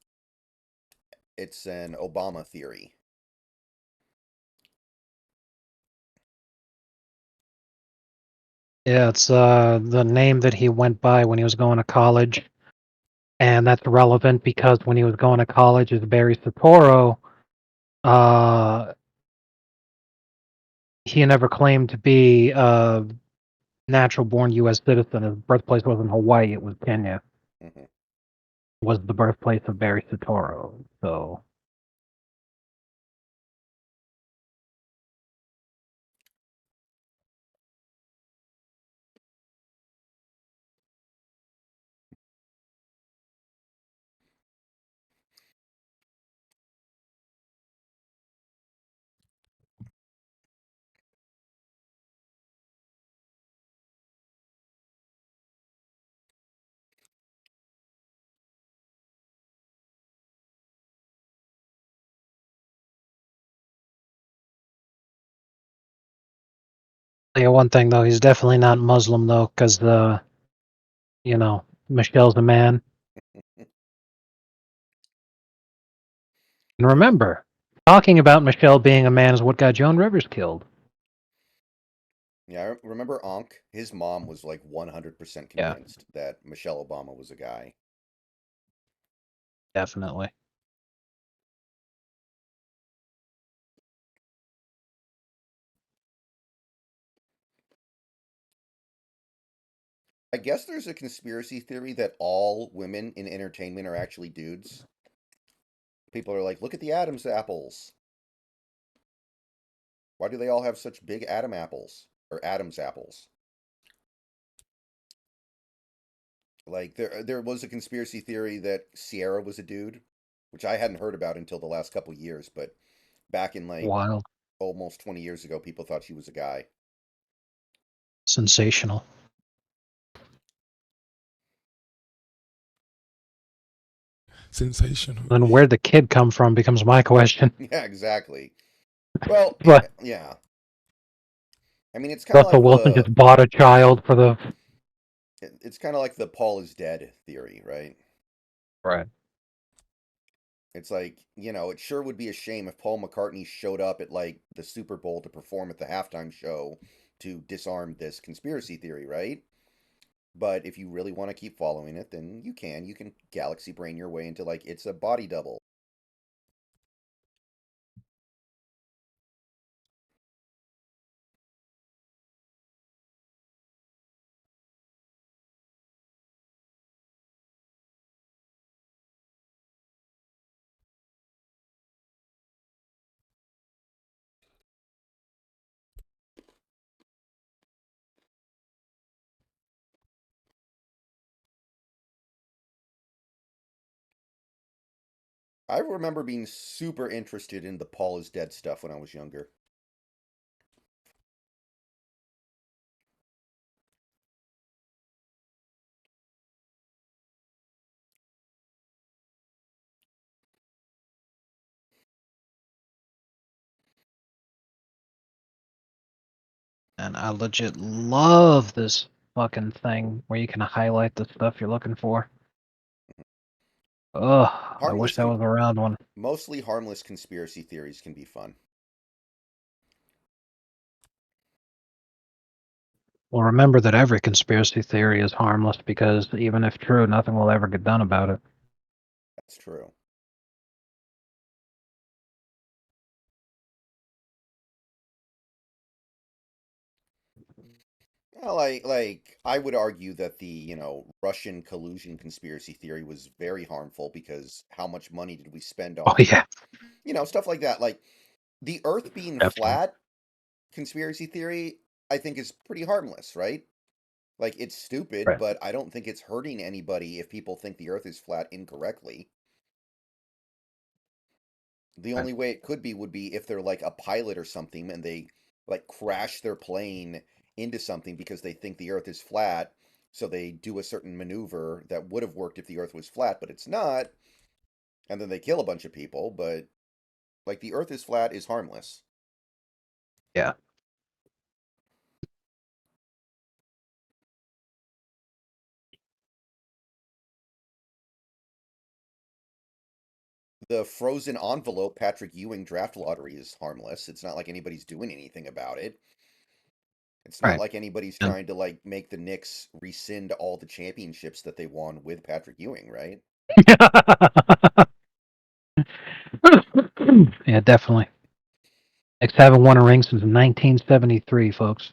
Speaker 2: it's an Obama theory.
Speaker 1: Yeah, it's the name that he went by when he was going to college. And that's relevant because when he was going to college as Barry Soetoro, uh, he never claimed to be a natural born U.S. citizen. His birthplace wasn't Hawaii, it was Kenya,
Speaker 2: Hmm.
Speaker 1: was the birthplace of Barry Soetoro. So, yeah, one thing though, he's definitely not Muslim though, because Michelle's a man. And
Speaker 2: Yeah.
Speaker 1: remember, talking about Michelle being a man is what got Joan Rivers killed.
Speaker 2: Yeah, I remember Ankh. His mom was like 100%
Speaker 1: Yeah,
Speaker 2: convinced that Michelle Obama was a guy.
Speaker 1: definitely.
Speaker 2: I guess there's a conspiracy theory that all women in entertainment are actually dudes. People are like, look at the Adam's apples. Why do they all have such big Adam apples or Adam's apples? Like there was a conspiracy theory that Sierra was a dude, which I hadn't heard about until the last couple years, but back in like
Speaker 1: Wild.
Speaker 2: almost 20 years ago, people thought she was a guy.
Speaker 1: Sensational.
Speaker 3: Sensational.
Speaker 1: Then where'd the kid come from becomes my question.
Speaker 2: Yeah, exactly. Well,
Speaker 1: But
Speaker 2: yeah. I mean, it's kind of
Speaker 1: Russell
Speaker 2: like
Speaker 1: Wilson
Speaker 2: the
Speaker 1: just bought a child for the
Speaker 2: it's kind of like the Paul is dead theory, right?
Speaker 1: right.
Speaker 2: It's like, it sure would be a shame if Paul McCartney showed up at like the Super Bowl to perform at the halftime show to disarm this conspiracy theory, right? But if you really want to keep following it, then you can. You can galaxy brain your way into like it's a body double. I remember being super interested in the Paul is dead stuff when I was younger.
Speaker 1: And I legit love this fucking thing where you can highlight the stuff you're looking for. Ugh, I wish
Speaker 2: Harmless,
Speaker 1: that was around one.
Speaker 2: mostly harmless conspiracy theories can be fun.
Speaker 1: Well, remember that every conspiracy theory is harmless because even if true, nothing will ever get done about it.
Speaker 2: That's true. Well, like I would argue that the, Russian collusion conspiracy theory was very harmful because how much money did we spend
Speaker 1: Oh
Speaker 2: on,
Speaker 1: yeah,
Speaker 2: stuff like that. Like the Earth being
Speaker 1: definitely.
Speaker 2: flat conspiracy theory, I think is pretty harmless, right? Like it's stupid,
Speaker 1: Right.
Speaker 2: but I don't think it's hurting anybody if people think the Earth is flat incorrectly. The
Speaker 1: Right.
Speaker 2: only way it could be would be if they're like a pilot or something and they like crash their plane into something because they think the Earth is flat. So they do a certain maneuver that would have worked if the Earth was flat, but it's not. And then they kill a bunch of people. But like the Earth is flat is harmless.
Speaker 1: Yeah.
Speaker 2: The frozen envelope Patrick Ewing draft lottery is harmless. It's not like anybody's doing anything about it. It's not
Speaker 1: Right.
Speaker 2: like anybody's
Speaker 1: And
Speaker 2: trying to like make the Knicks rescind all the championships that they won with Patrick Ewing, right?
Speaker 1: yeah, definitely. Knicks haven't won a ring since 1973, folks.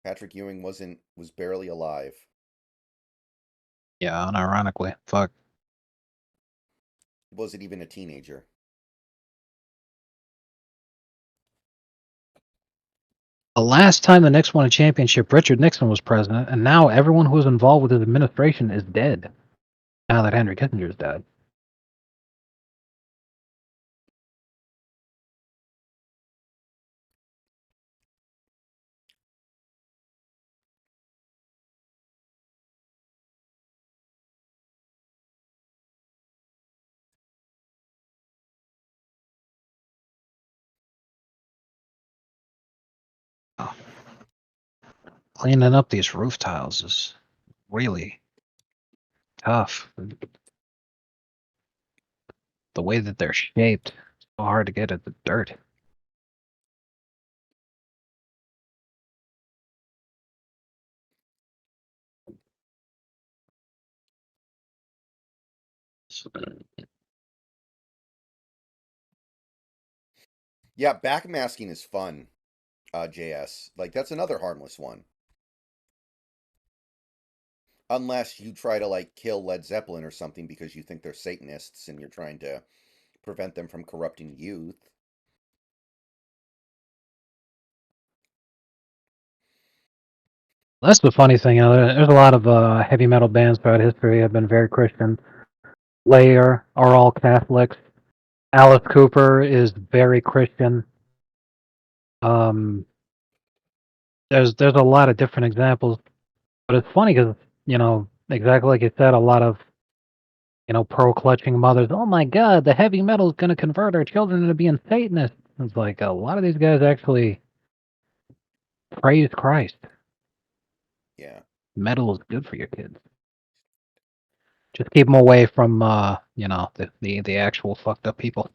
Speaker 2: Patrick Ewing was barely alive.
Speaker 1: Yeah, unironically. Fuck.
Speaker 2: He wasn't even a teenager.
Speaker 1: The last time the Knicks won a championship, Richard Nixon was president, and now everyone who was involved with his administration is dead. Now that Henry Kissinger's dead. Oh, cleaning up these roof tiles is really tough. The way that they're shaped, it's so hard to get at the dirt.
Speaker 2: Yeah, backmasking is fun, JS. Like that's another harmless one. Unless you try to like kill Led Zeppelin or something because you think they're Satanists and you're trying to prevent them from corrupting youth.
Speaker 1: That's the funny thing. There's a lot of heavy metal bands throughout history have been very Christian. Slayer are all Catholics. Alice Cooper is very Christian. Um, there's a lot of different examples, but it's funny because exactly like you said, a lot of pro clutching mothers. Oh my God, the heavy metal is going to convert our children into being Satanists. It's like a lot of these guys actually praise Christ.
Speaker 2: Yeah.
Speaker 1: Metal is good for your kids. Just keep them away from the actual fucked up people.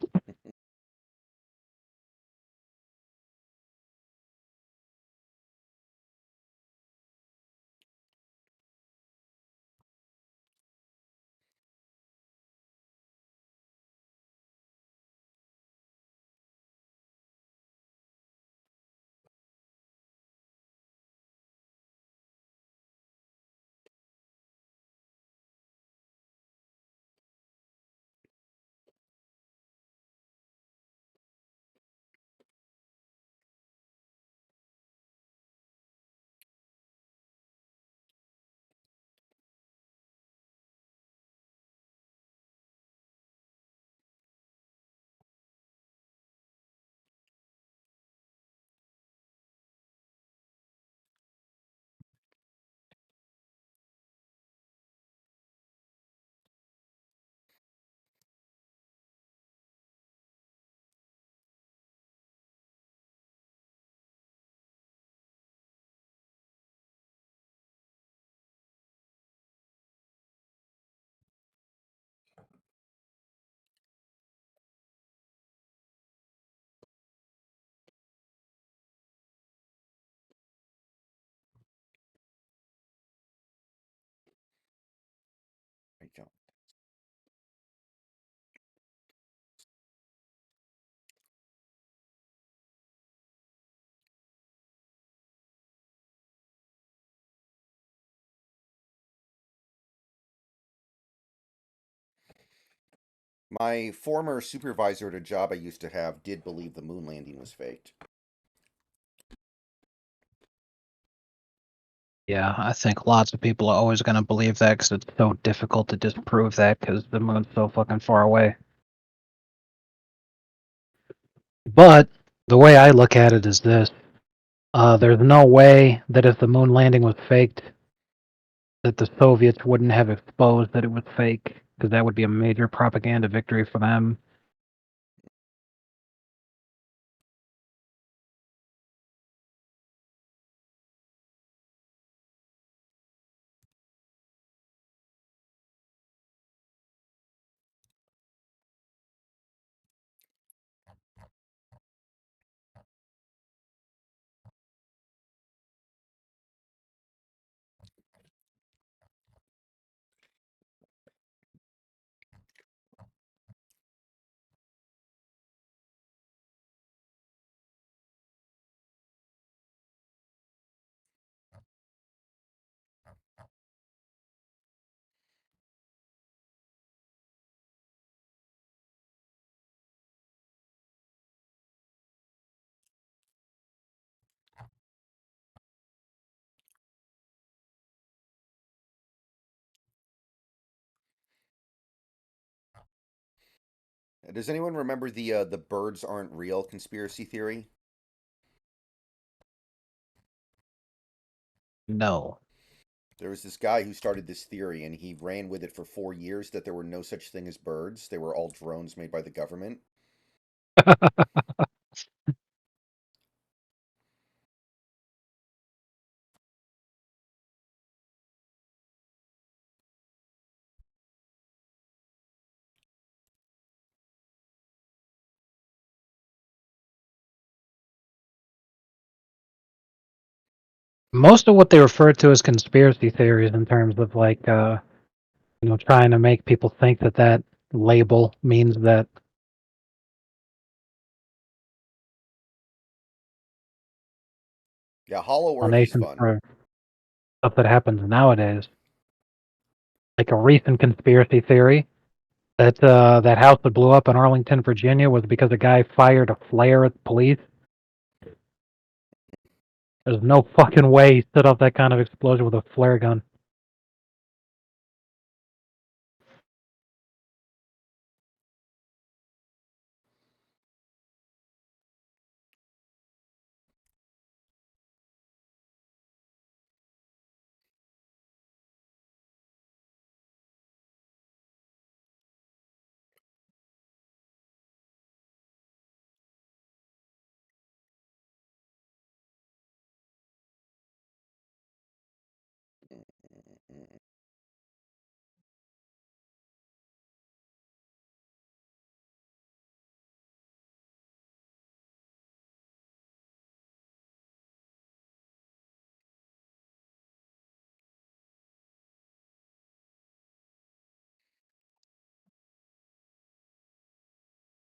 Speaker 2: I don't. My former supervisor at a job I used to have did believe the moon landing was faked.
Speaker 1: Yeah, I think lots of people are always going to believe that because it's so difficult to disprove that because the moon's so fucking far away. But the way I look at it is this: there's no way that if the moon landing was faked, that the Soviets wouldn't have exposed that it was fake because that would be a major propaganda victory for them.
Speaker 2: Does anyone remember the birds aren't real conspiracy theory?
Speaker 1: No.
Speaker 2: There was this guy who started this theory and he ran with it for 4 years that there were no such thing as birds. They were all drones made by the government.
Speaker 1: Most of what they refer to as conspiracy theories in terms of like trying to make people think that that label means that
Speaker 2: Yeah, Hollow Earth is
Speaker 1: explanations
Speaker 2: fun.
Speaker 1: for stuff that happens nowadays. Like a recent conspiracy theory that that house that blew up in Arlington, Virginia, was because a guy fired a flare at the police. There's no fucking way he set off that kind of explosion with a flare gun.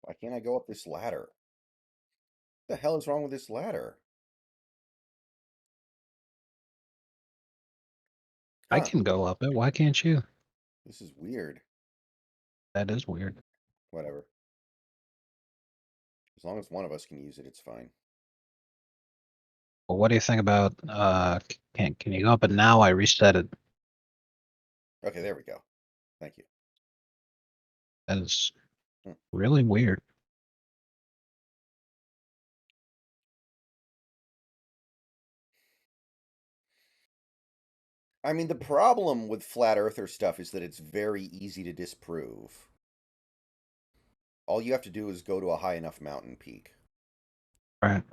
Speaker 2: Why can't I go up this ladder? What the hell is wrong with this ladder?
Speaker 1: I
Speaker 2: Huh.
Speaker 1: can go up it. Why can't you?
Speaker 2: This is weird.
Speaker 1: That is weird.
Speaker 2: Whatever. As long as one of us can use it, it's fine.
Speaker 1: Well, what do you think about can you go up it now? I reset it.
Speaker 2: Okay, there we go. Thank you.
Speaker 1: That is
Speaker 2: Hmm.
Speaker 1: really weird.
Speaker 2: I mean, the problem with flat earther stuff is that it's very easy to disprove. All you have to do is go to a high enough mountain peak.
Speaker 1: Right.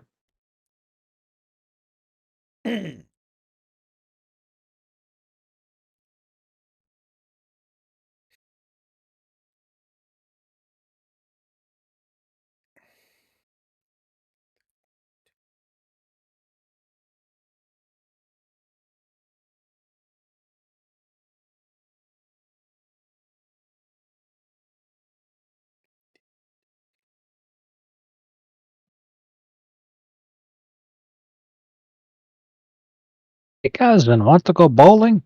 Speaker 1: Hey cousin, want to go bowling?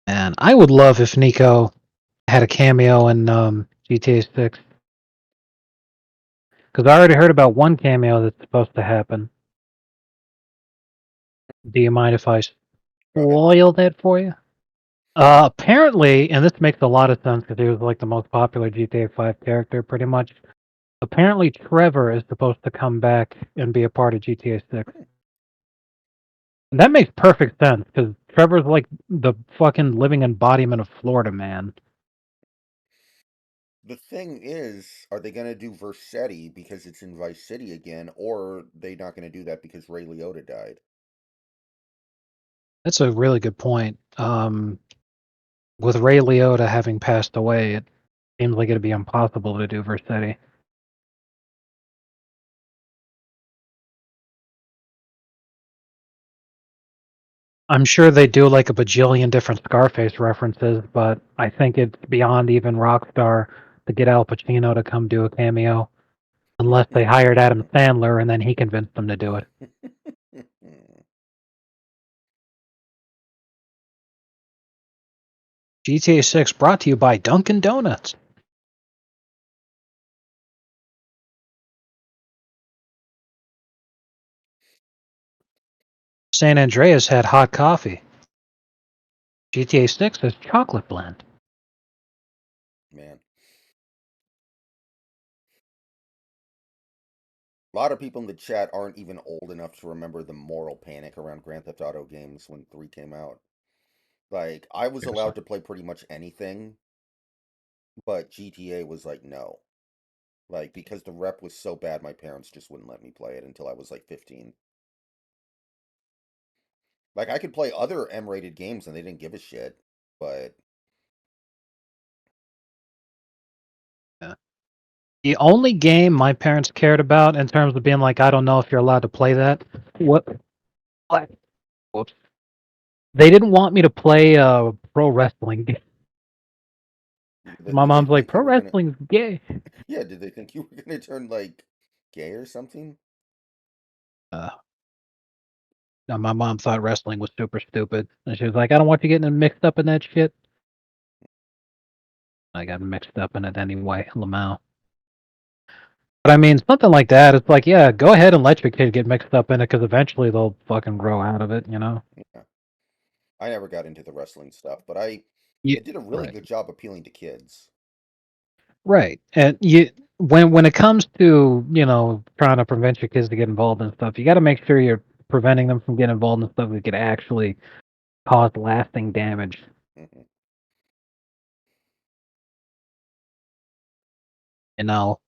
Speaker 1: And I would love if Nico had a cameo in GTA 6. Because I already heard about one cameo that's supposed to happen. Do you mind if I
Speaker 2: Go ahead.
Speaker 1: spoil that for you? Apparently, and this makes a lot of sense because he was like the most popular GTA 5 character, pretty much. Apparently, Trevor is supposed to come back and be a part of GTA 6. And that makes perfect sense because Trevor's like the fucking living embodiment of Florida man.
Speaker 2: The thing is, are they going to do Vercetti because it's in Vice City again, or are they not going to do that because Ray Liotta died?
Speaker 1: That's a really good point. With Ray Liotta having passed away, it seems like it'd be impossible to do Vercetti. I'm sure they do like a bajillion different Scarface references, but I think it's beyond even Rockstar to get Al Pacino to come do a cameo, unless they hired Adam Sandler and then he convinced them to do it. GTA 6 brought to you by Dunkin' Donuts. San Andreas had hot coffee. GTA 6 has chocolate blend.
Speaker 2: Man. A lot of people in the chat aren't even old enough to remember the moral panic around Grand Theft Auto games when 3 came out. Like, I was
Speaker 1: Seriously.
Speaker 2: allowed to play pretty much anything, but GTA was like, no. Like, because the rep was so bad, my parents just wouldn't let me play it until I was like 15. Like, I could play other M-rated games and they didn't give a shit, but
Speaker 1: Yeah. The only game my parents cared about in terms of being like, I don't know if you're allowed to play that. What? Whoops. They didn't want me to play pro wrestling. My
Speaker 2: did they
Speaker 1: mom's like,
Speaker 2: think you
Speaker 1: pro
Speaker 2: were gonna?
Speaker 1: wrestling's gay.
Speaker 2: Yeah, did they think you were gonna turn like gay or something?
Speaker 1: Uh, My mom thought wrestling was super stupid, and she was like, "I don't want you getting mixed up in that shit." I got mixed up in it anyway, Lamau. But I mean, something like that, it's like, yeah, go ahead and let your kid get mixed up in it, because eventually they'll fucking grow out of it, you know?
Speaker 2: Yeah. I never got into the wrestling stuff, but
Speaker 1: Yeah,
Speaker 2: it did a really
Speaker 1: right.
Speaker 2: good job appealing to kids.
Speaker 1: Right, and when it comes to, trying to prevent your kids to get involved in stuff, you gotta make sure you're preventing them from getting involved in stuff that could actually cause lasting damage,
Speaker 2: Hmm.
Speaker 1: you know?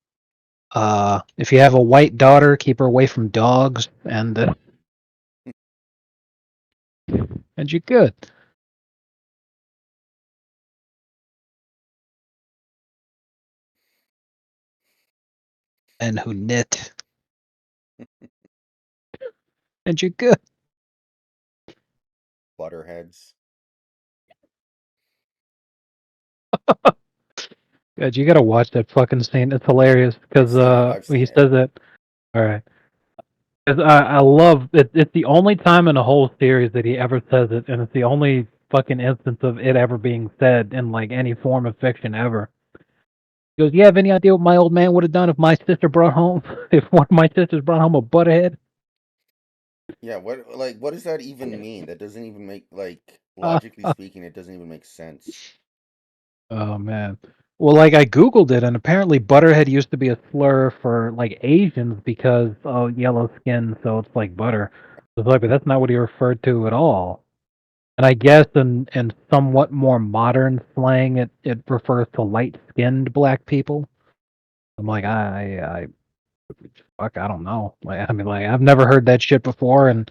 Speaker 1: If you have a white daughter, keep her away from dogs, and you're good. And who knit, and you're good.
Speaker 2: Butterheads.
Speaker 1: God, you gotta watch that fucking scene. It's hilarious
Speaker 2: I've
Speaker 1: because
Speaker 2: seen it. I've
Speaker 1: when he
Speaker 2: seen it.
Speaker 1: says it. All right, 'cause I love it. It's the only time in the whole series that he ever says it, and it's the only fucking instance of it ever being said in like any form of fiction ever. He goes, "You have any idea what my old man would have done if my sister brought home, if one of my sisters brought home a butterhead?"
Speaker 2: Yeah, what does that even mean? That doesn't even make like
Speaker 1: Uh,
Speaker 2: logically speaking, it doesn't even make sense.
Speaker 1: oh man. Well, like I googled it, and apparently butterhead used to be a slur for like Asians because yellow skin, so it's like butter. It's like, but that's not what he referred to at all. And I guess in somewhat more modern slang, it refers to light skinned black people. I'm like,
Speaker 2: Hmm.
Speaker 1: fuck, I don't know. Like, I mean, like I've never heard that shit before, and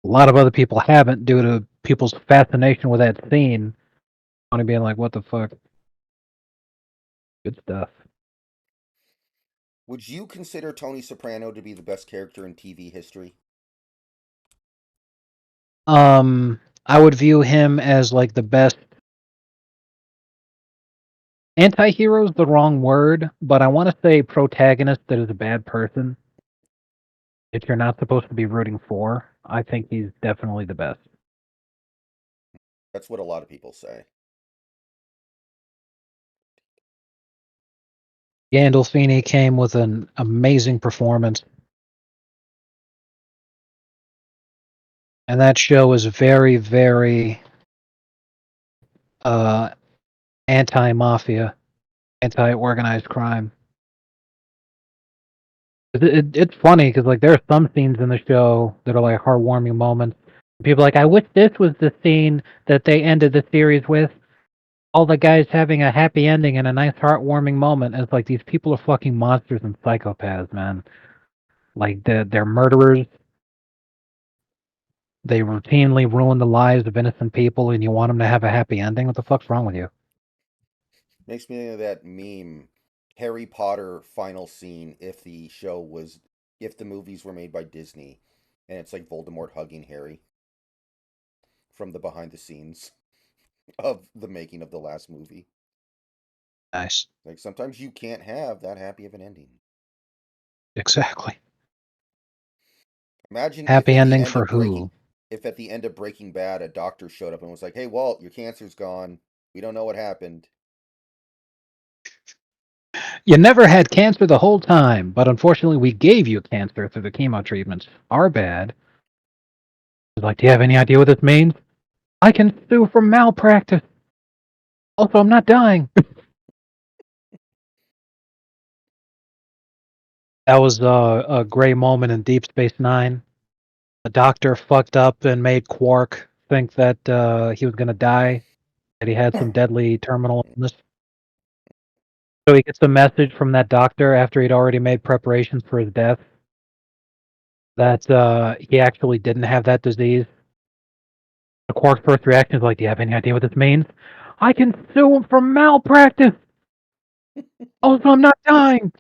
Speaker 1: a lot of other people haven't due to people's fascination with that scene. Only being like, what the fuck? Good stuff.
Speaker 2: Would you consider Tony Soprano to be the best character in TV history?
Speaker 1: I would view him as like the best anti-hero is the wrong word, but I want to say protagonist that is a bad person that you're not supposed to be rooting for. I think he's definitely the best.
Speaker 2: That's what a lot of people say.
Speaker 1: Gandolfini came with an amazing performance, and that show is very, very uh, anti-mafia, anti-organized crime. It's funny because like there are some scenes in the show that are like heartwarming moments. People are like, I wish this was the scene that they ended the series with. All the guys having a happy ending and a nice heartwarming moment. And it's like these people are fucking monsters and psychopaths, man. Like they're murderers. They routinely ruin the lives of innocent people, and you want them to have a happy ending. What the fuck's wrong with you?
Speaker 2: Makes me think of that meme, Harry Potter final scene if the movies were made by Disney, and it's like Voldemort hugging Harry from the behind the scenes of the making of the last movie.
Speaker 1: Nice.
Speaker 2: Like sometimes you can't have that happy of an ending.
Speaker 1: Exactly.
Speaker 2: Imagine
Speaker 1: Happy ending for who?
Speaker 2: if at the end of Breaking Bad a doctor showed up and was like, "Hey Walt, your cancer's gone. We don't know what happened."
Speaker 1: You never had cancer the whole time, but unfortunately we gave you cancer through the chemo treatments. Our bad. He's like, do you have any idea what this means? I can sue for malpractice. Also, I'm not dying. That was a gray moment in Deep Space Nine. The doctor fucked up and made Quark think that he was going to die, that he had some deadly terminal illness. So he gets a message from that doctor after he'd already made preparations for his death that he actually didn't have that disease. The Quark's first reaction is like, do you have any idea what this means? I can sue him for malpractice. Also, I'm not dying.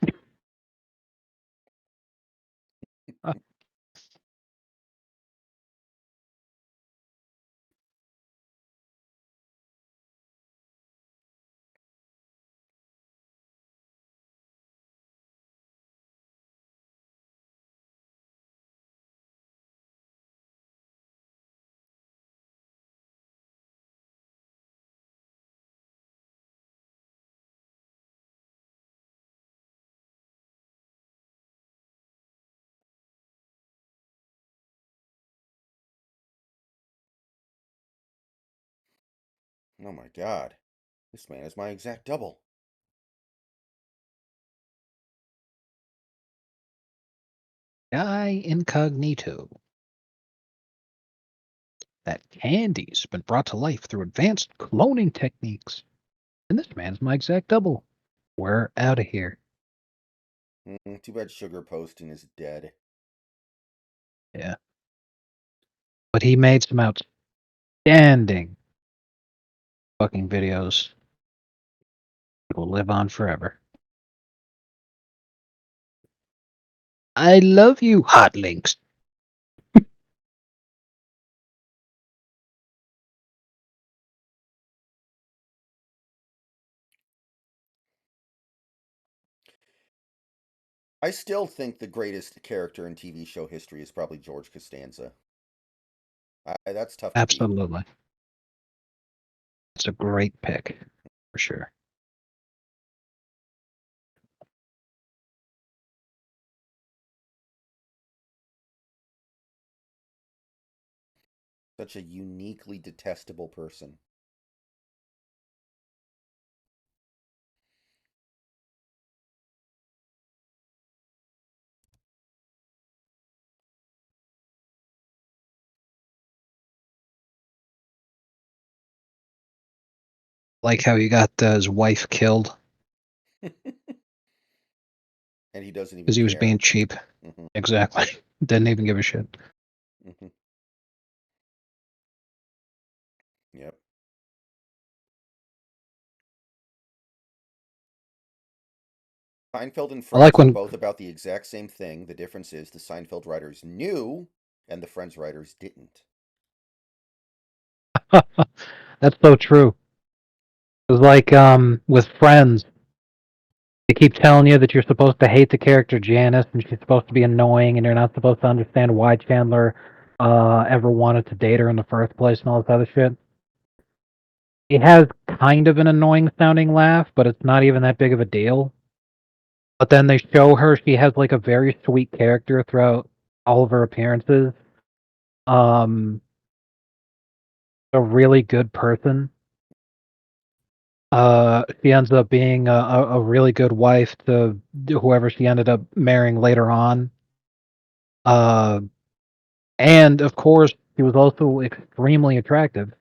Speaker 2: Oh my God. This man is my exact double.
Speaker 1: Guy incognito. That candy's been brought to life through advanced cloning techniques. And this man's my exact double. We're out of here.
Speaker 2: Too bad sugar posting is dead.
Speaker 1: Yeah. But he made some outstanding fucking videos that will live on forever. I love you, hot links.
Speaker 2: I still think the greatest character in TV show history is probably George Costanza. That's tough to beat.
Speaker 1: Absolutely. It's a great pick, for sure.
Speaker 2: Such a uniquely detestable person.
Speaker 1: Like how he got his wife killed
Speaker 2: And he doesn't even
Speaker 1: because he was being
Speaker 2: care.
Speaker 1: cheap.
Speaker 2: Hmm.
Speaker 1: Exactly. Didn't even give a shit.
Speaker 2: Hmm. Yep. Seinfeld and
Speaker 1: I like
Speaker 2: Friends are
Speaker 1: when
Speaker 2: both about the exact same thing. The difference is the Seinfeld writers knew and the Friends writers didn't.
Speaker 1: that's so true. It's like with Friends, they keep telling you that you're supposed to hate the character Janice and she's supposed to be annoying and you're not supposed to understand why Chandler ever wanted to date her in the first place and all this other shit. He has kind of an annoying sounding laugh, but it's not even that big of a deal. But then they show her she has like a very sweet character throughout all of her appearances. Um, a really good person. She ends up being a really good wife to whoever she ended up marrying later on. Uh, and of course, she was also extremely attractive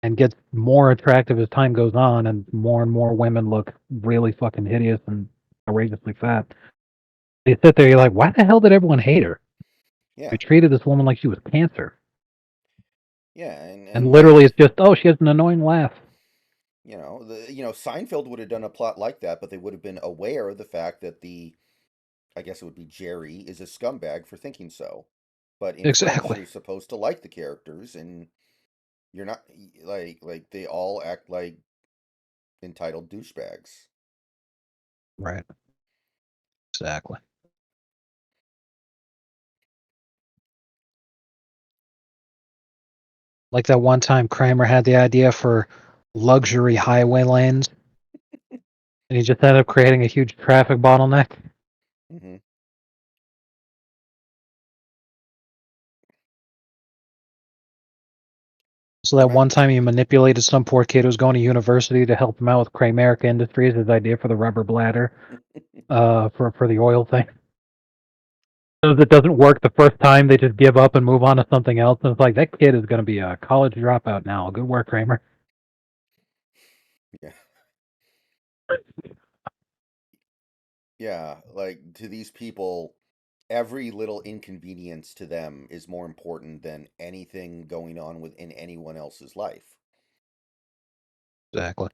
Speaker 1: and gets more attractive as time goes on, and more women look really fucking hideous and outrageously fat. You sit there, you're like, why the hell did everyone hate her?
Speaker 2: Yeah.
Speaker 1: We treated this woman like she was cancer.
Speaker 2: Yeah,
Speaker 1: And
Speaker 2: and
Speaker 1: literally,
Speaker 2: like,
Speaker 1: it's just, oh, she has an annoying laugh.
Speaker 2: Seinfeld would have done a plot like that, but they would have been aware of the fact that I guess it would be Jerry, is a scumbag for thinking so. But in Friends,
Speaker 1: Exactly.
Speaker 2: you're supposed to like the characters, and you're not like they all act like entitled douchebags.
Speaker 1: Right. Exactly. Like that one time Kramer had the idea for luxury highway lanes, and he just ended up creating a huge traffic bottleneck.
Speaker 2: Hmm.
Speaker 1: So that
Speaker 2: Ima-
Speaker 1: one time he manipulated some poor kid who was going to university to help him out with Kramerica Industries, his idea for the rubber bladder, for the oil thing. So if it doesn't work the first time, they just give up and move on to something else. And it's like that kid is going to be a college dropout now. Good work, Kramer.
Speaker 2: yeah, yeah. Like to these people, every little inconvenience to them is more important than anything going on within anyone else's life.
Speaker 1: Exactly.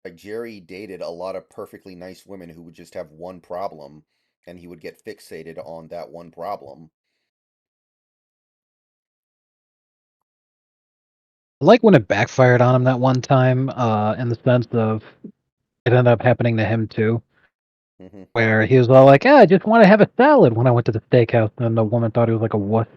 Speaker 2: Like Jerry dated a lot of perfectly nice women who would just have one problem, and he would get fixated on that one problem.
Speaker 1: I like when it backfired on him that one time, in the sense of it ended up happening to him too,
Speaker 2: Hmm.
Speaker 1: where he was all like, "Ah, I just want to have a salad when I went to the steakhouse," and the woman thought he was like a wuss.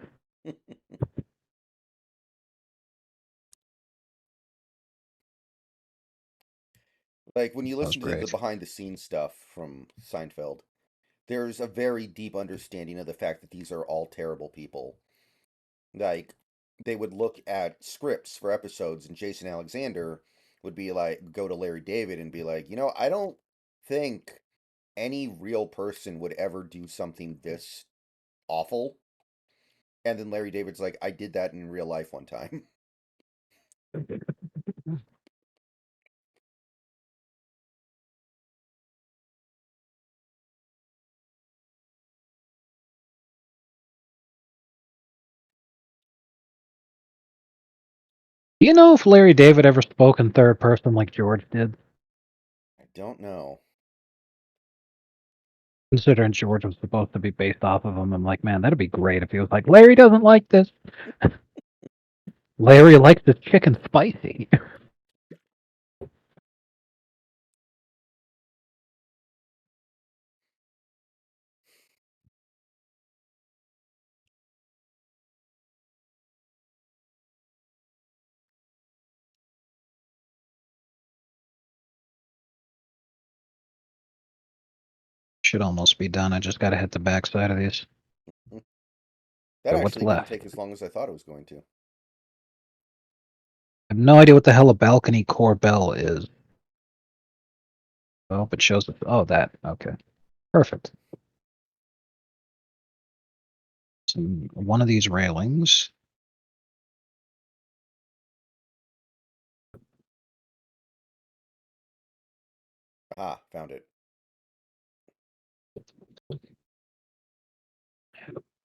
Speaker 2: Like when you
Speaker 1: That was
Speaker 2: listen to the
Speaker 1: great.
Speaker 2: behind the scenes stuff from Seinfeld, there's a very deep understanding of the fact that these are all terrible people. Like they would look at scripts for episodes, and Jason Alexander would be like, go to Larry David and be like, I don't think any real person would ever do something this awful. And then Larry David's like, I did that in real life one time.
Speaker 1: Do you know if Larry David ever spoke in third person like George did?
Speaker 2: I don't know.
Speaker 1: Considering George was supposed to be based off of him, I'm like, man, that'd be great if he was like, Larry doesn't like this. Larry likes his chicken spicy. Should almost be done. I just gotta hit the backside of these.
Speaker 2: That
Speaker 1: So what's
Speaker 2: actually didn't
Speaker 1: left?
Speaker 2: take as long as I thought it was going to.
Speaker 1: I have no idea what the hell a balcony core bell is. Oh, it shows. Oh, that. Okay. Perfect. So one of these railings.
Speaker 2: Ah, found it.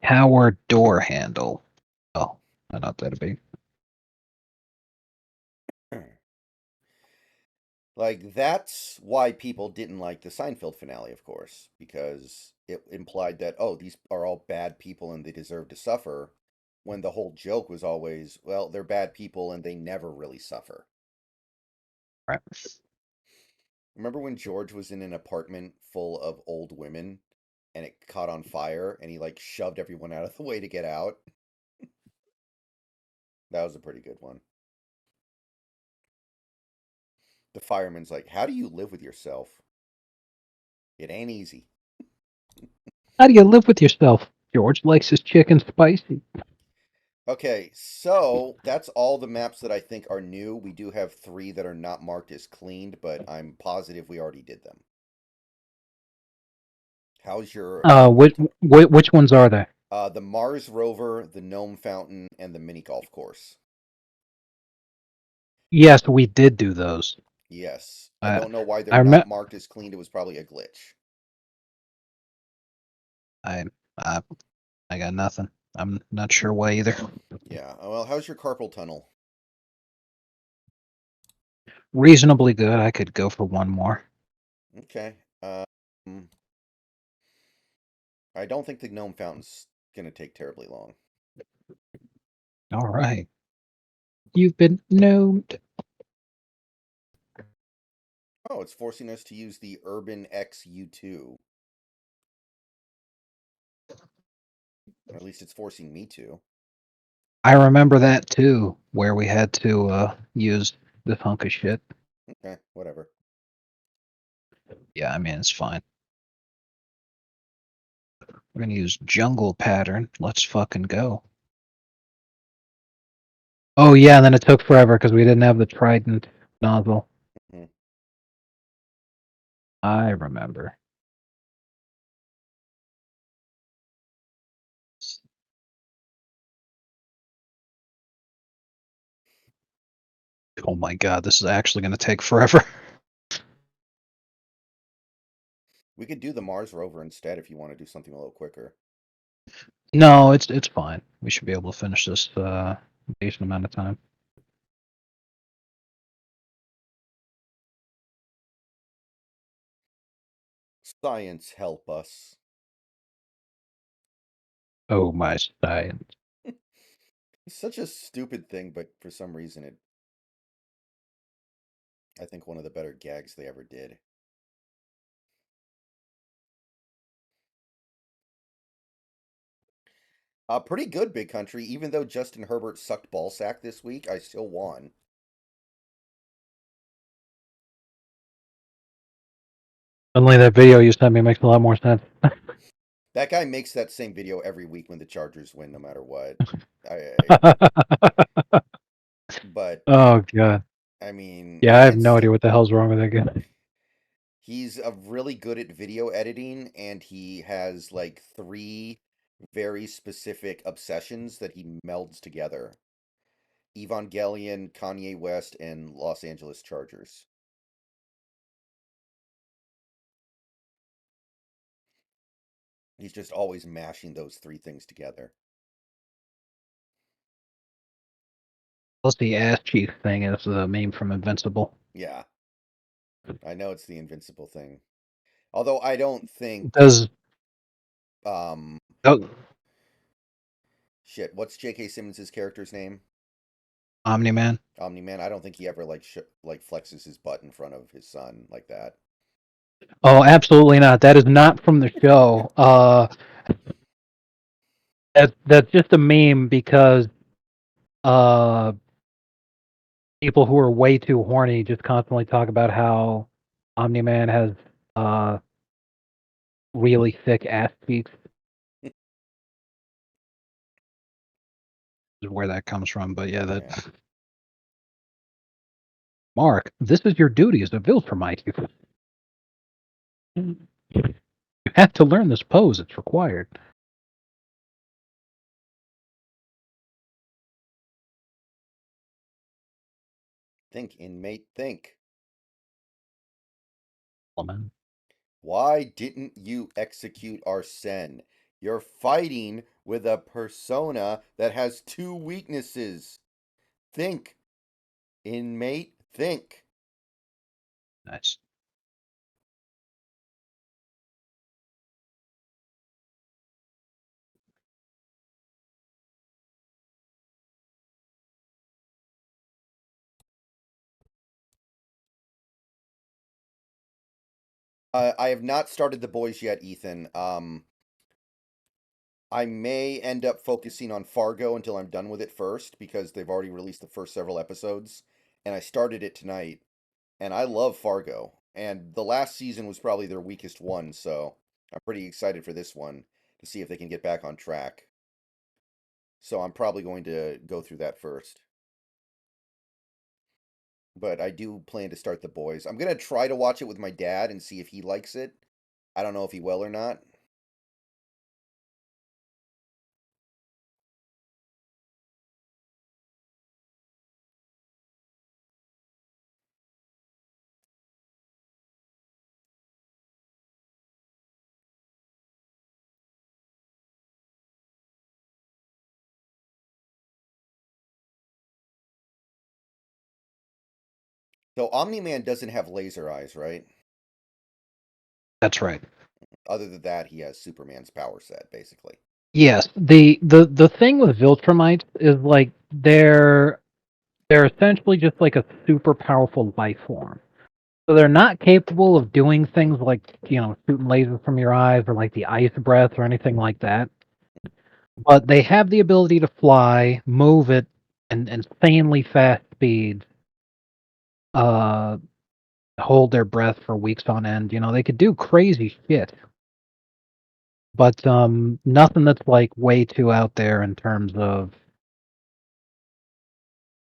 Speaker 1: Power door handle. Oh, not that big.
Speaker 2: Like, that's why people didn't like the Seinfeld finale, of course, because it implied that, oh, these are all bad people and they deserve to suffer, when the whole joke was always, well, they're bad people and they never really suffer.
Speaker 1: Right.
Speaker 2: Remember when George was in an apartment full of old women and it caught on fire and he like shoved everyone out of the way to get out? That was a pretty good one. The fireman's like, how do you live with yourself? It ain't easy.
Speaker 1: How do you live with yourself? George likes his chicken spicy.
Speaker 2: Okay, so that's all the maps that I think are new. We do have three that are not marked as cleaned, but I'm positive we already did them. How's your
Speaker 1: Which,
Speaker 2: carpal
Speaker 1: which ones are there?
Speaker 2: The Mars rover, the Gnome Fountain, and the mini golf course.
Speaker 1: Yes, we did do those.
Speaker 2: Yes. I
Speaker 1: Uh,
Speaker 2: don't know why they're
Speaker 1: I
Speaker 2: not
Speaker 1: remember.
Speaker 2: marked as cleaned. It was probably a glitch.
Speaker 1: I, I I got nothing. I'm not sure why either.
Speaker 2: Yeah. Well, how's your carpal tunnel?
Speaker 1: Reasonably good. I could go for one more.
Speaker 2: Okay. I don't think the Gnome Fountain's gonna take terribly long.
Speaker 1: All right. You've been gnomed.
Speaker 2: Oh, it's forcing us to use the Urban X U2. Or at least it's forcing me to.
Speaker 1: I remember that too, where we had to use this hunk of shit.
Speaker 2: Okay, whatever.
Speaker 1: Yeah, I mean, it's fine. We're gonna use jungle pattern. Let's fucking go. Oh yeah, and then it took forever because we didn't have the trident nozzle.
Speaker 2: Mhm.
Speaker 1: I remember. Oh my god, this is actually gonna take forever.
Speaker 2: We could do the Mars rover instead if you want to do something a little quicker.
Speaker 1: No, it's fine. We should be able to finish this decent amount of time.
Speaker 2: Science help us.
Speaker 1: Oh my science.
Speaker 2: It's such a stupid thing, but for some reason I think one of the better gags they ever did. Pretty good, Big Country. Even though Justin Herbert sucked ballsack this week, I still won.
Speaker 1: Suddenly that video you sent me makes a lot more sense.
Speaker 2: That guy makes that same video every week when the Chargers win, no matter what. I but
Speaker 1: Oh god.
Speaker 2: I mean,
Speaker 1: Yeah, I have no idea what the hell's wrong with that guy.
Speaker 2: he's a really good at video editing, and he has like three very specific obsessions that he melds together: Evangelion, Kanye West, and Los Angeles Chargers. He's just always mashing those three things together.
Speaker 1: Plus the ass cheek thing is the meme from Invincible.
Speaker 2: Yeah, I know it's the invincible thing. Although I don't think
Speaker 1: Does
Speaker 2: um
Speaker 1: oh,
Speaker 2: shit, what's J.K. Simmons' character's name?
Speaker 1: Omni Man?
Speaker 2: Omni Man. I don't think he ever like flexes his butt in front of his son like that.
Speaker 1: Oh, absolutely not. That is not from the show. That's just a meme because uh people who are way too horny just constantly talk about how Omni Man has uh really thick ass cheeks. Is where that comes from. But yeah, that
Speaker 2: Yeah.
Speaker 1: Mark, this is your duty as a Viltrumite. You have to learn this pose. It's required.
Speaker 2: Think, inmate, think.
Speaker 1: Woman.
Speaker 2: Why didn't you execute Arsene? You're fighting with a persona that has two weaknesses. Think, inmate, think.
Speaker 1: Nice.
Speaker 2: I have not started The Boys yet, Ethan. I may end up focusing on Fargo until I'm done with it first because they've already released the first several episodes, and I started it tonight, and I love Fargo. And the last season was probably their weakest one, so I'm pretty excited for this one to see if they can get back on track. So I'm probably going to go through that first. But I do plan to start The Boys. I'm gonna try to watch it with my dad and see if he likes it. I don't know if he will or not. So Omni Man doesn't have laser eyes, right?
Speaker 1: That's right.
Speaker 2: Other than that, he has Superman's power set, basically.
Speaker 1: Yes. The thing with Viltrumites is like they're essentially just like a super powerful life form. So they're not capable of doing things like, shooting lasers from your eyes or like the ice breath or anything like that. But they have the ability to fly, move at an insanely fast speeds, uh, hold their breath for weeks on end. They could do crazy shit. But nothing that's like way too out there in terms of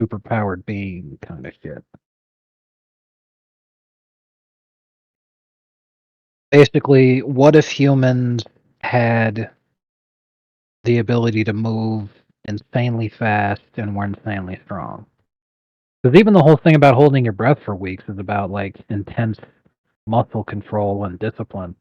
Speaker 1: superpowered being kind of shit. Basically, what if humans had the ability to move insanely fast and were insanely strong? Because even the whole thing about holding your breath for weeks is about like intense muscle control and discipline.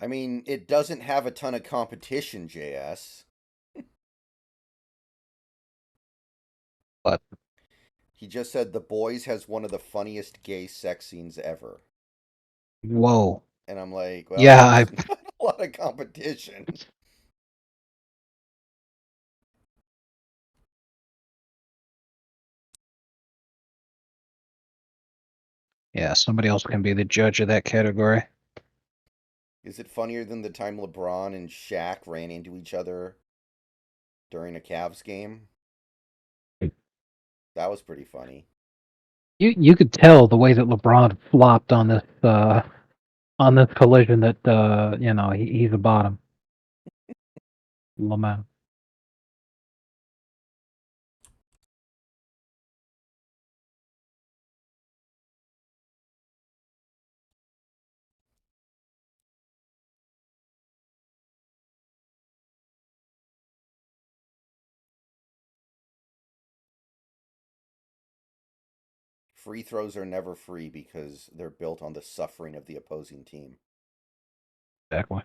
Speaker 2: I mean, it doesn't have a ton of competition, JS.
Speaker 1: But
Speaker 2: He just said The Boys has one of the funniest gay sex scenes ever.
Speaker 1: whoa,
Speaker 2: And I'm like, well,
Speaker 1: yeah, I
Speaker 2: there's not a lot of competition.
Speaker 1: yeah, somebody else can be the judge of that category.
Speaker 2: Is it funnier than the time LeBron and Shaq ran into each other during a Cavs game? That was pretty funny.
Speaker 1: You could tell the way that LeBron flopped on this collision that he's a bottom. Lamau.
Speaker 2: Free throws are never free because they're built on the suffering of the opposing team.
Speaker 1: Exactly.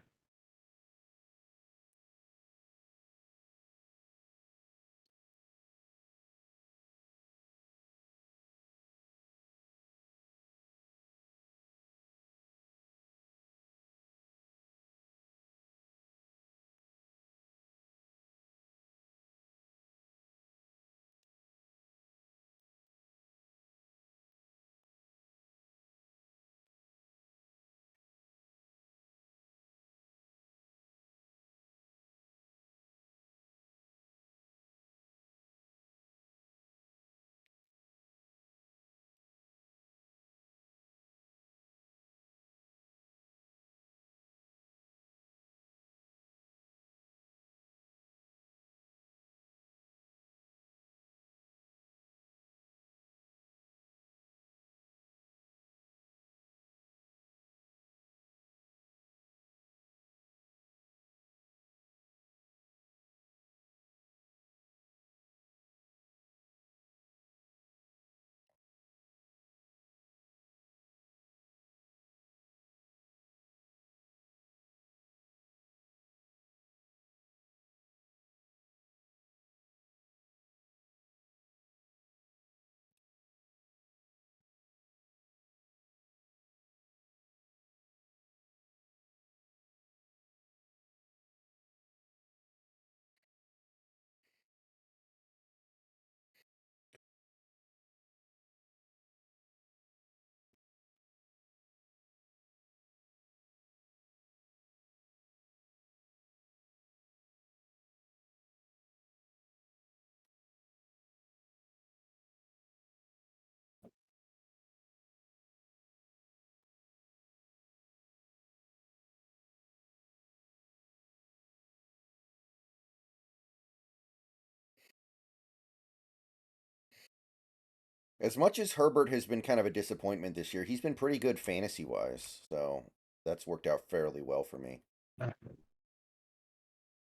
Speaker 2: As much as Herbert has been kind of a disappointment this year, he's been pretty good fantasy wise. So that's worked out fairly well for me.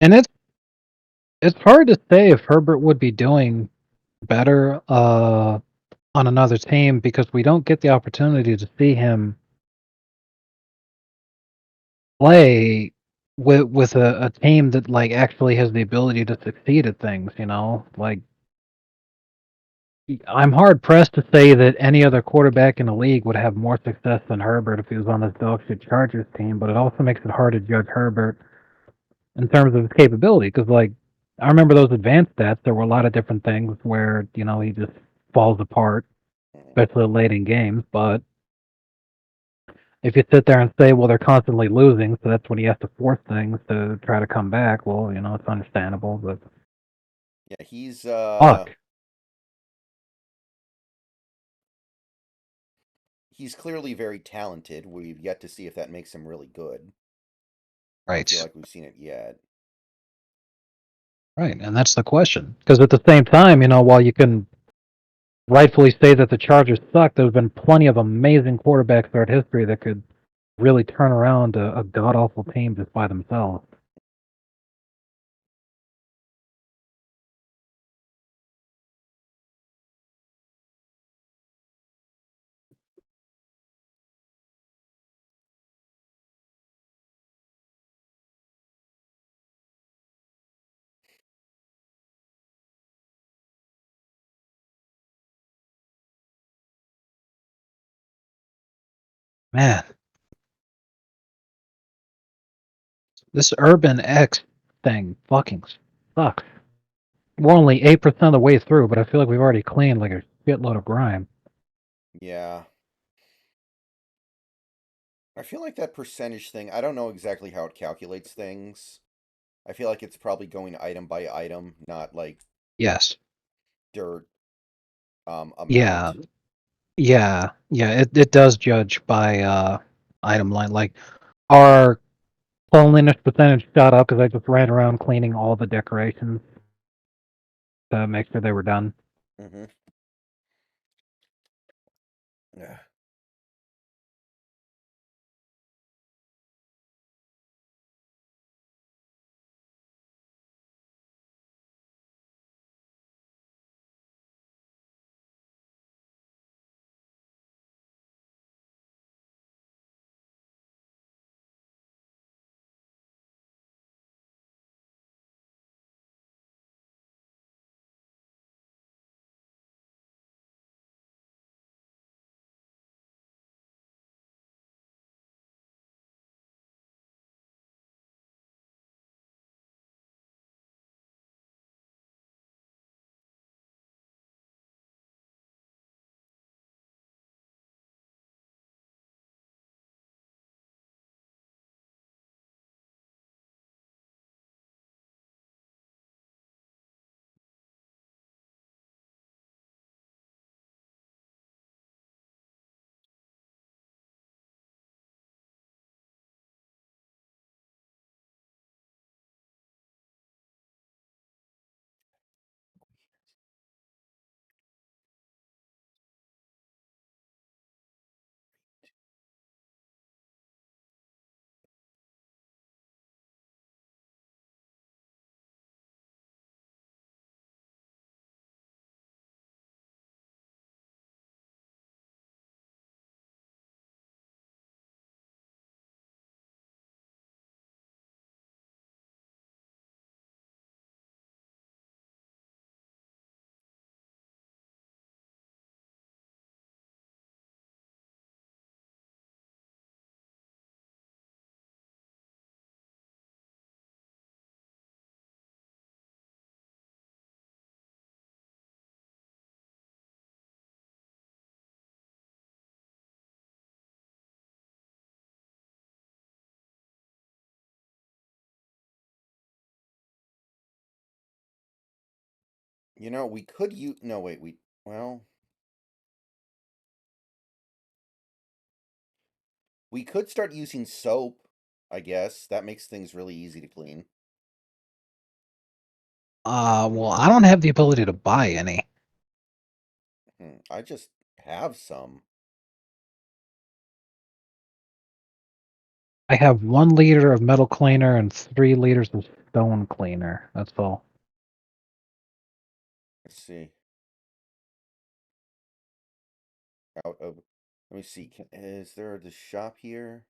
Speaker 1: And it's hard to say if Herbert would be doing better on another team because we don't get the opportunity to see him play with a team that like actually has the ability to succeed at things, you know? Like I'm hard pressed to say that any other quarterback in the league would have more success than Herbert if he was on this dog shit Chargers team, but it also makes it hard to judge Herbert in terms of his capability because like I remember those advanced stats. There were a lot of different things where he just falls apart,
Speaker 2: Mhm.
Speaker 1: especially late in games. But if you sit there and say, well, they're constantly losing, so that's when he has to force things to try to come back. Well, it's understandable, but
Speaker 2: Yeah,
Speaker 1: fuck,
Speaker 2: he's clearly very talented. We've yet to see if that makes him really good. I don't feel
Speaker 1: right,
Speaker 2: like we've seen it yet.
Speaker 1: right, and that's the question. Because at the same time, while you can rightfully say that the Chargers suck, there's been plenty of amazing quarterbacks throughout history that could really turn around a god awful team just by themselves. Man, this Urban X thing fucking sucks. We're only 8% of the way through, but I feel like we've already cleaned like a shitload of grime.
Speaker 2: Yeah. I feel like that percentage thing, I don't know exactly how it calculates things. I feel like it's probably going item by item, not like
Speaker 1: Yes.
Speaker 2: dirt
Speaker 1: Yeah.
Speaker 2: amount.
Speaker 1: Yeah. It does judge by item line. Like our cleanliness percentage shot up because I just ran around cleaning all the decorations to make sure they were done.
Speaker 2: Mm-hmm. Yeah. You know, we could use. No, wait, we. Well, we could start using soap, I guess. That makes things really easy to clean.
Speaker 1: Well, I don't have the ability to buy any.
Speaker 2: I just have some.
Speaker 1: I have 1 liter of metal cleaner and 3 liters of stone cleaner. That's all.
Speaker 2: Let's see. Out of. Let me see. Is there the shop here?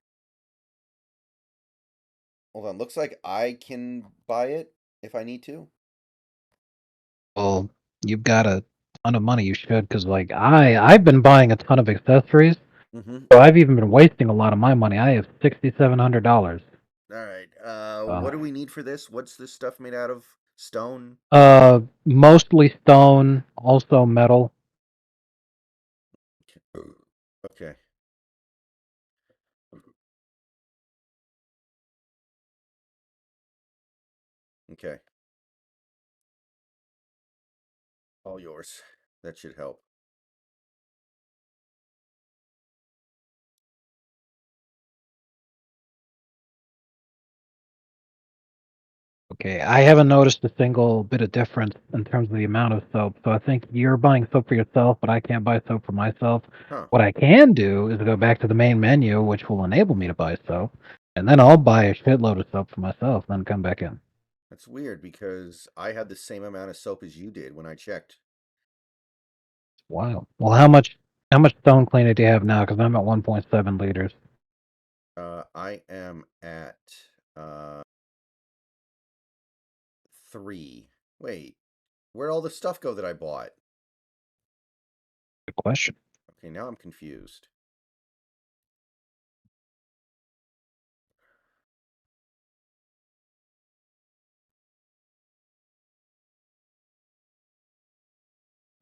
Speaker 2: Hold on. Looks like I can buy it if I need to.
Speaker 1: Well, you've got a ton of money. You should, because like I've been buying a ton of accessories,
Speaker 2: Mm-hmm.
Speaker 1: so I've even been wasting a lot of my money. I have $6,700.
Speaker 2: All right. What do
Speaker 1: Uh,
Speaker 2: we need for this? What's this stuff made out of? Stone?
Speaker 1: Mostly stone, also metal.
Speaker 2: Okay. Okay. All yours. That should help.
Speaker 1: Okay, I haven't noticed a single bit of difference in terms of the amount of soap. So I think you're buying soap for yourself, but I can't buy soap for myself.
Speaker 2: Huh.
Speaker 1: What I can do is go back to the main menu, which will enable me to buy soap, and then I'll buy a shitload of soap for myself, then come back in.
Speaker 2: That's weird because I had the same amount of soap as you did when I checked.
Speaker 1: Wow. Well, how much stone cleaner do you have now? Because I'm at 1.7 liters.
Speaker 2: I am at uh 3. Wait, where'd all the stuff go that I bought?
Speaker 1: Good question.
Speaker 2: Okay, now I'm confused.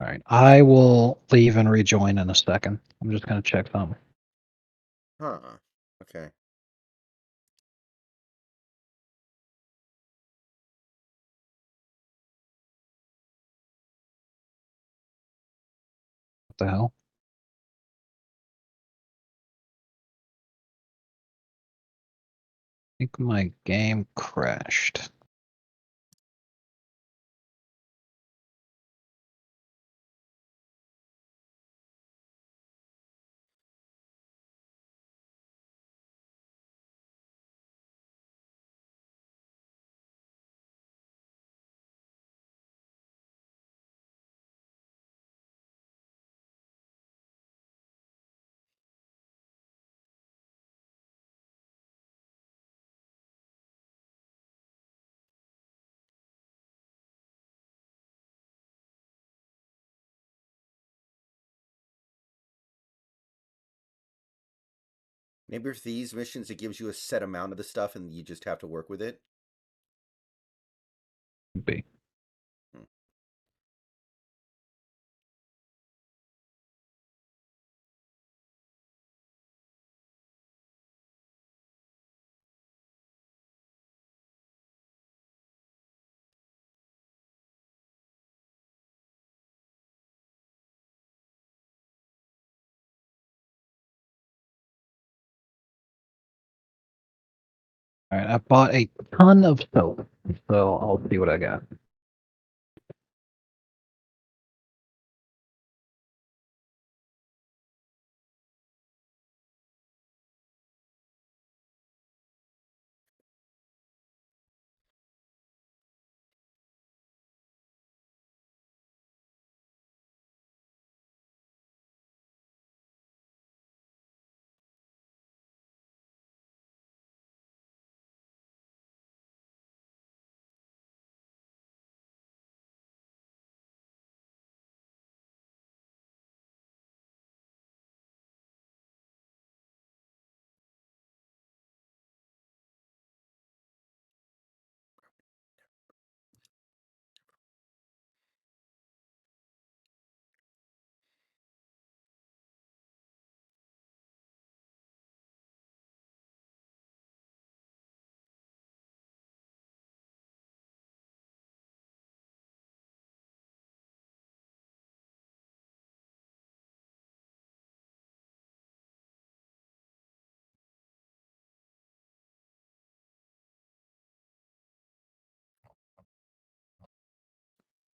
Speaker 1: All right, I will leave and rejoin in a second. I'm just gonna check something.
Speaker 2: Huh. Okay.
Speaker 1: What the hell? I think my game crashed.
Speaker 2: Maybe with these missions, it gives you a set amount of the stuff and you just have to work with it.
Speaker 1: Could be.
Speaker 2: Hmm.
Speaker 1: All right, I bought a ton of soap, so I'll see what I got.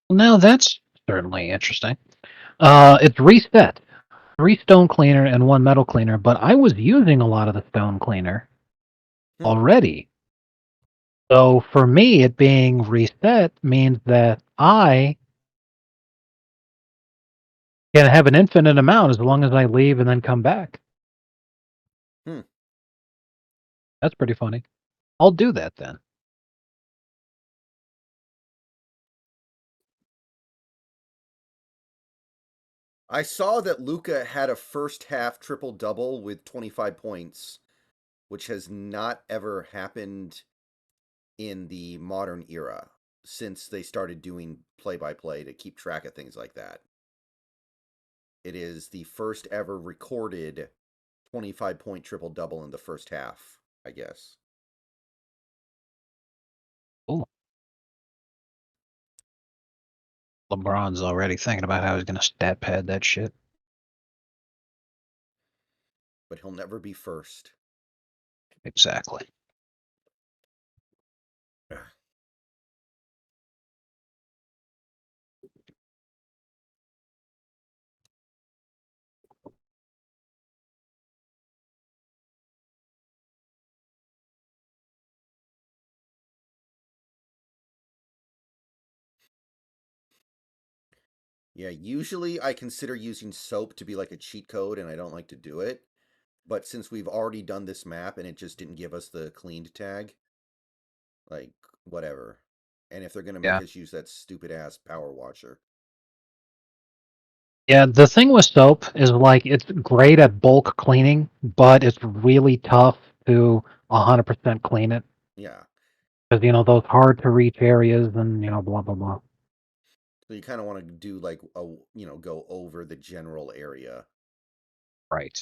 Speaker 1: Well, now that's certainly interesting. It's reset. 3 stone cleaner and 1 metal cleaner, but I was using a lot of the stone cleaner
Speaker 2: Hmm.
Speaker 1: already. So for me, it being reset means that I can have an infinite amount as long as I leave and then come back.
Speaker 2: Hmm.
Speaker 1: That's pretty funny. I'll do that then.
Speaker 2: I saw that Luca had a first half triple double with 25 points, which has not ever happened in the modern era since they started doing play by play to keep track of things like that. It is the first ever recorded 25-point triple double in the first half, I guess.
Speaker 1: Cool. LeBron's already thinking about how he's going to stat pad that shit.
Speaker 2: But he'll never be first.
Speaker 1: Exactly.
Speaker 2: Yeah, usually I consider using soap to be like a cheat code, and I don't like to do it. But since we've already done this map and it just didn't give us the cleaned tag, like, whatever. And if they're going to make
Speaker 1: Yeah.
Speaker 2: us use that stupid ass power washer.
Speaker 1: Yeah, the thing with soap is like it's great at bulk cleaning, but it's really tough to 100% clean it
Speaker 2: Yeah.
Speaker 1: because those hard to reach areas and blah blah blah.
Speaker 2: So you kind of want to do like go over the general area.
Speaker 1: Right.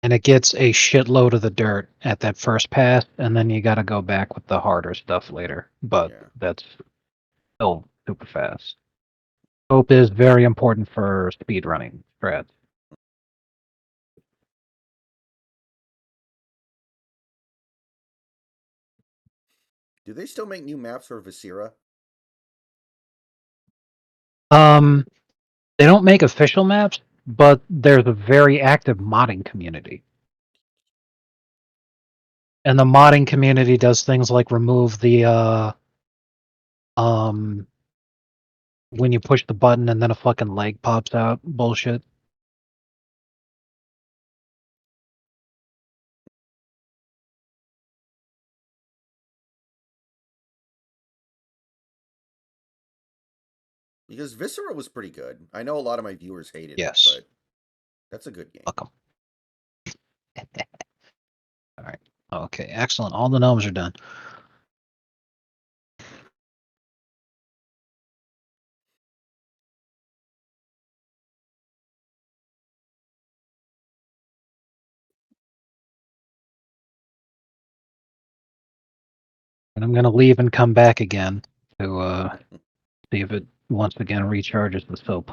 Speaker 1: And it gets a shitload of the dirt at that first pass, and then you got to go back with the harder stuff later. But
Speaker 2: Yeah.
Speaker 1: that's still super fast. Hope is very important for speed running strats.
Speaker 2: Do they still make new maps for Viscera?
Speaker 1: Um, they don't make official maps, but there's a very active modding community. And the modding community does things like remove the um when you push the button and then a fucking leg pops out bullshit.
Speaker 2: Because Viscera was pretty good. I know a lot of my viewers hated it,
Speaker 1: Yes.
Speaker 2: but that's a good game.
Speaker 1: Fuck 'em. All right. Okay, excellent. All the gnomes are done. And I'm gonna leave and come back again to see if it once again recharges the soap.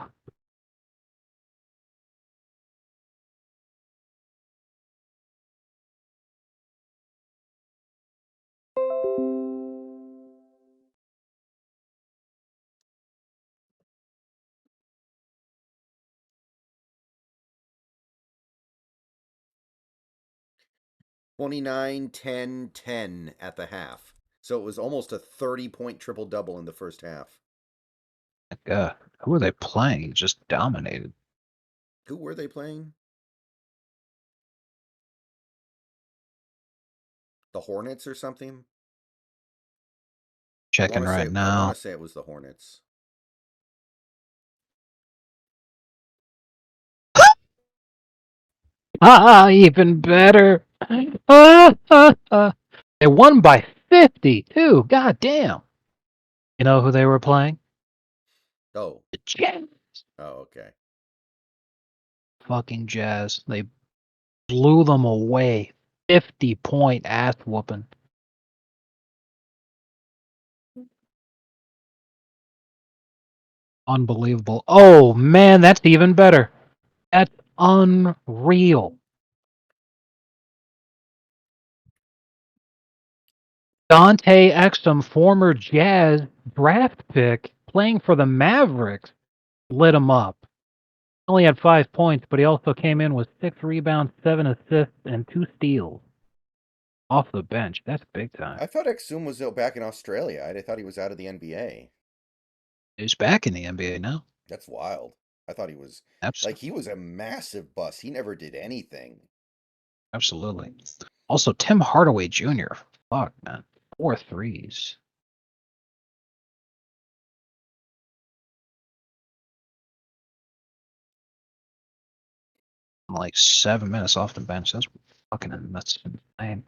Speaker 2: $29, 10, 10 at the half. So it was almost a 30-point triple double in the first half.
Speaker 1: Like, who are they playing? Just dominated.
Speaker 2: Who were they playing? The Hornets or something? I want
Speaker 1: Checking
Speaker 2: to
Speaker 1: right
Speaker 2: say I want
Speaker 1: now.
Speaker 2: to say it was the Hornets.
Speaker 1: Even better. They won by 50 too. God damn. You know who they were playing?
Speaker 2: Oh.
Speaker 1: The Jazz.
Speaker 2: Oh, okay.
Speaker 1: Fucking Jazz. They blew them away. 50-point ass whooping. Unbelievable. Oh man, that's even better. That's unreal. Dante Exum, former Jazz draft pick, playing for the Mavericks, lit him up. Only had 5 points, but he also came in with 6 rebounds, 7 assists, and 2 steals off the bench. That's big time.
Speaker 2: I thought Exum was back in Australia. I thought he was out of the NBA.
Speaker 1: He's back in the NBA now.
Speaker 2: That's wild. I thought
Speaker 1: Absolutely.
Speaker 2: he was a massive bust. He never did anything.
Speaker 1: Absolutely. Also, Tim Hardaway Jr. Fuck, man. 4 threes. Like 7 minutes off the bench. That's that's insane.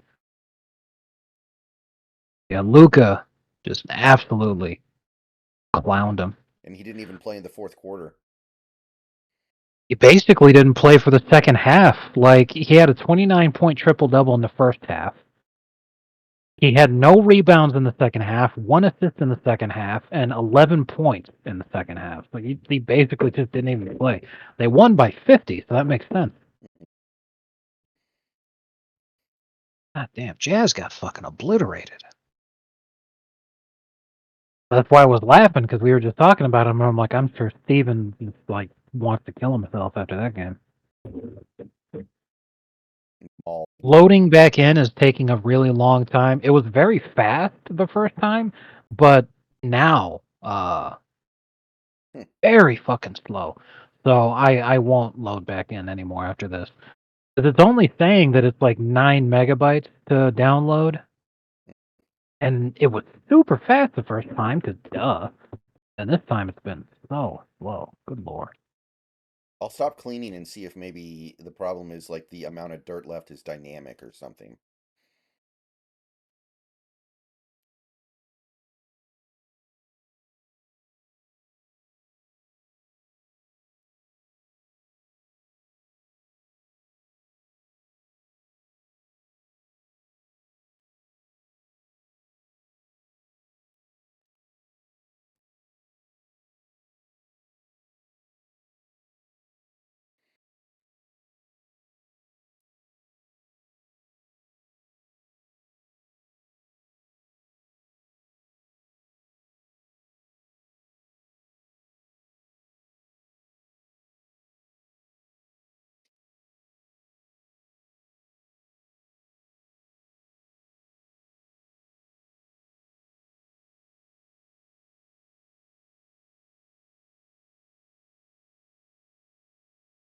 Speaker 1: Yeah, Luca just absolutely clowned him.
Speaker 2: And he didn't even play in the fourth quarter.
Speaker 1: He basically didn't play for the second half. Like, he had a 29-point triple double in the first half. He had no rebounds in the second half, 1 assist in the second half, and 11 points in the second half. So he basically just didn't even play. They won by 50, so that makes sense. God damn, Jazz got fucking obliterated. That's why I was laughing, because we were just talking about him, and I'm like, I'm sure Steven just, like, wants to kill himself after that game.
Speaker 2: All.
Speaker 1: Loading back in is taking a really long time. It was very fast the first time, but now, very fucking slow. So I won't load back in anymore after this. Because it's only saying that it's like 9 MB to download. And it was super fast the first time, because duh. And this time it's been so slow. Good lord.
Speaker 2: I'll stop cleaning and see if maybe the problem is like the amount of dirt left is dynamic or something.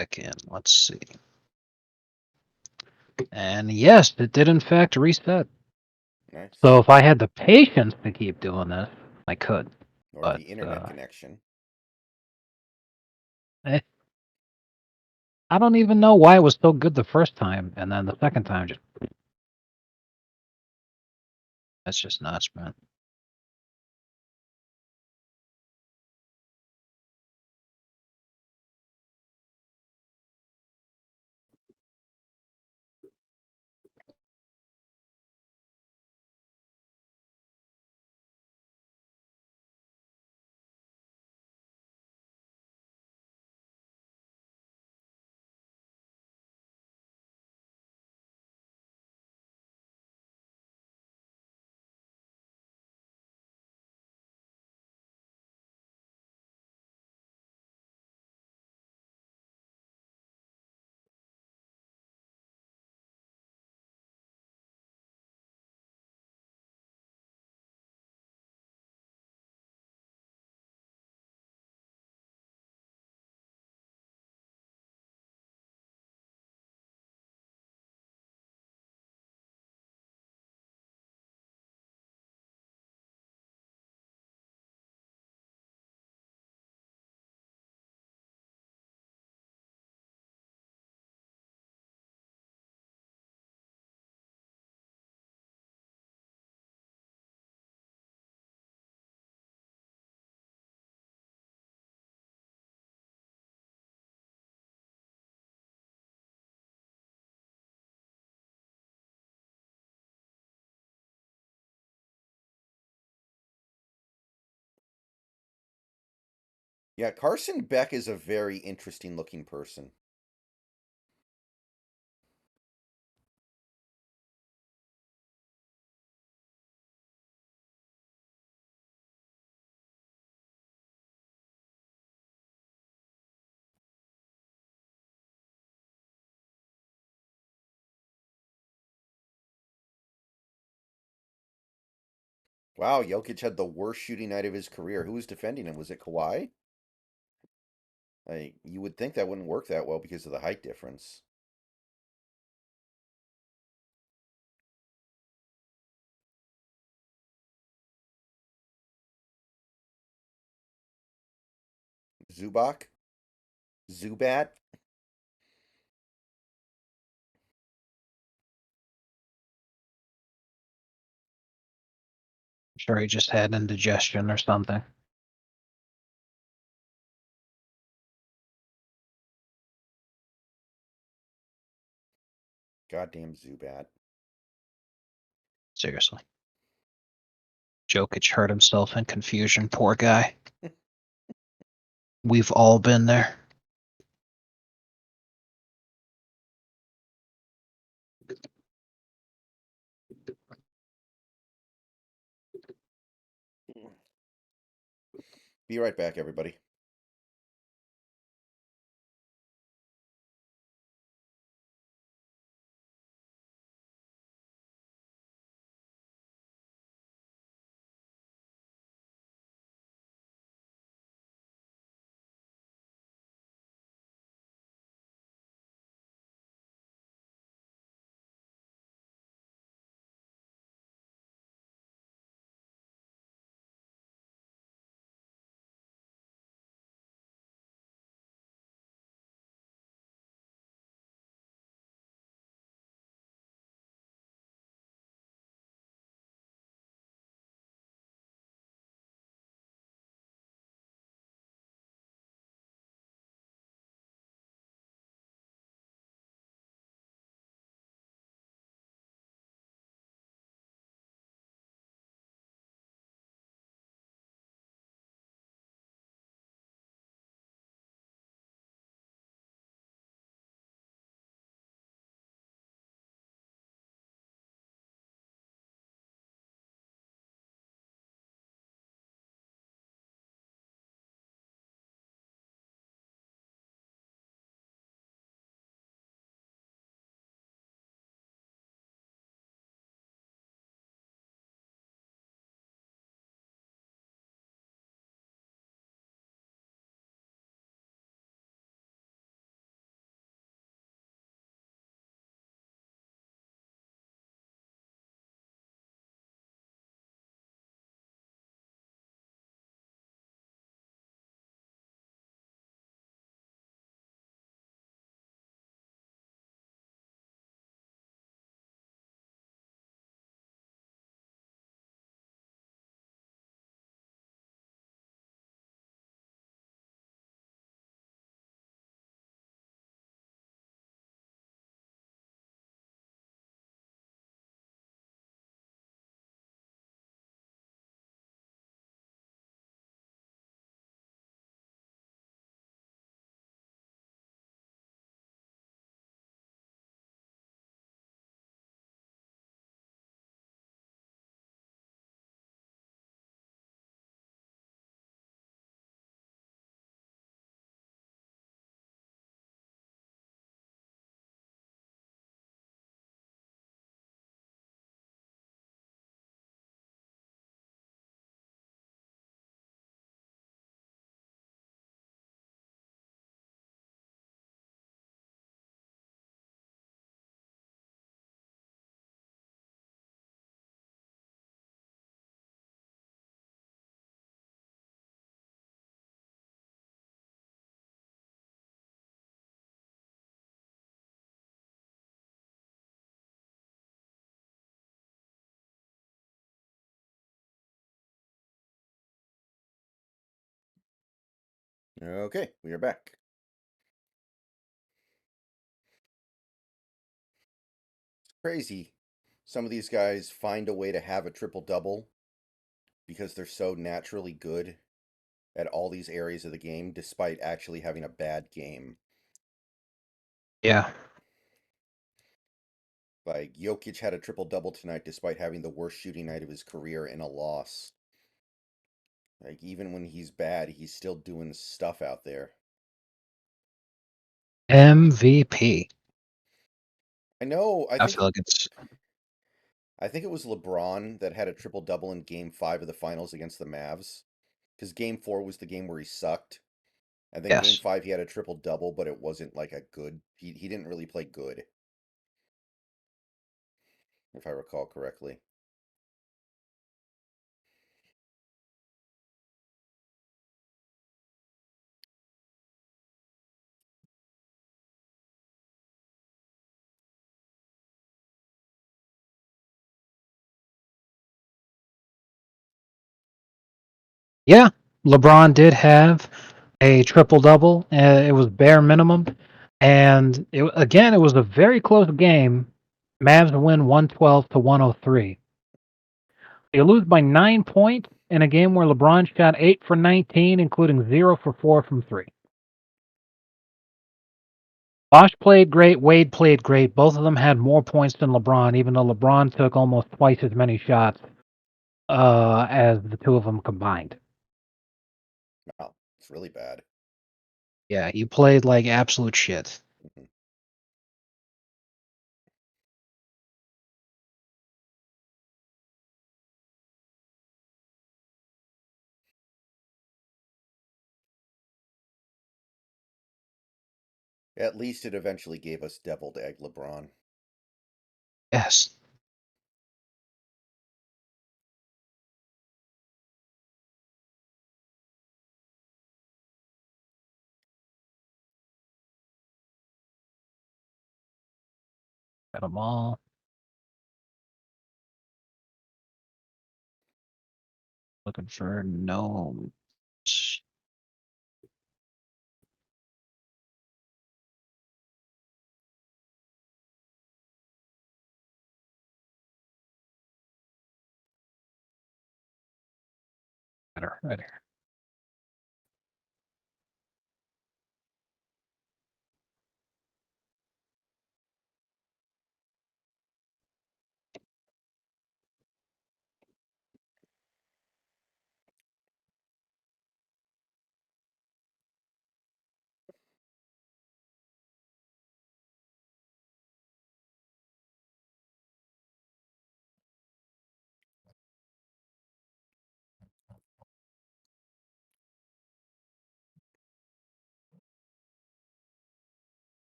Speaker 1: back in. Let's see. And yes, it did in fact reset.
Speaker 2: Nice.
Speaker 1: So if I had the patience to keep doing this, I could.
Speaker 2: Or
Speaker 1: But
Speaker 2: the internet connection.
Speaker 1: eh, I don't even know why it was so good the first time, and then the second time just that's just nuts, man.
Speaker 2: Yeah, Carson Beck is a very interesting looking person. Wow, Jokic had the worst shooting night of his career. Who was defending him? Was it Kawhi? You would think that wouldn't work that well because of the height difference. Zubac? Zubat?
Speaker 1: I'm sure he just had indigestion or something.
Speaker 2: Goddamn Zubat.
Speaker 1: Seriously. Jokic hurt himself in confusion. Poor guy. We've all been there.
Speaker 2: Be right back, everybody. Okay, we are back. It's crazy. Some of these guys find a way to have a triple double because they're so naturally good at all these areas of the game, despite actually having a bad game.
Speaker 1: Yeah.
Speaker 2: Like Jokic had a triple double tonight, despite having the worst shooting night of his career in a loss. Like even when he's bad, he's still doing stuff out there.
Speaker 1: MVP.
Speaker 2: I know.
Speaker 1: I feel like it's
Speaker 2: I think it was LeBron that had a triple double in Game 5 of the Finals against the Mavs, because Game 4 was the game where he sucked, and then Game
Speaker 1: yes.
Speaker 2: 5 he had a triple double, but it wasn't like a good. He didn't really play good, if I recall correctly.
Speaker 1: Yeah. LeBron did have a triple double. It was bare minimum, and again, it was a very close game. Mavs win 112-103. You lose by 9 points in a game where LeBron shot 8 for 19, including 0 for 4 from three. Bosh played great. Wade played great. Both of them had more points than LeBron, even though LeBron took almost twice as many shots as the two of them combined.
Speaker 2: Wow, it's really bad.
Speaker 1: Yeah, you played like absolute shit.
Speaker 2: Mhm. At least it eventually gave us deviled egg LeBron.
Speaker 1: Yes. Got them all. Looking for gnomes. Right here.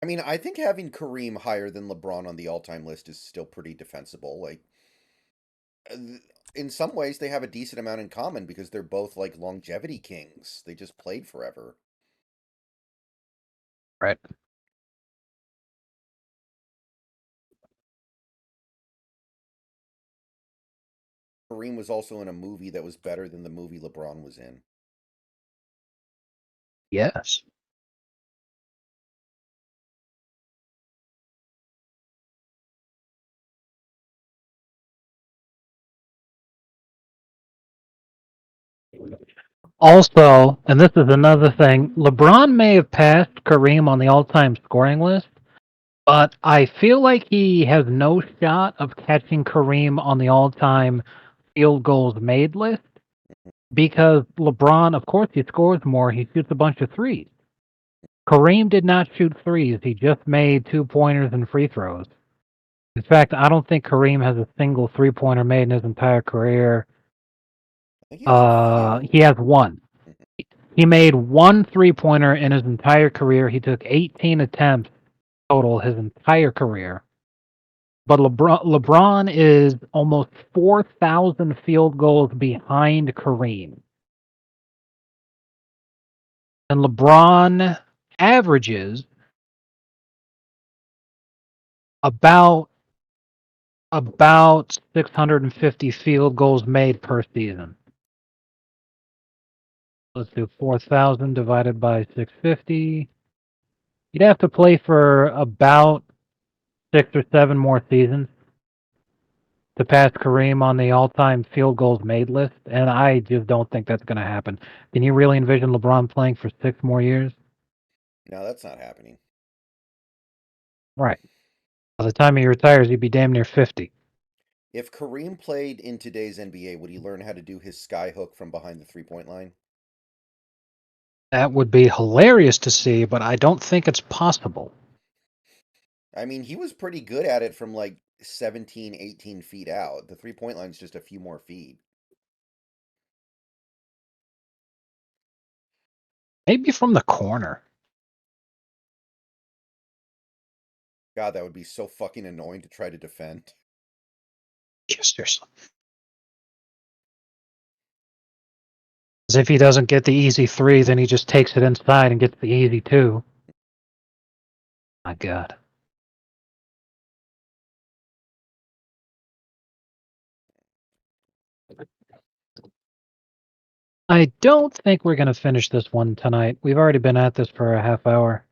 Speaker 2: I mean, I think having Kareem higher than LeBron on the all-time list is still pretty defensible. Like, in some ways, they have a decent amount in common because they're both like longevity kings. They just played forever.
Speaker 1: Right.
Speaker 2: Kareem was also in a movie that was better than the movie LeBron was in.
Speaker 1: Yes. Also, and this is another thing, LeBron may have passed Kareem on the all-time scoring list, but I feel like he has no shot of catching Kareem on the all-time field goals made list because LeBron, of course, he scores more. He shoots a bunch of threes. Kareem did not shoot threes. He just made 2-pointers and free throws. In fact, I don't think Kareem has a single 3-pointer made in his entire career.
Speaker 2: I think he has a few.
Speaker 1: He has one. He made one 3-pointer in his entire career. He took 18 attempts total his entire career. But LeBron is almost 4,000 field goals behind Kareem. And LeBron averages about About 650 field goals made per season. Let's do 4,000 divided by 650. You'd have to play for about 6 or 7 more seasons to pass Kareem on the all-time field goals made list, and I just don't think that's going to happen. Can you really envision LeBron playing for 6 more years?
Speaker 2: No, that's not happening.
Speaker 1: Right. By the time he retires, he'd be damn near 50.
Speaker 2: If Kareem played in today's NBA, would he learn how to do his sky hook from behind the 3-point line?
Speaker 1: That would be hilarious to see, but I don't think it's possible.
Speaker 2: I mean, he was pretty good at it from like 17, 18 feet out. The 3-point line's just a few more feet.
Speaker 1: Maybe from the corner.
Speaker 2: God, that would be so fucking annoying to try to defend.
Speaker 1: Yes, seriously. As if he doesn't get the easy 3, then he just takes it inside and gets the easy 2. My God. I don't think we're going to finish this one tonight. We've already been at this for a half hour.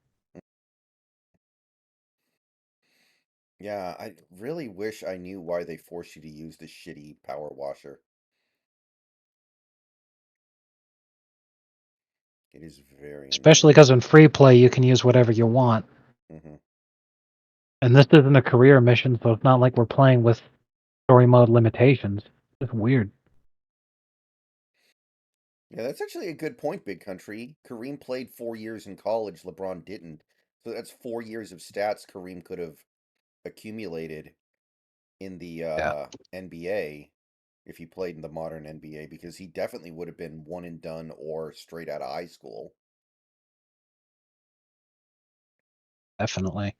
Speaker 2: Yeah, I really wish I knew why they forced you to use the shitty power washer. It is very
Speaker 1: Especially
Speaker 2: annoying.
Speaker 1: because in free play, you can use whatever you want.
Speaker 2: Hmm.
Speaker 1: And this isn't a career mission, so it's not like we're playing with story mode limitations. It's weird.
Speaker 2: Yeah, that's actually a good point, Big Country. Kareem played 4 years in college, LeBron didn't. So that's 4 years of stats Kareem could have accumulated in the
Speaker 1: Yeah,
Speaker 2: NBA if he played in the modern NBA because he definitely would have been one and done or straight out of high school.
Speaker 1: definitely.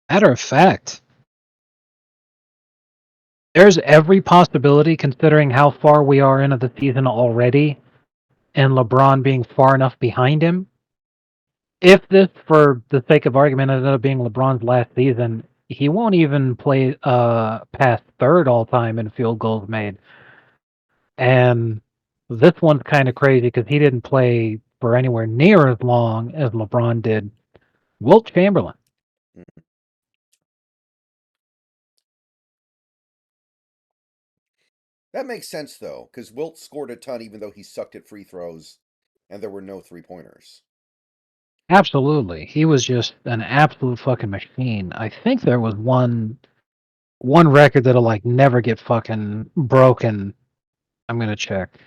Speaker 1: Matter of fact, there's every possibility, considering how far we are into the season already, and LeBron being far enough behind him. If this, for the sake of argument, ended up being LeBron's last season, he won't even play past third all time in field goals made. And this one's kind of crazy because he didn't play for anywhere near as long as LeBron did. Wilt Chamberlain.
Speaker 2: Mhm. That makes sense though, because Wilt scored a ton even though he sucked at free throws and there were no 3-pointers.
Speaker 1: Absolutely. He was just an absolute fucking machine. I think there was one record that'll like never get fucking broken. I'm gonna check.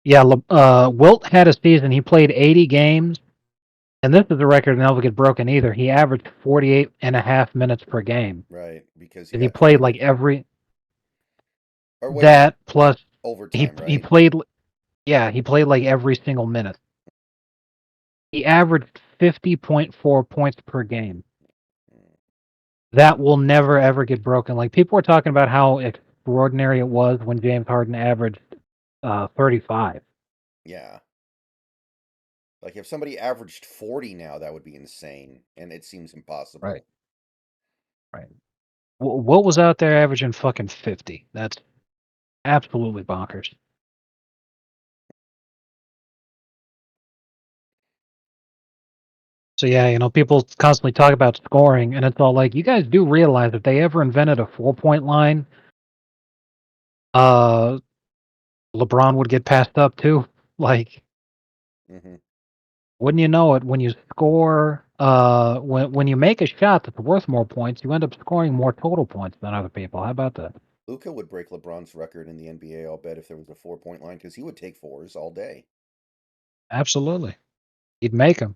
Speaker 1: Yeah, Wilt had a season. He played 80 games, and this is a record that never get broken either. He averaged 48 and a half minutes per game,
Speaker 2: Right, because he
Speaker 1: and he
Speaker 2: had
Speaker 1: played
Speaker 2: 40
Speaker 1: like every
Speaker 2: or wait,
Speaker 1: that plus
Speaker 2: overtime,
Speaker 1: he
Speaker 2: right?
Speaker 1: played. Yeah, he played like every single minute. He averaged 50.4 points per game.
Speaker 2: Mm.
Speaker 1: That will never ever get broken. Like people were talking about how extraordinary it was when James Harden averaged 35.
Speaker 2: Yeah. Like if somebody averaged 40 now, that would be insane, and it seems
Speaker 1: Right,
Speaker 2: impossible.
Speaker 1: right. What was out there averaging fucking 50? That's absolutely bonkers. So yeah, people constantly talk about scoring, and it's all like, you guys do realize if they ever invented a 4-point line, uh, LeBron would get passed up too. Like,
Speaker 2: Hmm.
Speaker 1: wouldn't you know it? When you score, when you make a shot that's worth more points, you end up scoring more total points than other people. How about that?
Speaker 2: Luca would break LeBron's record in the NBA, I'll bet, if there was a 4-point line, because he would take fours all day.
Speaker 1: Absolutely, he'd make them.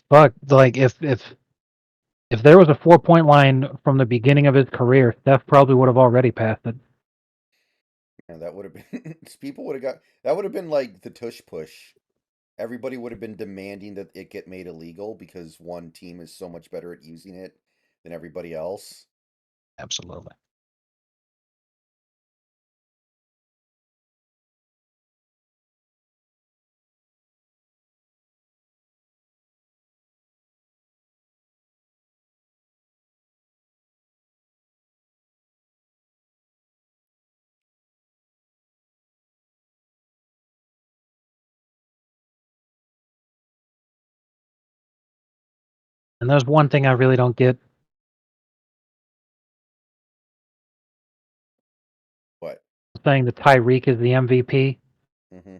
Speaker 1: Fuck, like if there was a 4-point line from the beginning of his career, Steph probably would have already passed it.
Speaker 2: And that would have been people would have got that would have been like the tush push Everybody would have been demanding that it get made illegal because one team is so much better at using it than everybody else.
Speaker 1: Absolutely. And there's one thing I really don't get.
Speaker 2: What?
Speaker 1: Saying that Tyreek is the MVP.
Speaker 2: Mm-hmm.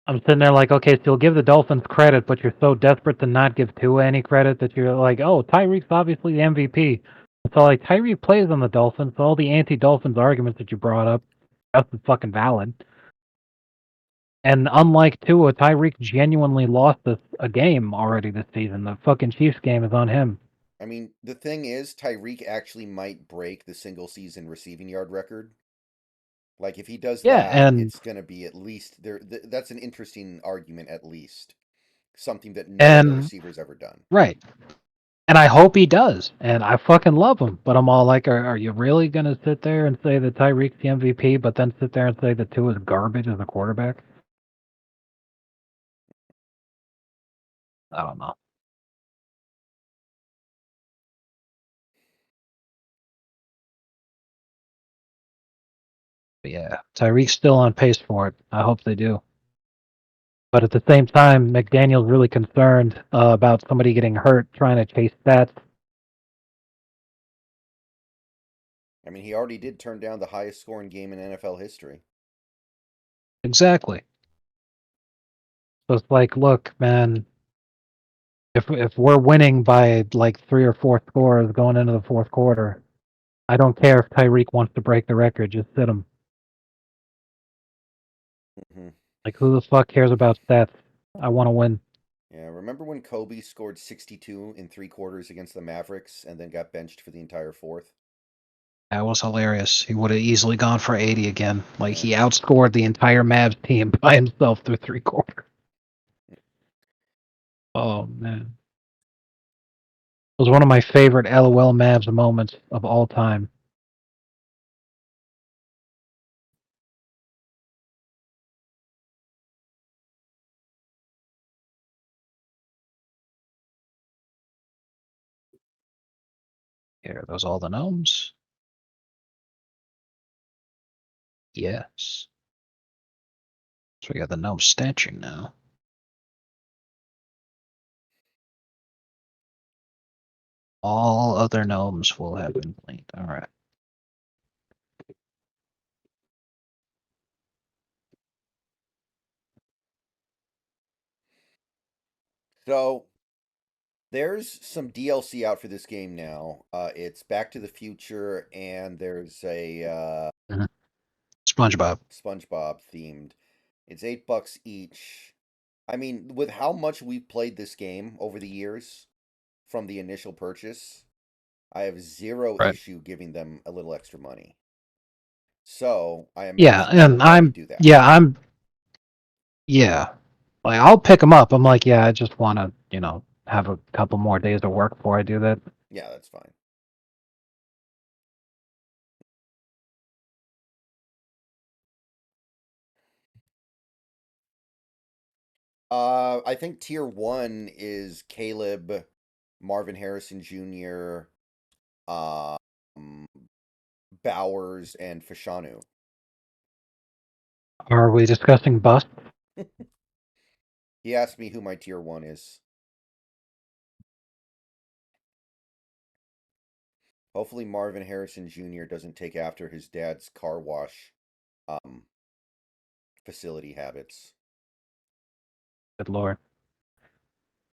Speaker 1: I'm sitting there like, okay, so you'll give the Dolphins credit, but you're so desperate to not give Tua any credit that you're like, oh, Tyreek's obviously the MVP. So like Tyreek plays on the Dolphins, so all the anti-Dolphins arguments that you brought up, that's fucking valid. And unlike Tua, Tyreek genuinely lost us a game already this season. The fucking Chiefs game is on him.
Speaker 2: I mean, the thing is, Tyreek actually might break the single season receiving yard record. Like, if he does
Speaker 1: Yeah,
Speaker 2: that,
Speaker 1: and
Speaker 2: it's going to be at least there. That's an interesting argument, at least something that no other
Speaker 1: and
Speaker 2: receiver's ever done.
Speaker 1: right. And I hope he does. And I fucking love him. But I'm all like, are you really going to sit there and say that Tyreek's the MVP, but then sit there and say that Tua is garbage as a quarterback? I don't know. But yeah, Tyreek's still on pace for it. I hope they do. But at the same time, McDaniel's really concerned about somebody getting hurt trying to chase stats.
Speaker 2: I mean, he already did turn down the highest scoring game in NFL history.
Speaker 1: Exactly. So it's like, look, man, if we're winning by like 3 or 4 scores going into the fourth quarter, I don't care if Tyreek wants to break the record. Just sit him.
Speaker 2: Hmm.
Speaker 1: Like, who the fuck cares about stats? I want to win.
Speaker 2: Yeah, remember when Kobe scored 62 in 3 quarters against the Mavericks and then got benched for the entire fourth?
Speaker 1: That was hilarious. He would have easily gone for 80 again. Like,
Speaker 2: Yeah.
Speaker 1: he outscored the entire Mavs team by himself through 3 quarters. Oh, man. It was one of my favorite LOL Mavs moments of all time. Here, are those all the gnomes? Yes. So we got the gnome statue now. All other gnomes will have been cleaned. All right.
Speaker 2: So there's some DLC out for this game now. It's Back to the Future, and there's a
Speaker 1: Mhm. SpongeBob.
Speaker 2: SpongeBob themed. It's $8 each. I mean, with how much we've played this game over the years from the initial purchase, I have zero
Speaker 1: Right.
Speaker 2: issue giving them a little extra money. So I
Speaker 1: Yeah,
Speaker 2: imagine they will
Speaker 1: and
Speaker 2: probably
Speaker 1: I'm
Speaker 2: do that.
Speaker 1: yeah, I'm yeah. Like I'll pick them up. I'm like, yeah, I just want to, have a couple more days of work before I do that.
Speaker 2: Yeah, that's fine. I think tier one is Caleb, Marvin Harrison Jr., um, Bowers, and Fashanu.
Speaker 1: Are we discussing bust?
Speaker 2: He asked me who my tier one is. Hopefully, Marvin Harrison Jr. doesn't take after his dad's car wash um, facility habits.
Speaker 1: Good lord.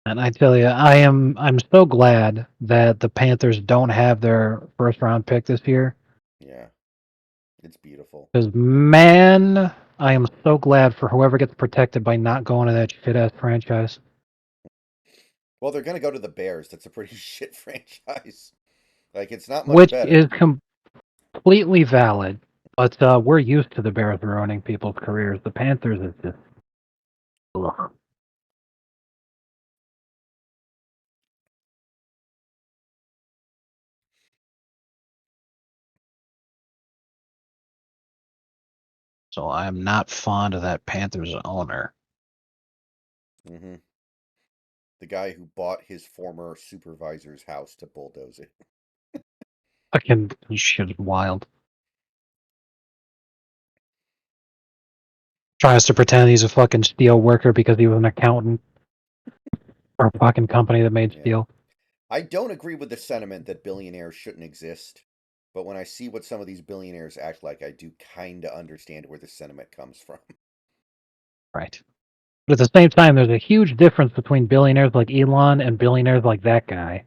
Speaker 1: And I tell you, I'm so glad that the Panthers don't have their first round pick this year.
Speaker 2: Yeah, it's beautiful.
Speaker 1: Because man, I am so glad for whoever gets protected by not going to that shit ass franchise.
Speaker 2: Well, they're gonna go to the Bears. That's a pretty shit franchise. Like, it's not much
Speaker 1: Which is
Speaker 2: better.
Speaker 1: completely valid. But we're used to the Bears ruining people's careers. The Panthers is just ugh. So I am not fond of that Panthers owner.
Speaker 2: Mm-hmm. The guy who bought his former supervisor's house to bulldoze it.
Speaker 1: Fucking shit is wild. Tries to pretend he's a fucking steel worker because he was an accountant for a fucking company that made
Speaker 2: Yeah.
Speaker 1: steel.
Speaker 2: I don't agree with the sentiment that billionaires shouldn't exist, but when I see what some of these billionaires act like, I do kind of understand where the sentiment comes from.
Speaker 1: Right. But at the same time, there's a huge difference between billionaires like Elon and billionaires like that guy.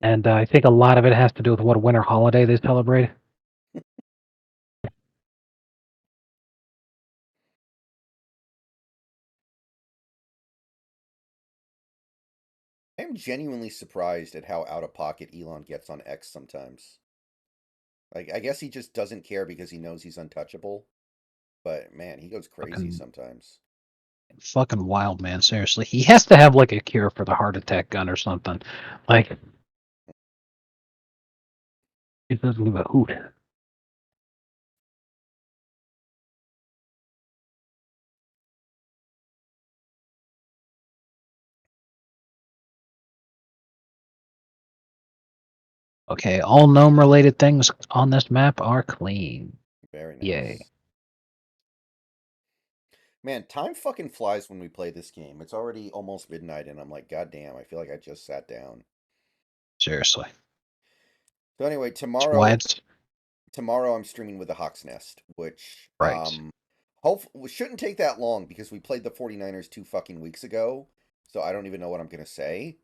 Speaker 1: And I think a lot of it has to do with what winter holiday they celebrate.
Speaker 2: I am genuinely surprised at how out of pocket Elon gets on X sometimes. Like, I guess he just doesn't care because he knows he's untouchable, but man, he goes crazy
Speaker 1: Fucking,
Speaker 2: sometimes.
Speaker 1: fucking wild, man. Seriously. He has to have like a cure for the heart attack gun or something. Like, he doesn't give a hoot. Okay, all gnome related things on this map are clean.
Speaker 2: Very
Speaker 1: Yay.
Speaker 2: nice. Man, time fucking flies when we play this game. It's already almost midnight, and I'm like, God damn, I feel like I just sat down.
Speaker 1: Seriously.
Speaker 2: So anyway,
Speaker 1: That's why
Speaker 2: tomorrow
Speaker 1: it's
Speaker 2: tomorrow I'm streaming with the Hawk's Nest, which
Speaker 1: right.
Speaker 2: hope shouldn't take that long because we played the 49ers 2 fucking weeks ago. So I don't even know what I'm gonna say.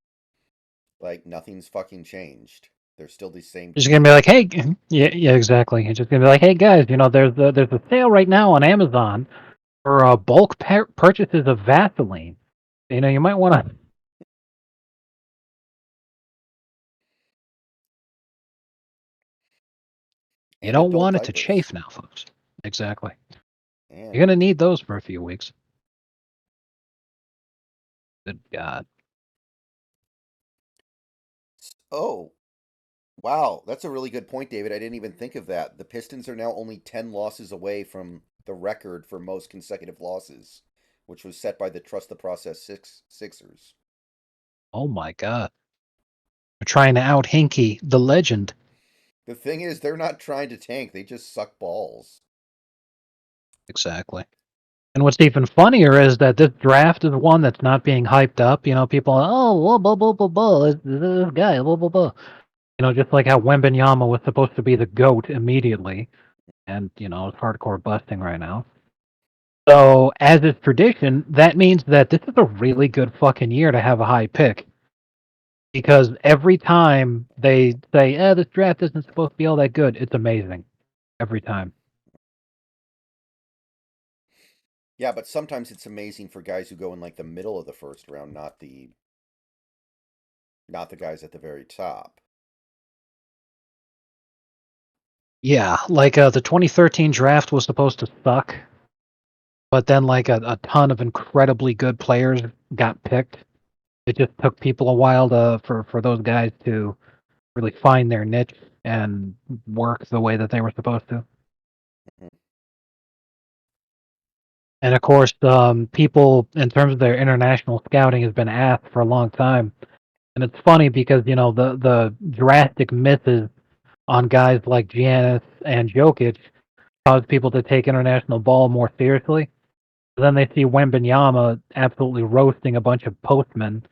Speaker 2: Like nothing's fucking changed. They're still the same
Speaker 1: Just gonna be
Speaker 2: team.
Speaker 1: like, hey, yeah, yeah, exactly. He's just gonna be like, hey guys, there's a sale right now on Amazon for bulk purchases of Vaseline. You might want to. You
Speaker 2: And
Speaker 1: don't
Speaker 2: adult
Speaker 1: want it to
Speaker 2: diapers.
Speaker 1: chafe now, folks. Exactly. You're
Speaker 2: And
Speaker 1: gonna need those for a few weeks. Good God.
Speaker 2: oh, wow, that's a really good point, David. I didn't even think of that. The Pistons are now only 10 losses away from the record for most consecutive losses, which was set by the Trust the Process Sixers.
Speaker 1: Oh my God. We're trying to out Hinky, the legend.
Speaker 2: The thing is, they're not trying to tank, they just suck balls.
Speaker 1: Exactly. And what's even funnier is that this draft is one that's not being hyped up. People, oh, blah, blah, blah, blah, blah, this guy, blah, blah, blah. Just like how Wembenyama was supposed to be the GOAT immediately. And, it's hardcore busting right now. So, as is tradition, that means that this is a really good fucking year to have a high pick. Because every time they say, this draft isn't supposed to be all that good, it's amazing. Every time.
Speaker 2: Yeah, but sometimes it's amazing for guys who go in like the middle of the first round, not the guys at the very top.
Speaker 1: Yeah, like the 2013 draft was supposed to suck, but then like a ton of incredibly good players got picked. It just took people a while for those guys to really find their niche and work the way that they were supposed to.
Speaker 2: Mhm.
Speaker 1: And of course, people in terms of their international scouting has been asked for a long time. And it's funny because the drastic misses on guys like Giannis and Jokic cause people to take international ball more seriously. Then they see Wembenyama absolutely roasting a bunch of postmen,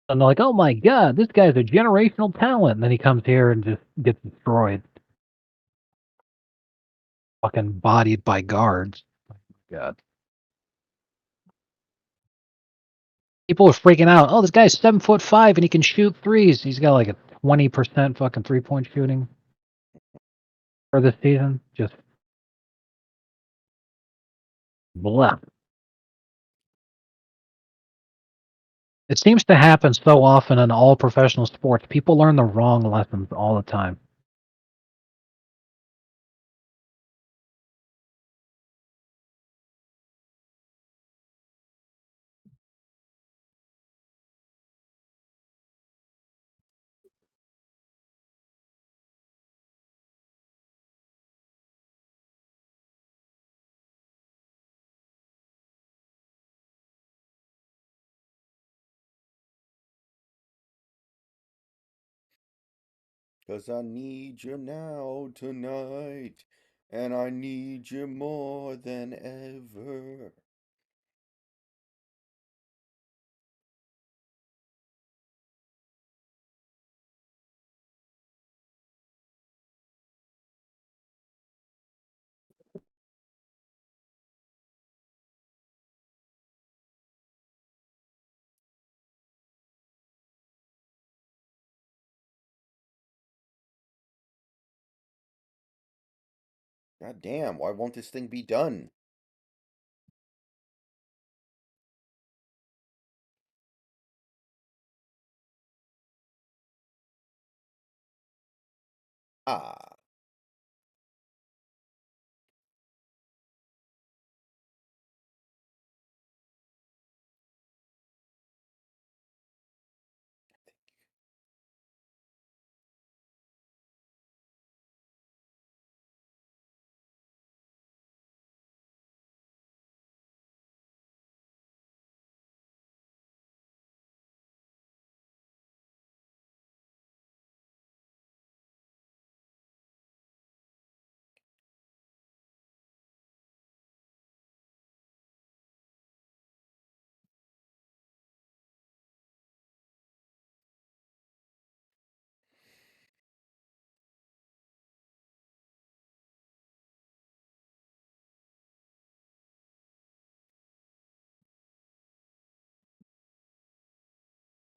Speaker 1: and they're like, "Oh my God, this guy's a generational talent." And then he comes here and just gets destroyed, fucking bodied by guards. God, people are freaking out. Oh, this guy's 7'5" and he can shoot threes. He's got like a 20% fucking 3-point shooting for this season. Just blah. It seems to happen so often in all professional sports. People learn the wrong lessons all the time.
Speaker 2: 'Cause I need you now tonight, and I need you more than ever. God damn, why won't this thing be done? Ah,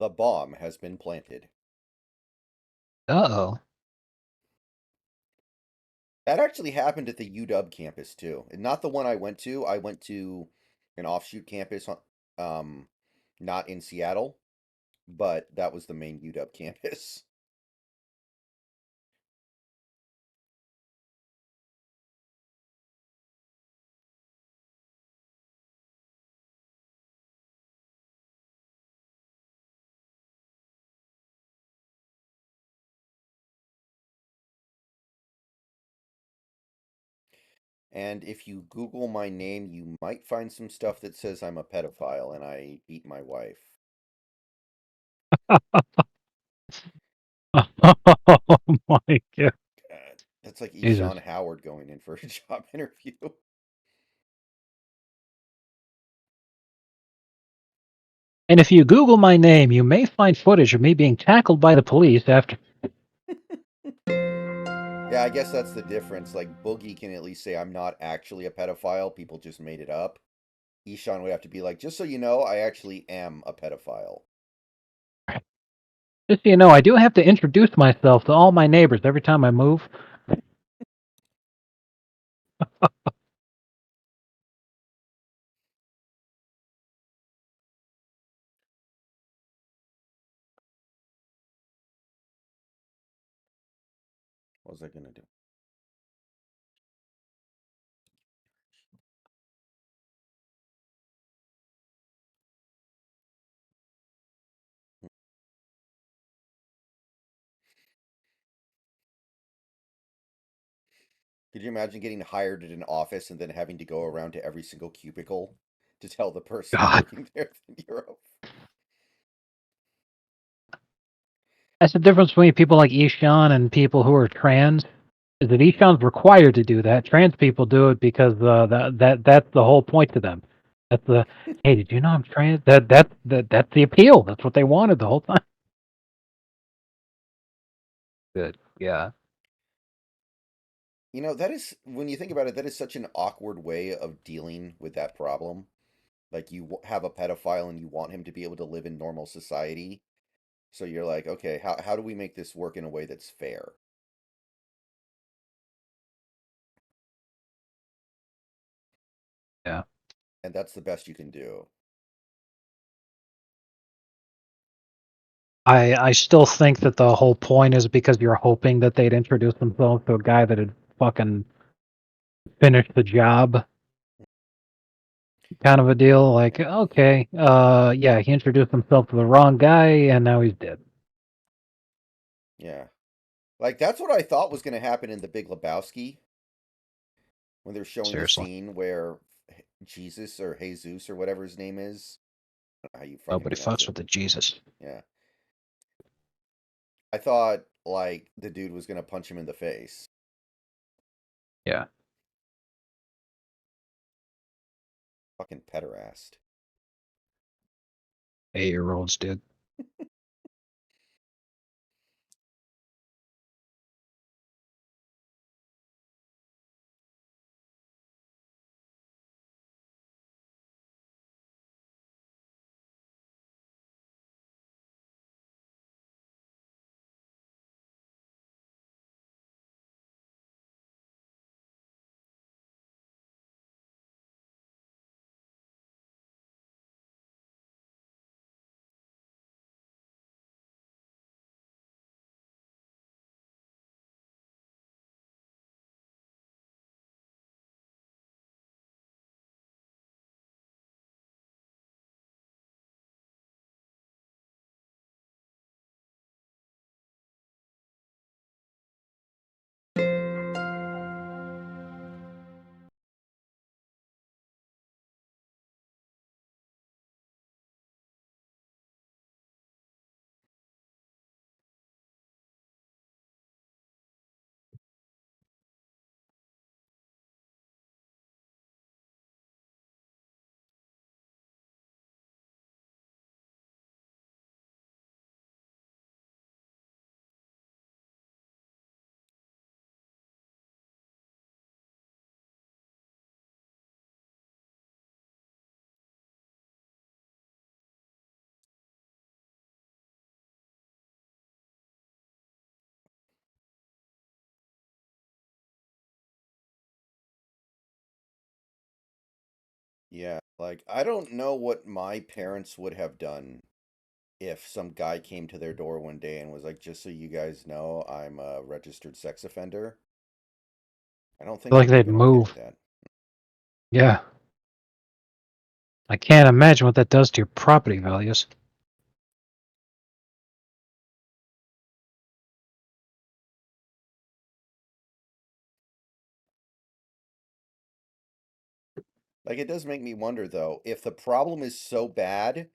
Speaker 2: the bomb has been planted.
Speaker 1: Uh-oh.
Speaker 2: That actually happened at the UW campus too. And not the one I went to. I went to an offshoot campus um not in Seattle, but that was the main UW campus. And if you Google my name, you might find some stuff that says I'm a pedophile and I beat my wife.
Speaker 1: Oh my God.
Speaker 2: God, that's like
Speaker 1: Jesus.
Speaker 2: Eshawn Howard going in for a job interview.
Speaker 1: And if you Google my name, you may find footage of me being tackled by the police after.
Speaker 2: Yeah, I guess that's the difference. Like Boogie can at least say I'm not actually a pedophile. People just made it up. Eshawn would have to be like, just so you know, I actually am a pedophile.
Speaker 1: Just so you know, I do have to introduce myself to all my neighbors every time I move.
Speaker 2: What was I gonna do? Could you imagine getting hired at an office and then having to go around to every single cubicle to tell the person
Speaker 1: God.
Speaker 2: working there that you're a...
Speaker 1: That's the difference between people like Ishan and people who are trans. Is that Ishan's required to do that. Trans people do it because that's the whole point to them. That's the hey, did you know I'm trans? That's the appeal. That's what they wanted the whole time. Good. Yeah.
Speaker 2: You know, that is, when you think about it, that is such an awkward way of dealing with that problem. Like, you have a pedophile and you want him to be able to live in normal society. So you're like, okay, how do we make this work in a way that's fair?
Speaker 1: Yeah.
Speaker 2: And that's the best you can do.
Speaker 1: I still think that the whole point is because you're hoping that they'd introduce themselves to a guy that had fucking finished the job, kind of a deal. Like, okay, yeah, he introduced himself to the wrong guy, and now he's dead.
Speaker 2: Yeah. Like, that's what I thought was going to happen in The Big Lebowski when they're showing the
Speaker 1: Seriously,
Speaker 2: scene where Jesus or Jesus or whatever his name is, I don't know how you fucking
Speaker 1: nobody
Speaker 2: pronounce
Speaker 1: fucks
Speaker 2: it.
Speaker 1: with the Jesus.
Speaker 2: Yeah. I thought like the dude was gonna punch him in the face.
Speaker 1: Yeah.
Speaker 2: Fucking pederast.
Speaker 1: 8-year-olds, dude.
Speaker 2: Yeah, like I don't know what my parents would have done if some guy came to their door one day and was like, "Just so you guys know, I'm a registered sex offender." I don't
Speaker 1: I
Speaker 2: think
Speaker 1: feel
Speaker 2: they
Speaker 1: like
Speaker 2: would have
Speaker 1: they'd
Speaker 2: been okay with
Speaker 1: move.
Speaker 2: that.
Speaker 1: Yeah. I can't imagine what that does to your property values.
Speaker 2: Like it does make me wonder though, if the problem is so bad,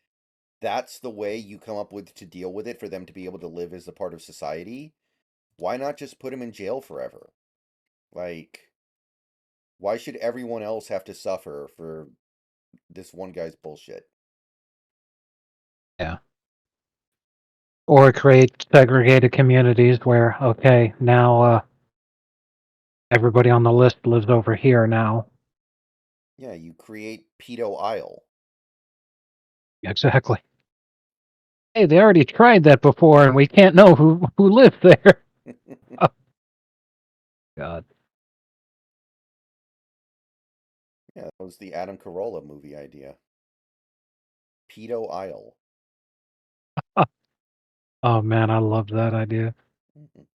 Speaker 2: that's the way you come up with to deal with it for them to be able to live as a part of society. Why not just put him in jail forever? Like, why should everyone else have to suffer for this one guy's bullshit?
Speaker 1: Yeah. Or create segregated communities where, okay, now everybody on the list lives over here now.
Speaker 2: Yeah, you create pedo aisle.
Speaker 1: Exactly. Hey, they already tried that before, and we can't know who lives there. Oh, God.
Speaker 2: Yeah, that was the Adam Carolla movie idea. Pedo aisle.
Speaker 1: Oh man, I love that idea.
Speaker 2: Mhm.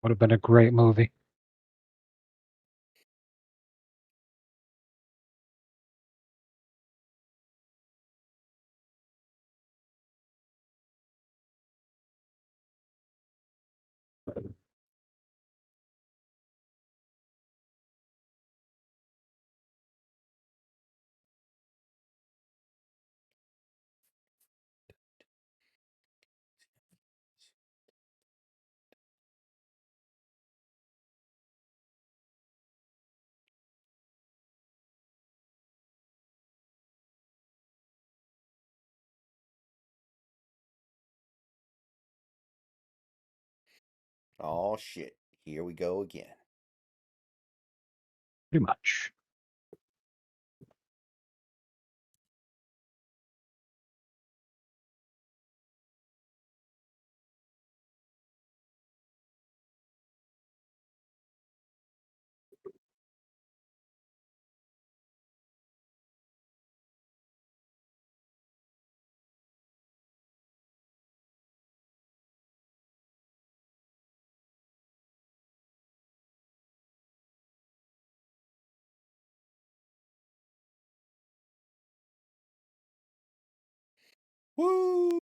Speaker 1: Would have been a great movie.
Speaker 2: Oh shit. Here we go again.
Speaker 1: Pretty much.
Speaker 2: Woo!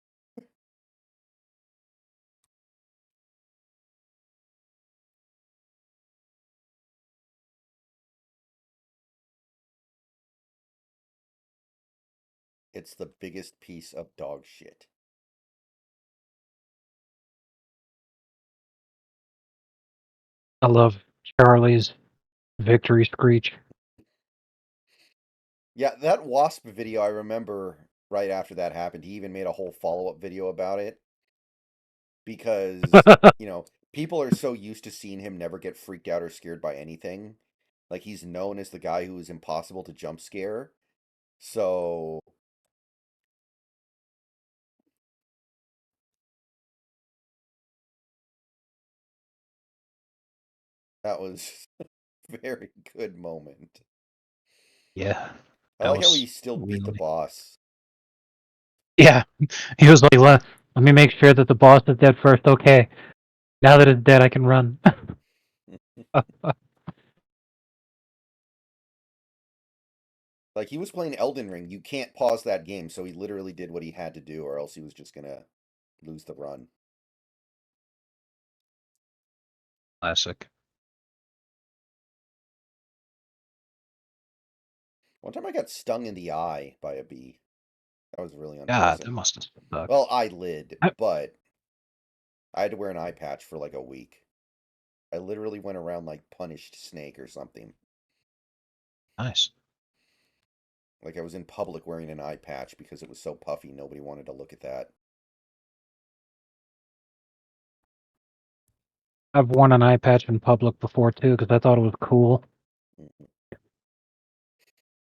Speaker 2: It's the biggest piece of dog shit.
Speaker 1: I love Charlie's victory screech.
Speaker 2: Yeah, that wasp video I remember right after that happened. He even made a whole follow-up video about it because, people are so used to seeing him never get freaked out or scared by anything. Like he's known as the guy who is impossible to jump scare. So that was a very good moment.
Speaker 1: Yeah,
Speaker 2: I
Speaker 1: that
Speaker 2: like how he
Speaker 1: was
Speaker 2: still beat the
Speaker 1: really.
Speaker 2: boss.
Speaker 1: Yeah, he was like, let me make sure that the boss is dead first. Okay, now that it's dead, I can run.
Speaker 2: Like he was playing Elden Ring. You can't pause that game, so he literally did what he had to do, or else he was just gonna lose the run.
Speaker 1: Classic.
Speaker 2: One time I got stung in the eye by a bee. That was really
Speaker 1: God, that
Speaker 2: unpleasant.
Speaker 1: must have sucked.
Speaker 2: Well, eyelid,
Speaker 1: I-
Speaker 2: but I had to wear an eye patch for like a week. I literally went around like punished snake or something.
Speaker 1: Nice.
Speaker 2: Like I was in public wearing an eye patch because it was so puffy, nobody wanted to look at that.
Speaker 1: I've worn an eye patch in public before too because I thought it was cool.
Speaker 2: Mm.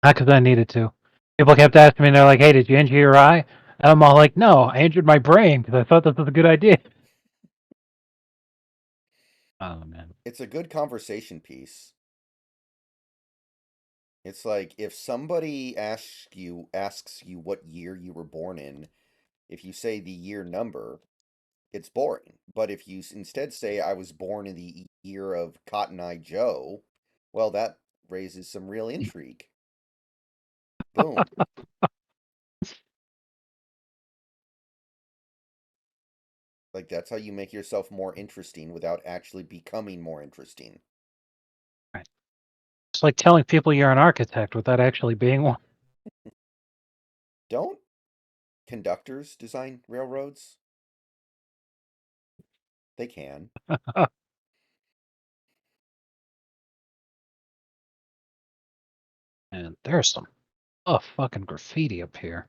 Speaker 1: Not because I needed to. People kept asking me, and they're like, "Hey, did you injure your eye?" And I'm all like, "No, I injured my brain because I thought this was a good idea." Oh man.
Speaker 2: It's a good conversation piece. It's like if somebody asks you what year you were born in, if you say the year number, it's boring. But if you instead say I was born in the year of Cotton Eye Joe, well, that raises some real intrigue. Boom. Like that's how you make yourself more interesting without actually becoming more interesting.
Speaker 1: Right. It's like telling people you're an architect without actually being one.
Speaker 2: Don't conductors design railroads? They can.
Speaker 1: And there's some fucking graffiti up here.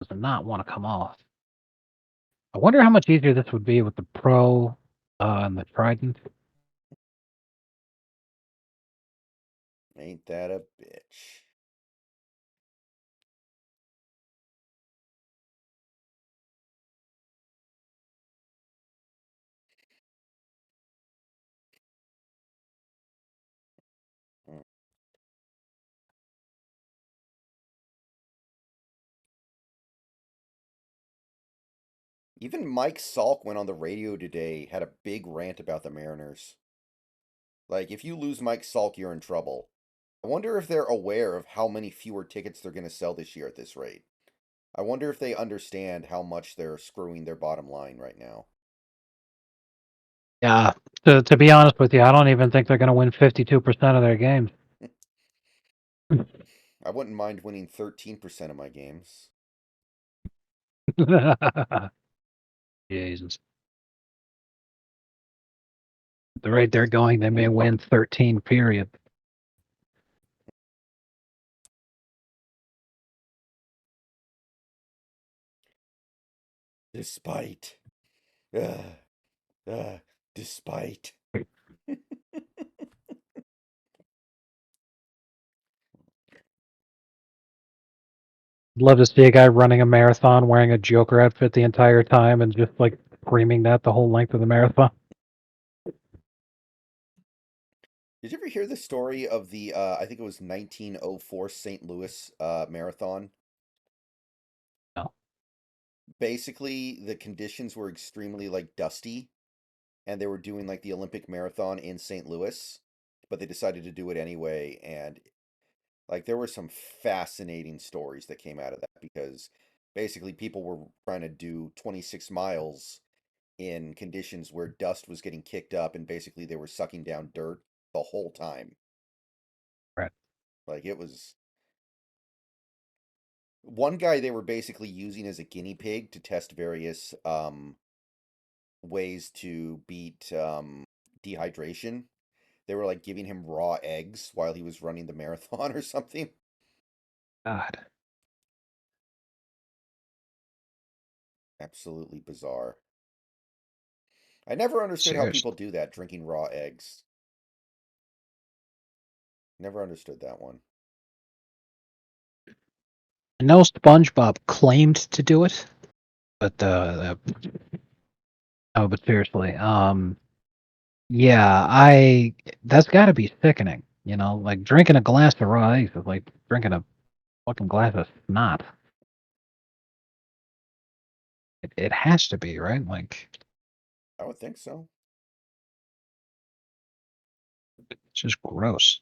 Speaker 1: Does not want to come off. I wonder how much easier this would be with the Pro and the Trident.
Speaker 2: Ain't that a bitch? Mm. Even Mike Salk went on the radio today, had a big rant about the Mariners. Like, if you lose Mike Salk, you're in trouble. I wonder if they're aware of how many fewer tickets they're going to sell this year at this rate. I wonder if they understand how much they're screwing their bottom line right now.
Speaker 1: Yeah. To be honest with you, I don't even think they're going to win 52% of their games.
Speaker 2: I wouldn't mind winning 13% of my games.
Speaker 1: Jesus. The rate they're going, they may win 13, period.
Speaker 2: Despite. Uh, despite.
Speaker 1: Love to see a guy running a marathon wearing a Joker outfit the entire time and just like screaming that the whole length of the marathon.
Speaker 2: Did you ever hear the story of the, I think it was 1904 St. Louis marathon?
Speaker 1: No.
Speaker 2: Basically, the conditions were extremely like dusty, and they were doing like the Olympic marathon in St. Louis, but they decided to do it anyway. And like there were some fascinating stories that came out of that because basically people were trying to do 26 miles in conditions where dust was getting kicked up, and basically they were sucking down dirt the whole time.
Speaker 1: Right.
Speaker 2: Like it was one guy they were basically using as a guinea pig to test various ways to beat dehydration. They were like giving him raw eggs while he was running the marathon or something.
Speaker 1: God,
Speaker 2: Absolutely bizarre. I never understood how people
Speaker 1: seriously.
Speaker 2: do that, drinking raw eggs. Never understood that one.
Speaker 1: I know SpongeBob claimed to do it, but oh, but seriously, yeah, that's got to be sickening. You know, like drinking a glass of raw eggs is like drinking a fucking glass of snot. It has to be, right? Like,
Speaker 2: I would think so.
Speaker 1: it's just gross.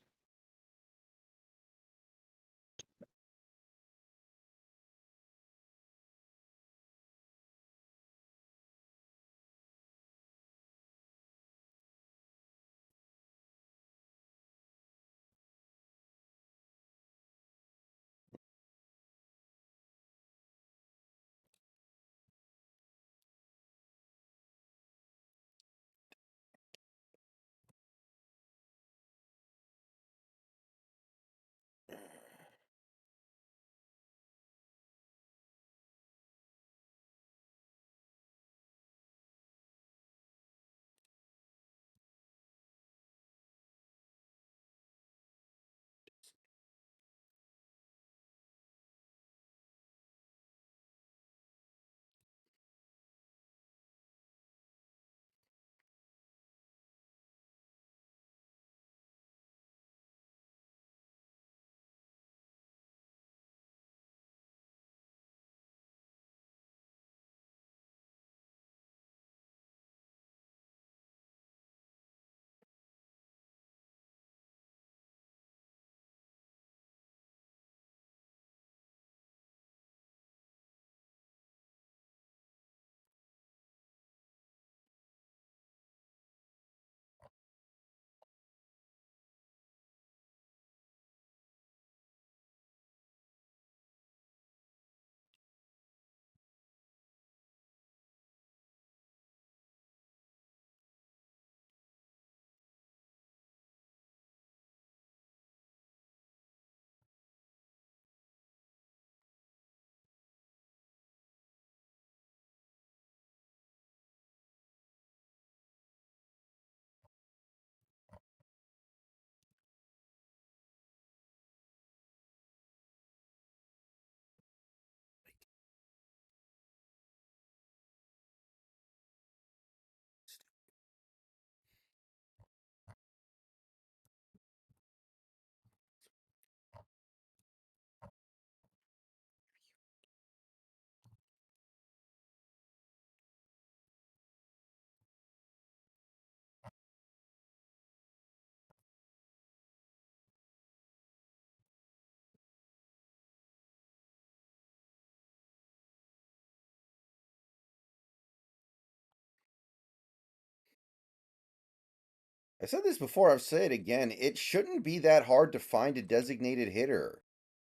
Speaker 2: I said this before, I'll say it again. It shouldn't be that hard to find a designated hitter.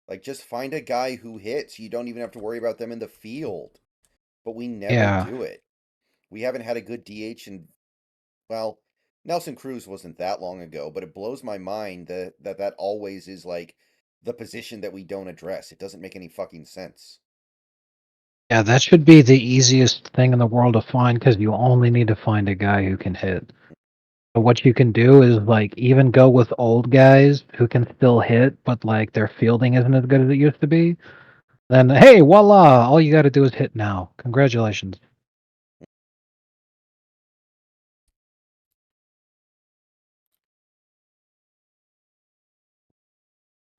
Speaker 2: Like, just find a guy who hits. You don't even have to worry about them in the field. But we never
Speaker 1: Yeah,
Speaker 2: do it. We haven't had a good DH in, well, Nelson Cruz wasn't that long ago, but it blows my mind that always is like the position that we don't address. It doesn't make any fucking sense.
Speaker 1: yeah, that should be the easiest thing in the world to find because you only need to find a guy who can hit. But what you can do is like even go with old guys who can still hit, but like their fielding isn't as good as it used to be. Then hey, voila! All you got to do is hit now. Congratulations.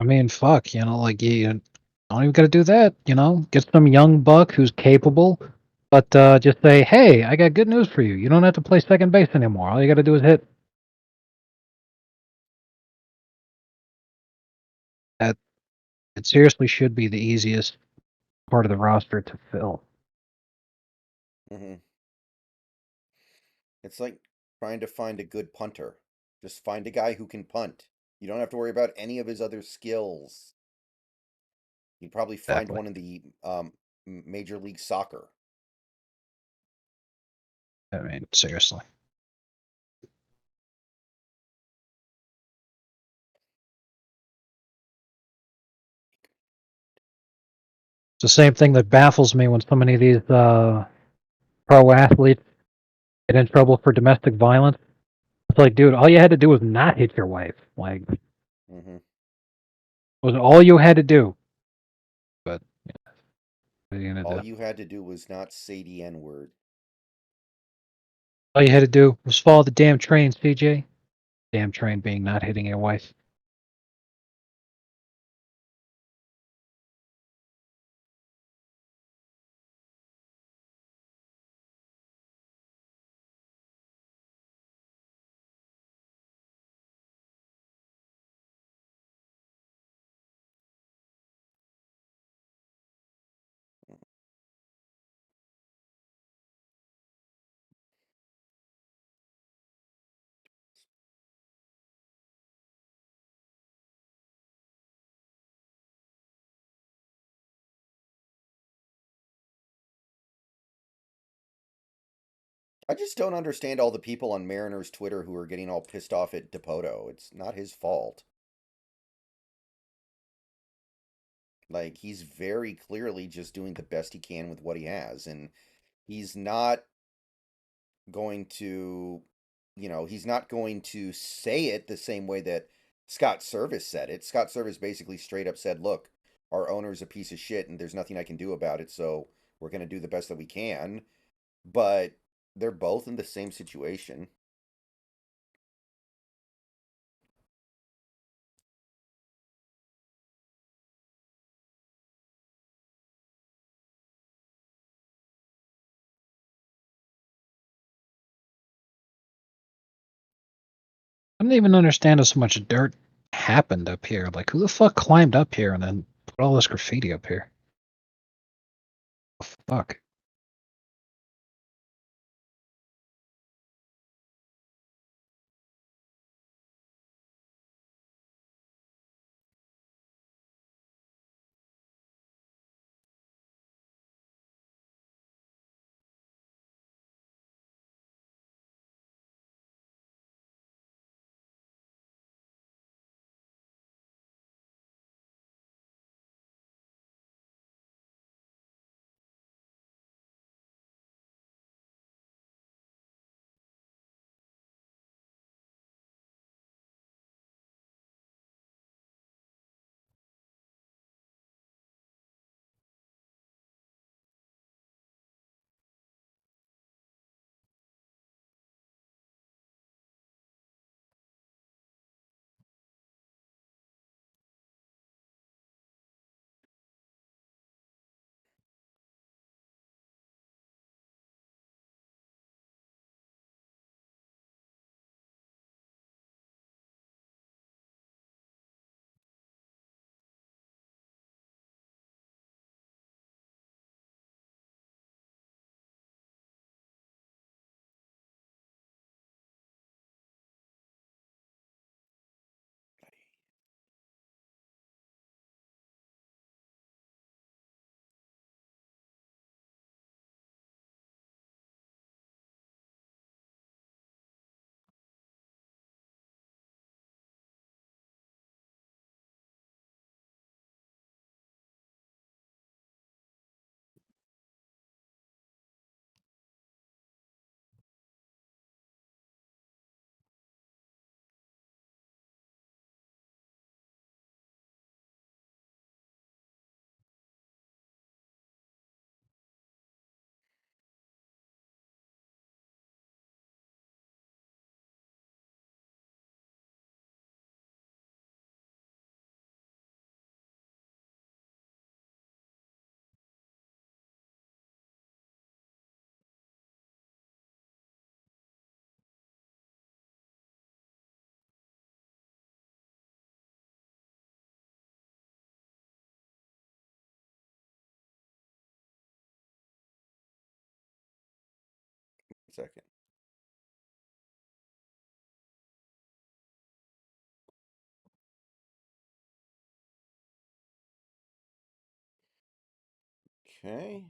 Speaker 1: I mean, fuck, you know, like you don't even got to do that. You know, get some young buck who's capable, but just say, hey, I got good news for you. You don't have to play second base anymore. All you got to do is hit. That it seriously should be the easiest part of the roster to fill.
Speaker 2: Hmm. It's like trying to find a good punter. Just find a guy who can punt. You don't have to worry about any of his other skills. You'd probably find
Speaker 1: Exactly.
Speaker 2: one in the Major League Soccer.
Speaker 1: I mean, seriously. It's the same thing that baffles me when so many of these pro athletes get in trouble for domestic violence. It's like, dude, all you had to do was not hit your wife. Like,
Speaker 2: Hmm.
Speaker 1: was all you had to do. But what are you gonna
Speaker 2: All
Speaker 1: do?
Speaker 2: you had to do was not say the N word.
Speaker 1: All you had to do was follow the damn train, CJ. Damn train being not hitting your wife.
Speaker 2: I just don't understand all the people on Mariner's Twitter who are getting all pissed off at Depoto. It's not his fault. Like, he's very clearly just doing the best he can with what he has, and he's not going to, he's not going to say it the same way that Scott Service said it. Scott Service basically straight up said, "Look, our owner's a piece of shit and there's nothing I can do about it, so we're going to do the best that we can." But they're both in the same situation.
Speaker 1: I don't even understand how so much dirt happened up here. Like, who the fuck climbed up here and then put all this graffiti up here? Fuck.
Speaker 2: Second. Okay.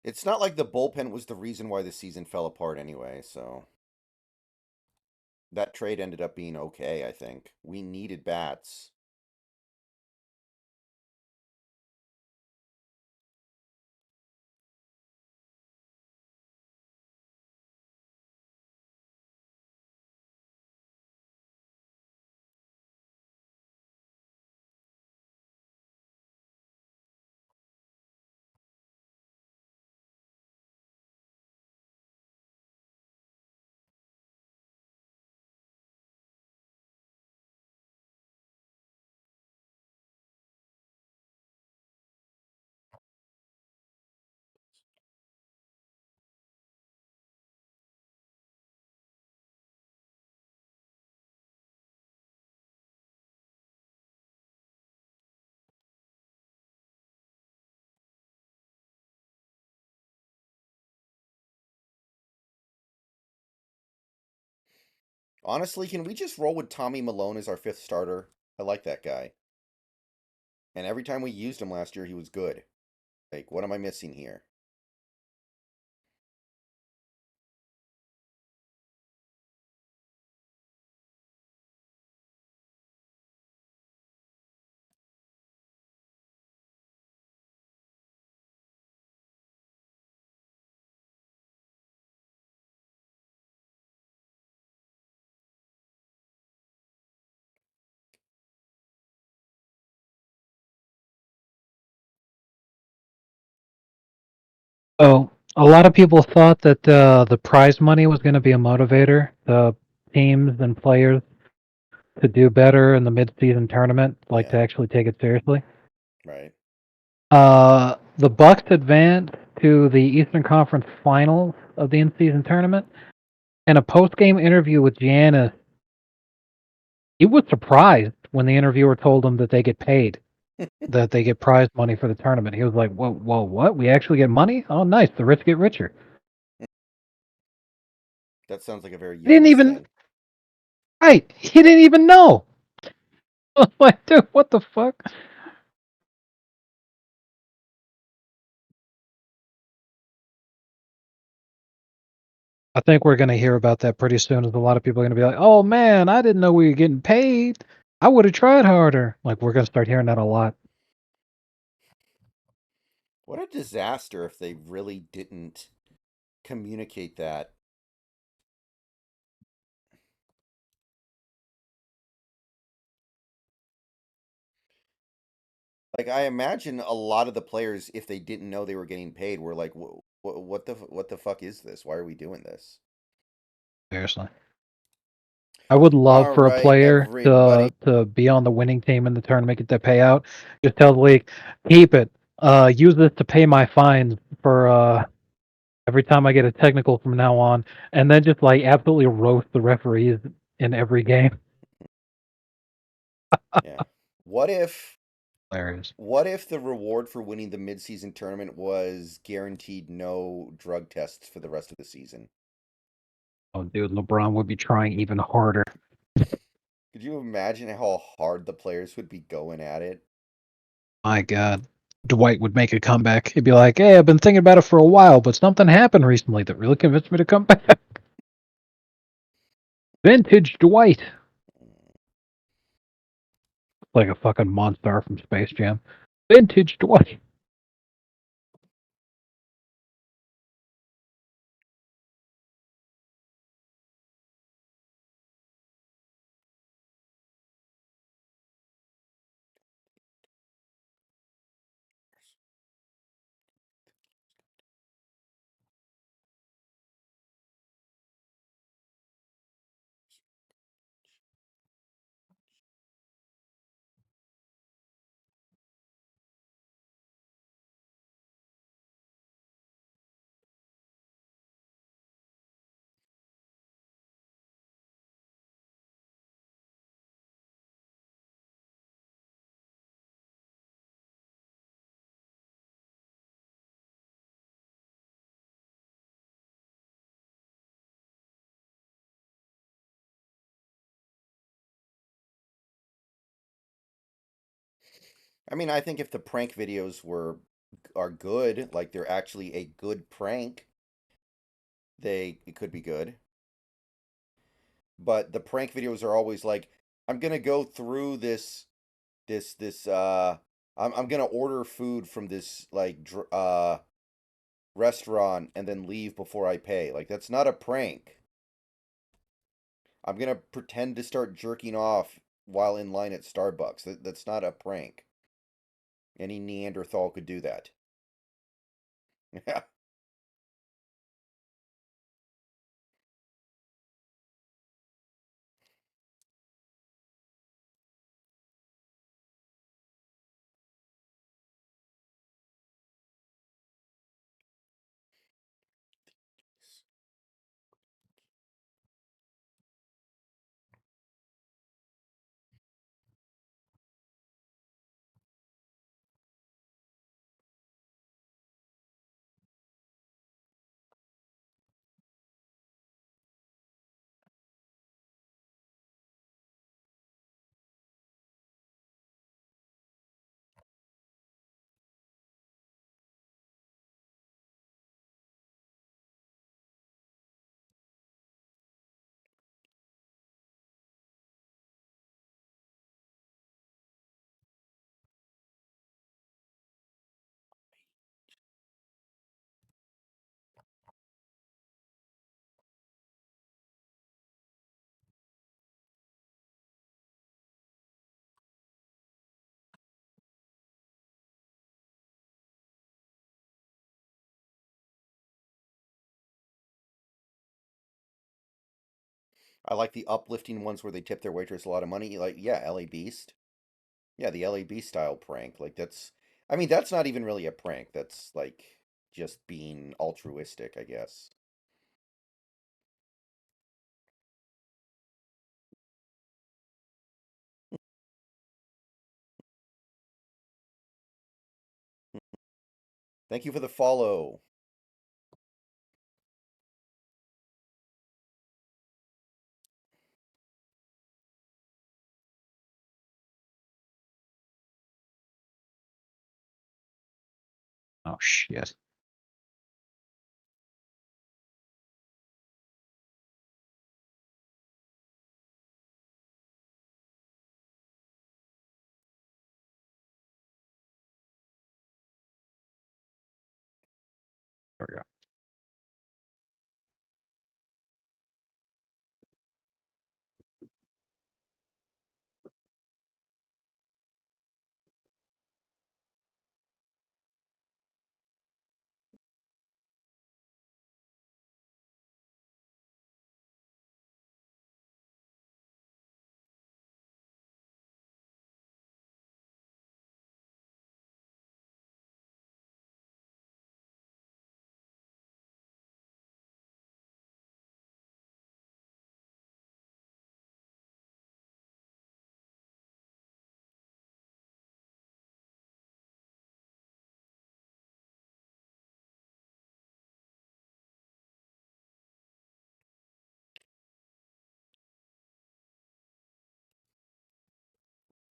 Speaker 2: It's not like the bullpen was the reason why the season fell apart anyway, so that trade ended up being okay, I think. We needed bats. Honestly, can we just roll with Tommy Malone as our fifth starter? I like that guy. And every time we used him last year, he was good. Like, what am I missing here?
Speaker 1: Oh, a lot of people thought that the prize money was going to be a motivator, the teams and players to do better in the mid-season tournament, like to
Speaker 2: Yeah,
Speaker 1: actually take it seriously.
Speaker 2: right.
Speaker 1: The Bucks advanced to the Eastern Conference Finals of the in-season tournament. In a post-game interview with Giannis, he was surprised when the interviewer told him that they get paid, that they get prize money for the tournament. He was like, "Whoa, whoa, what? We actually get money? Oh, nice. The rich get richer."
Speaker 2: That sounds like a very
Speaker 1: He didn't
Speaker 2: Giannis
Speaker 1: even
Speaker 2: thing.
Speaker 1: right. He didn't even know. I was like, dude, what the fuck? I think we're going to hear about that pretty soon. As a lot of people are going to be like, "Oh man, I didn't know we were getting paid. I would have tried harder." Like we're going to start hearing that a lot.
Speaker 2: What a disaster if they really didn't communicate that. Like, I imagine a lot of the players, if they didn't know they were getting paid, were like, what the fuck is this? Why are we doing this?"
Speaker 1: Seriously. I would love
Speaker 2: All
Speaker 1: for a
Speaker 2: right,
Speaker 1: player
Speaker 2: everybody.
Speaker 1: to be on the winning team in the tournament, get that payout. Just tell the league, keep it. Use this to pay my fines for every time I get a technical from now on, and then just like absolutely roast the referees in every game.
Speaker 2: Yeah. What if
Speaker 1: Hilarious.
Speaker 2: what if the reward for winning the midseason tournament was guaranteed no drug tests for the rest of the season?
Speaker 1: Oh, dude, LeBron would be trying even harder.
Speaker 2: Could you imagine how hard the players would be going at it?
Speaker 1: My God. Dwight would make a comeback. He'd be like, "Hey, I've been thinking about it for a while, but something happened recently that really convinced me to come back." Vintage Dwight. Like a fucking monster from Space Jam. Vintage Dwight.
Speaker 2: I mean, I think if the prank videos were are good, like they're actually a good prank, it could be good. But the prank videos are always like, I'm gonna go through this I'm gonna order food from this restaurant and then leave before I pay. Like that's not a prank. I'm gonna pretend to start jerking off while in line at Starbucks. That's not a prank. Any Neanderthal could do that. Yeah. I like the uplifting ones where they tip their waitress a lot of money. Like, yeah, LA Beast. Yeah, the LA Beast style prank. Like that's I mean, that's not even really a prank. That's like just being altruistic, I guess. Thank you for the follow.
Speaker 1: Oh shit. There we go.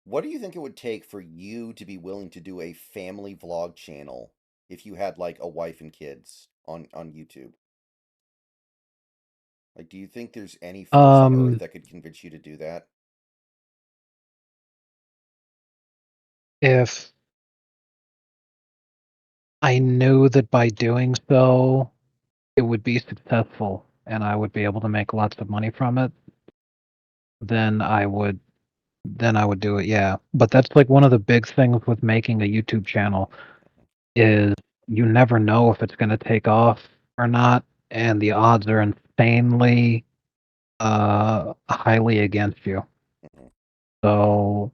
Speaker 2: What do you think it would take for you to be willing to do a family vlog channel if you had like a wife and kids on YouTube? Like, do you think there's any force on earth
Speaker 1: Um,
Speaker 2: that could convince you to do that?
Speaker 1: if I knew that by doing so, it would be successful and I would be able to make lots of money from it, then I would do it, yeah. But that's like one of the big things with making a YouTube channel is you never know if it's gonna take off or not, and the odds are insanely highly against you.
Speaker 2: Mhm.
Speaker 1: So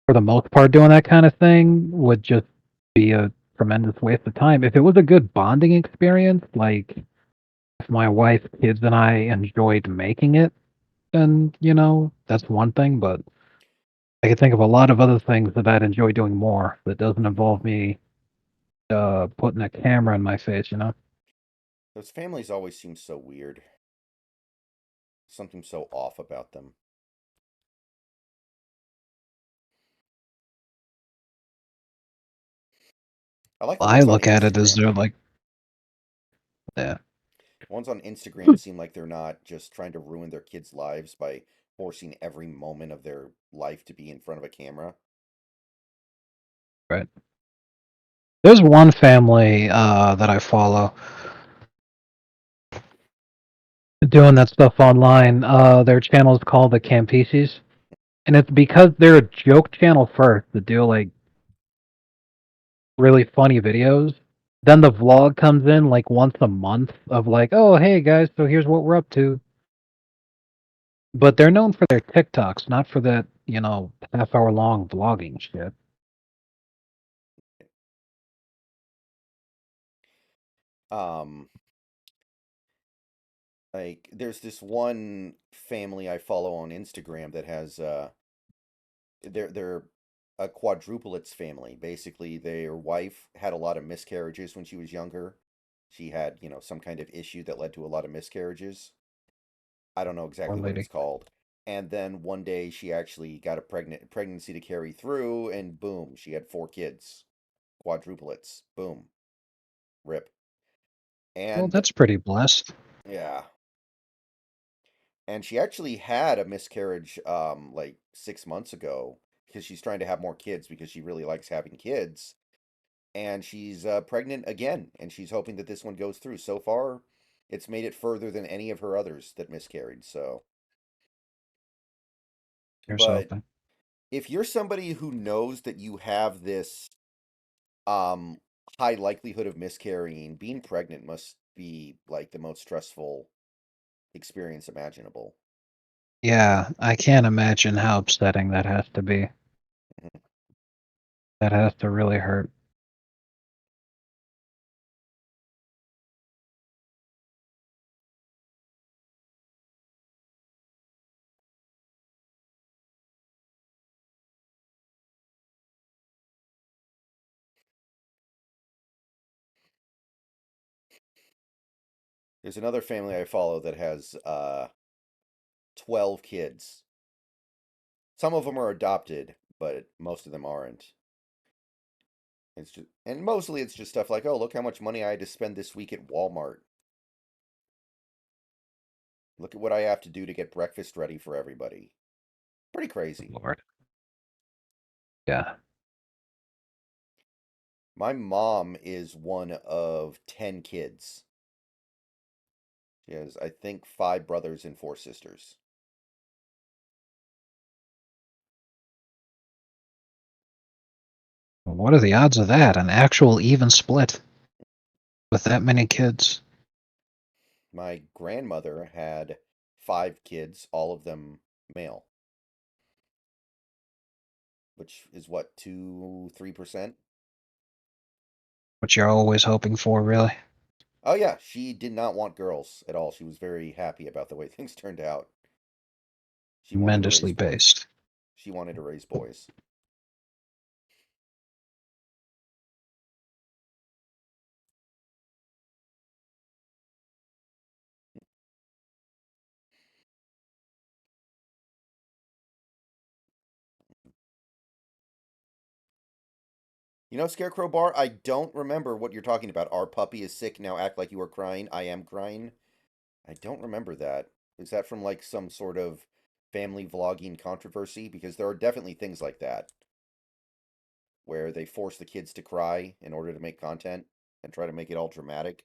Speaker 1: for the most part, doing that kind of thing would just be a tremendous waste of time. If it was a good bonding experience, like if my wife, kids, and I enjoyed making it, then that's one thing. But I could think of a lot of other things that I'd enjoy doing more that doesn't involve me putting a camera in my face.
Speaker 2: Those families always seem so weird. Something so off about them. I like the
Speaker 1: I
Speaker 2: ones on
Speaker 1: look at it as
Speaker 2: Instagram.
Speaker 1: they're like, yeah,
Speaker 2: The ones on Instagram seem like they're not just trying to ruin their kids' lives by forcing every moment of their life to be in front of a camera.
Speaker 1: right. There's one family that I follow doing that stuff online. Their channel is called the Campeses, and it's because they're a joke channel first that do like really funny videos. Then the vlog comes in like once a month of like, oh hey guys, so here's what we're up to. But they're known for their TikToks, not for that, half-hour long vlogging shit.
Speaker 2: Um, like there's this one family I follow on Instagram that has they're a quadruplets family. Basically, their wife had a lot of miscarriages when she was younger. She had, some kind of issue that led to a lot of miscarriages. I don't know
Speaker 1: Poor
Speaker 2: exactly what it's
Speaker 1: lady.
Speaker 2: called. And then one day she actually got a pregnancy to carry through, and boom, she had four kids, quadruplets. Boom, rip.
Speaker 1: Well,
Speaker 2: And
Speaker 1: that's pretty blessed.
Speaker 2: yeah, and she actually had a miscarriage like 6 months ago because she's trying to have more kids because she really likes having kids. And she's pregnant again, and she's hoping that this one goes through. So far, it's made it further than any of her others that miscarried. So,
Speaker 1: Here's
Speaker 2: but
Speaker 1: hoping.
Speaker 2: if you're somebody who knows that you have this um high likelihood of miscarrying, being pregnant must be like the most stressful experience imaginable.
Speaker 1: Yeah, I can't imagine how upsetting that has to be.
Speaker 2: Mhm.
Speaker 1: That has to really hurt.
Speaker 2: There's another family I follow that has 12 kids. Some of them are adopted, but most of them aren't. It's just, and mostly it's just stuff like, oh, look how much money I had to spend this week at Walmart. Look at what I have to do to get breakfast ready for everybody. Pretty crazy.
Speaker 1: Lord. Yeah.
Speaker 2: My mom is one of 10 kids. She has, I think, five brothers and four sisters.
Speaker 1: What are the odds of that? An actual even split with that many kids?
Speaker 2: My grandmother had five kids, all of them male, which is what, 3%?
Speaker 1: What you're always hoping for, really.
Speaker 2: Oh, yeah, she did not want girls at all. She was very happy about the way things turned out. She wanted to raise
Speaker 1: Tremendously
Speaker 2: boys.
Speaker 1: based.
Speaker 2: She wanted to raise boys. Scarecrow Bar, I don't remember what you're talking about. Our puppy is sick, now act like you are crying. I am crying. I don't remember that. Is that from like some sort of family vlogging controversy? Because there are definitely things like that where they force the kids to cry in order to make content and try to make it all dramatic.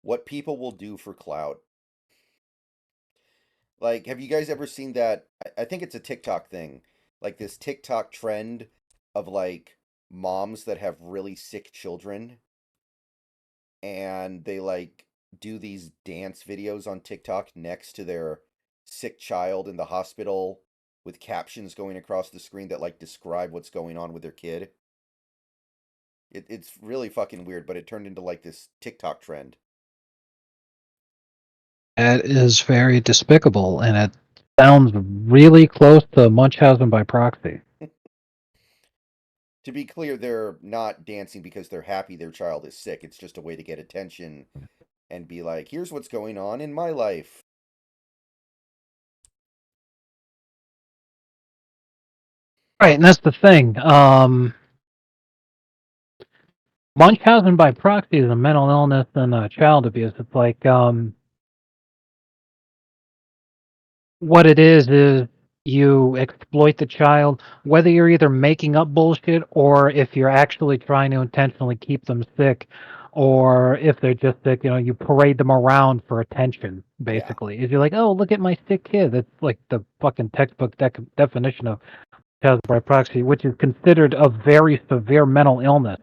Speaker 2: What people will do for clout. Like, have you guys ever seen that? I think it's a TikTok thing. Like this TikTok trend of like moms that have really sick children and they like do these dance videos on TikTok next to their sick child in the hospital with captions going across the screen that like describe what's going on with their kid. It's really fucking weird, but it turned into like this TikTok trend.
Speaker 1: That is very despicable, and it sounds really close to Munchausen by proxy.
Speaker 2: To be clear, they're not dancing because they're happy their child is sick. It's just a way to get attention and be like, here's what's going on in my life.
Speaker 1: Right, and that's the thing. Munchausen by proxy is a mental illness and child abuse. It's like what it is you exploit the child, whether you're either making up bullshit or if you're actually trying to intentionally keep them sick, or if they're just sick, you parade them around for attention.
Speaker 2: Yeah.
Speaker 1: Basically, is you're like, oh, look at my sick kid. That's like the fucking textbook definition of child by proxy, which is considered a very severe mental illness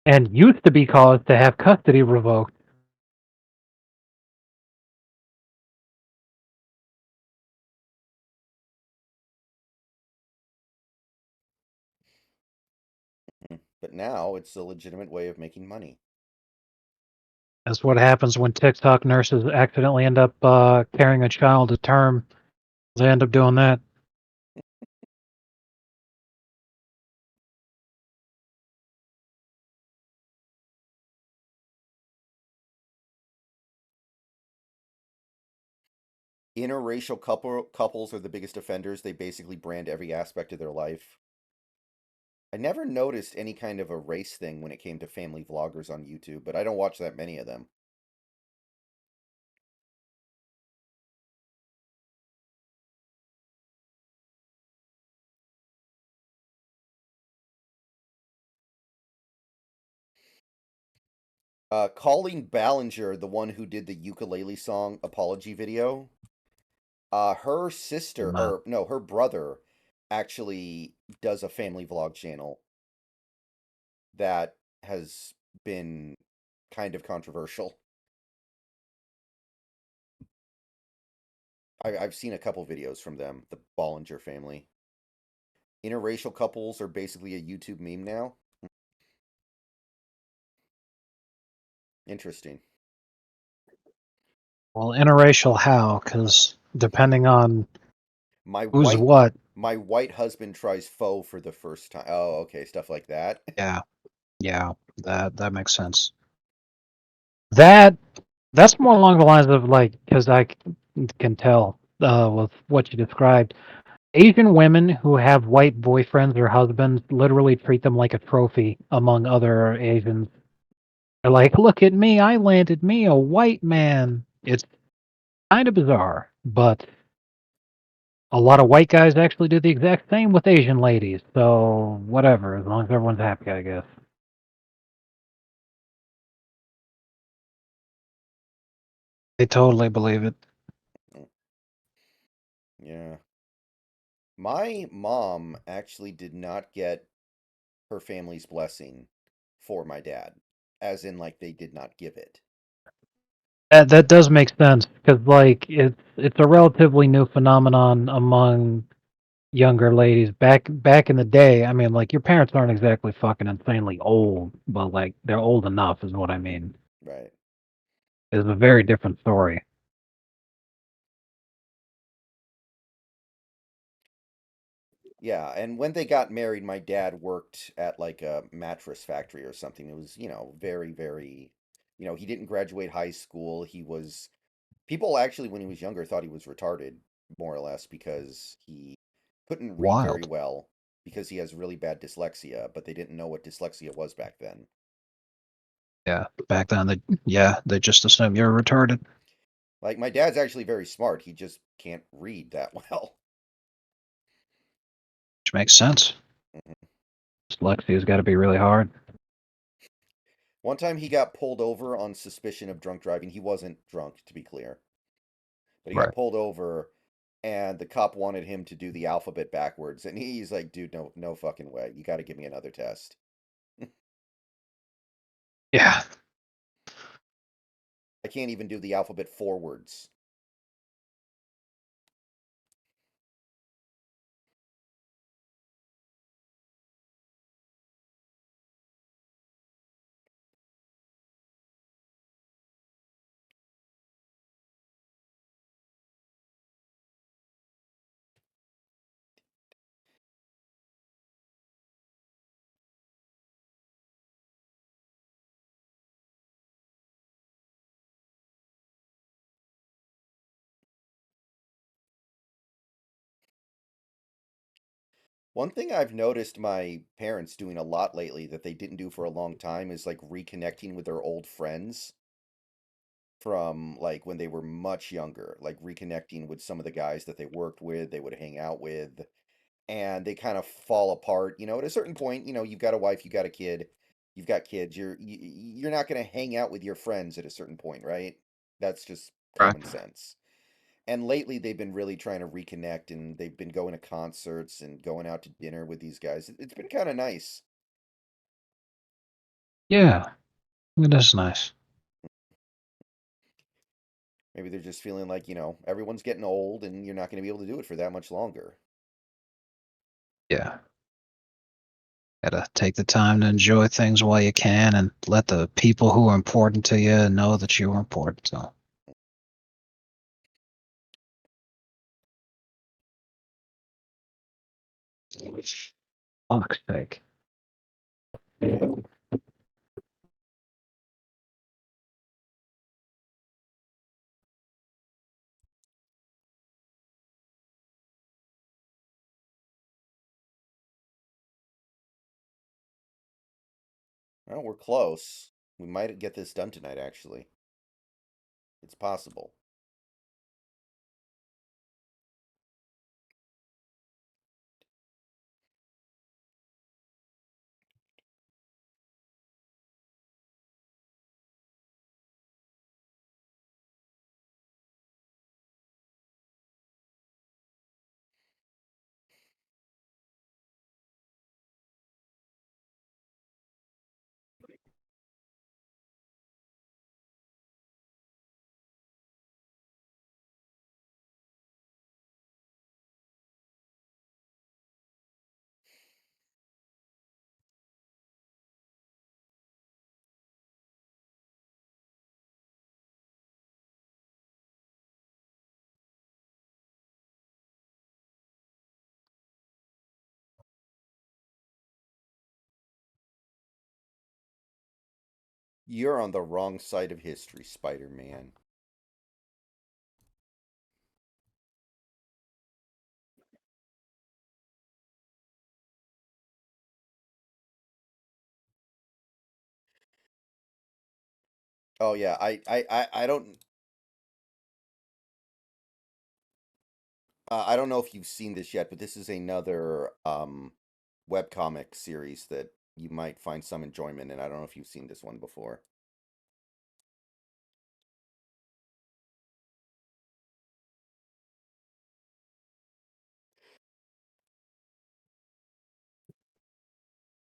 Speaker 1: and used to be caused to have custody revoked.
Speaker 2: But now it's a legitimate way of making money.
Speaker 1: That's what happens when TikTok nurses accidentally end up carrying a child to term. They end up doing that.
Speaker 2: Interracial couples are the biggest offenders. They basically brand every aspect of their life. I never noticed any kind of a race thing when it came to family vloggers on YouTube, but I don't watch that many of them. Colleen Ballinger, the one who did the ukulele song apology video, her sister,
Speaker 1: Um,
Speaker 2: or no, her brother actually does a family vlog channel that has been kind of controversial. I've seen a couple videos from them, the Ballinger family. Interracial couples are basically a YouTube meme now. Interesting.
Speaker 1: well, interracial how? Because depending on
Speaker 2: My
Speaker 1: who's
Speaker 2: white
Speaker 1: what,
Speaker 2: my white husband tries faux for the first time. Oh, okay, stuff like that.
Speaker 1: yeah, yeah, that makes sense. That that's more along the lines of like, because can tell with what you described. Asian women who have white boyfriends or husbands literally treat them like a trophy among other Asians. They're like, look at me, I landed me a white man. It's kind of bizarre, but a lot of white guys actually do the exact same with Asian ladies. So whatever, as long as everyone's happy, I guess. They totally believe it.
Speaker 2: Yeah. My mom actually did not get her family's blessing for my dad, as in like they did not give it.
Speaker 1: That does make sense because like it's a relatively new phenomenon among younger ladies. Back in the day, I mean, like your parents aren't exactly fucking insanely old, but like they're old enough, is what I mean.
Speaker 2: Right.
Speaker 1: It's a very different story.
Speaker 2: Yeah, and when they got married, my dad worked at like a mattress factory or something. It was, very, very, he didn't graduate high school. People actually, when he was younger, thought he was retarded, more or less, because he couldn't read very
Speaker 1: Wild.
Speaker 2: well because he has really bad dyslexia, but they didn't know what dyslexia was back then.
Speaker 1: Yeah, back then they just assume you're retarded,
Speaker 2: Like, my dad's actually very smart. He just can't read that well.
Speaker 1: which makes sense.
Speaker 2: Mhm.
Speaker 1: Dyslexia's got to be really hard.
Speaker 2: One time he got pulled over on suspicion of drunk driving. He wasn't drunk, to be clear, but he got
Speaker 1: Right.
Speaker 2: pulled over, and the cop wanted him to do the alphabet backwards, and he's like, "Dude, no, no fucking way. You got to give me another test.
Speaker 1: Yeah.
Speaker 2: I can't even do the alphabet forwards." One thing I've noticed my parents doing a lot lately that they didn't do for a long time is like reconnecting with their old friends from like when they were much younger, like reconnecting with some of the guys that they worked with, they would hang out with, and they kind of fall apart. At a certain point, you've got a wife, you got a kid, you've got kids. You're not going to hang out with your friends at a certain point, right? That's just
Speaker 1: Right.
Speaker 2: common sense. And lately, they've been really trying to reconnect, and they've been going to concerts and going out to dinner with these guys. It's been kind of nice.
Speaker 1: Yeah, it is nice.
Speaker 2: Maybe they're just feeling like, everyone's getting old, and you're not going to be able to do it for that much longer.
Speaker 1: Yeah. Gotta take the time to enjoy things while you can and let the people who are important to you know that you are important to them. Fuck's sake.
Speaker 2: Yeah. Well, we're close. We might get this done tonight, actually. It's possible. You're on the wrong side of history, Spider-Man. Oh yeah, I don't know if you've seen this yet, but this is another webcomic series that you might find some enjoyment in. I don't know if you've seen this one before.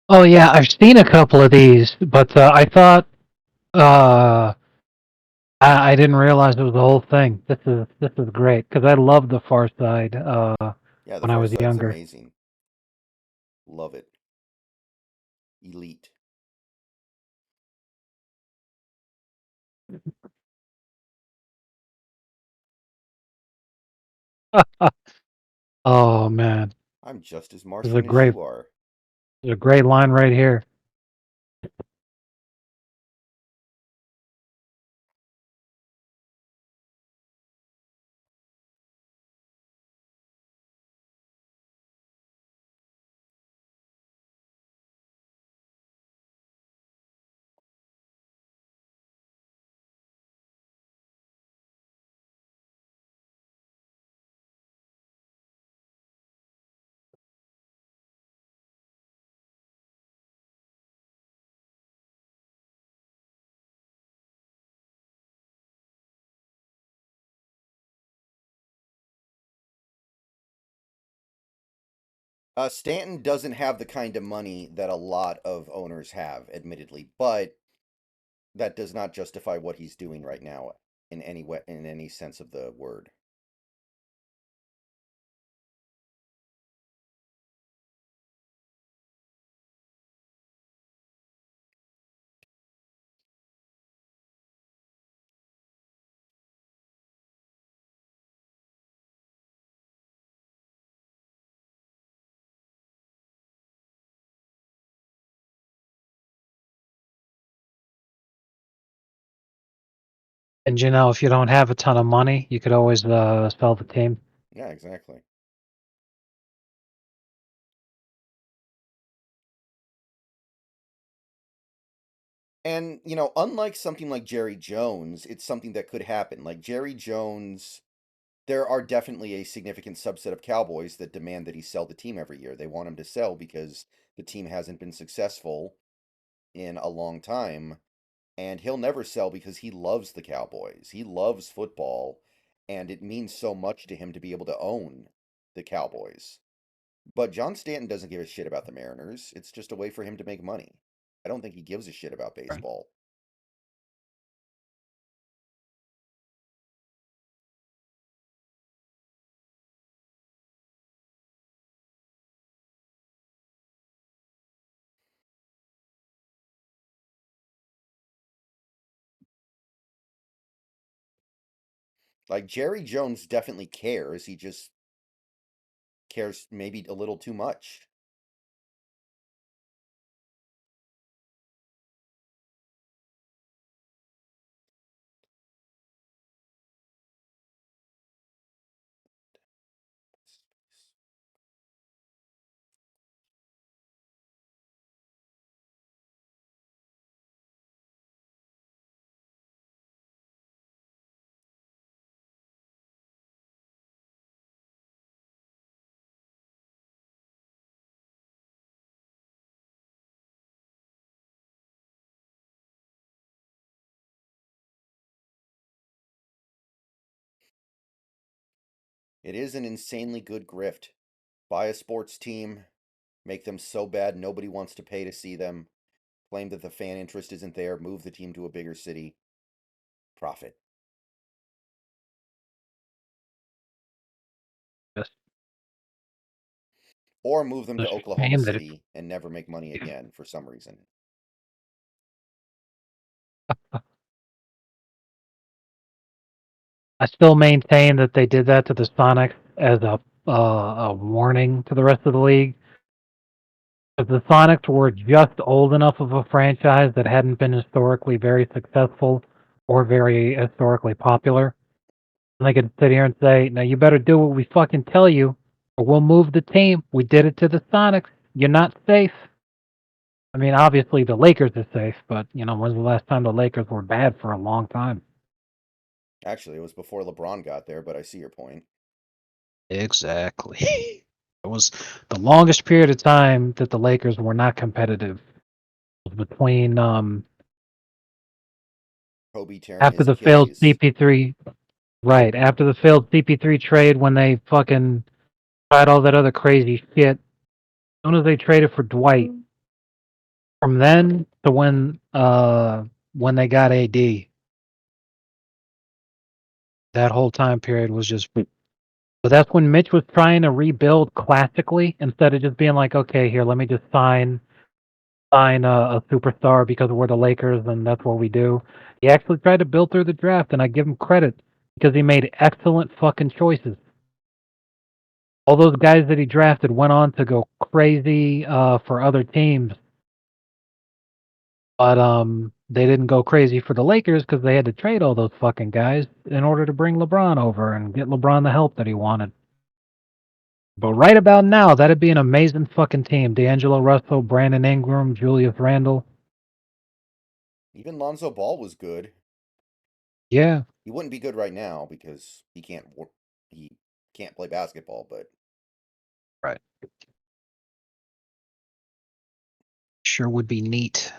Speaker 1: Oh yeah, I've seen a couple of these, but I thought uh, I didn't realize it was the whole thing. This is great because I loved the Far Side
Speaker 2: Yeah, The
Speaker 1: when I
Speaker 2: Far
Speaker 1: was
Speaker 2: Side's
Speaker 1: younger.
Speaker 2: amazing. Love it. Elite.
Speaker 1: Oh man,
Speaker 2: I'm just as
Speaker 1: this is a
Speaker 2: Martian as
Speaker 1: great,
Speaker 2: you are.
Speaker 1: this is a great line right here.
Speaker 2: Stanton doesn't have the kind of money that a lot of owners have, admittedly, but that does not justify what he's doing right now in any way, in any sense of the word.
Speaker 1: And if you don't have a ton of money, you could always sell the team.
Speaker 2: Yeah, exactly. And, unlike something like Jerry Jones, it's something that could happen. Like Jerry Jones, there are definitely a significant subset of Cowboys that demand that he sell the team every year. They want him to sell because the team hasn't been successful in a long time. And he'll never sell because he loves the Cowboys. He loves football, and it means so much to him to be able to own the Cowboys. But John Stanton doesn't give a shit about the Mariners. It's just a way for him to make money. I don't think he gives a shit about
Speaker 1: Right.
Speaker 2: baseball. Like Jerry Jones definitely cares. He just cares maybe a little too much. It is an insanely good grift. Buy a sports team, make them so bad nobody wants to pay to see them, claim that the fan interest isn't there, move the team to a bigger city, profit.
Speaker 1: Just,
Speaker 2: Or move them to
Speaker 1: just a
Speaker 2: Oklahoma
Speaker 1: shame that it's.
Speaker 2: City and never make money
Speaker 1: Yeah.
Speaker 2: again for some reason.
Speaker 1: I still maintain that they did that to the Sonics as a warning to the rest of the league. Because the Sonics were just old enough of a franchise that hadn't been historically very successful or very historically popular. And they could sit here and say, "Now you better do what we fucking tell you, or we'll move the team. We did it to the Sonics. You're not safe." I mean, obviously the Lakers are safe, but when's the last time the Lakers were bad for a long time?
Speaker 2: Actually, it was before LeBron got there, but I see your point.
Speaker 1: Exactly. It was the longest period of time that the Lakers were not competitive. It was between
Speaker 2: Kobe tearing
Speaker 1: after
Speaker 2: his
Speaker 1: the failed
Speaker 2: Achilles.
Speaker 1: CP3, right, after the failed CP3 trade when they fucking tried all that other crazy shit. As soon as they traded for Dwight, from then to when they got AD, that whole time period was just. But that's when Mitch was trying to rebuild classically instead of just being like, okay, here, let me just sign a superstar because we're the Lakers and that's what we do. He actually tried to build through the draft, and I give him credit because he made excellent fucking choices. All those guys that he drafted went on to go crazy for other teams, but they didn't go crazy for the Lakers because they had to trade all those fucking guys in order to bring LeBron over and get LeBron the help that he wanted. But right about now, that'd be an amazing fucking team. D'Angelo Russell, Brandon Ingram, Julius Randle.
Speaker 2: Even Lonzo Ball was good.
Speaker 1: Yeah,
Speaker 2: He wouldn't be good right now because he can't play basketball, but
Speaker 1: right. Sure would be neat.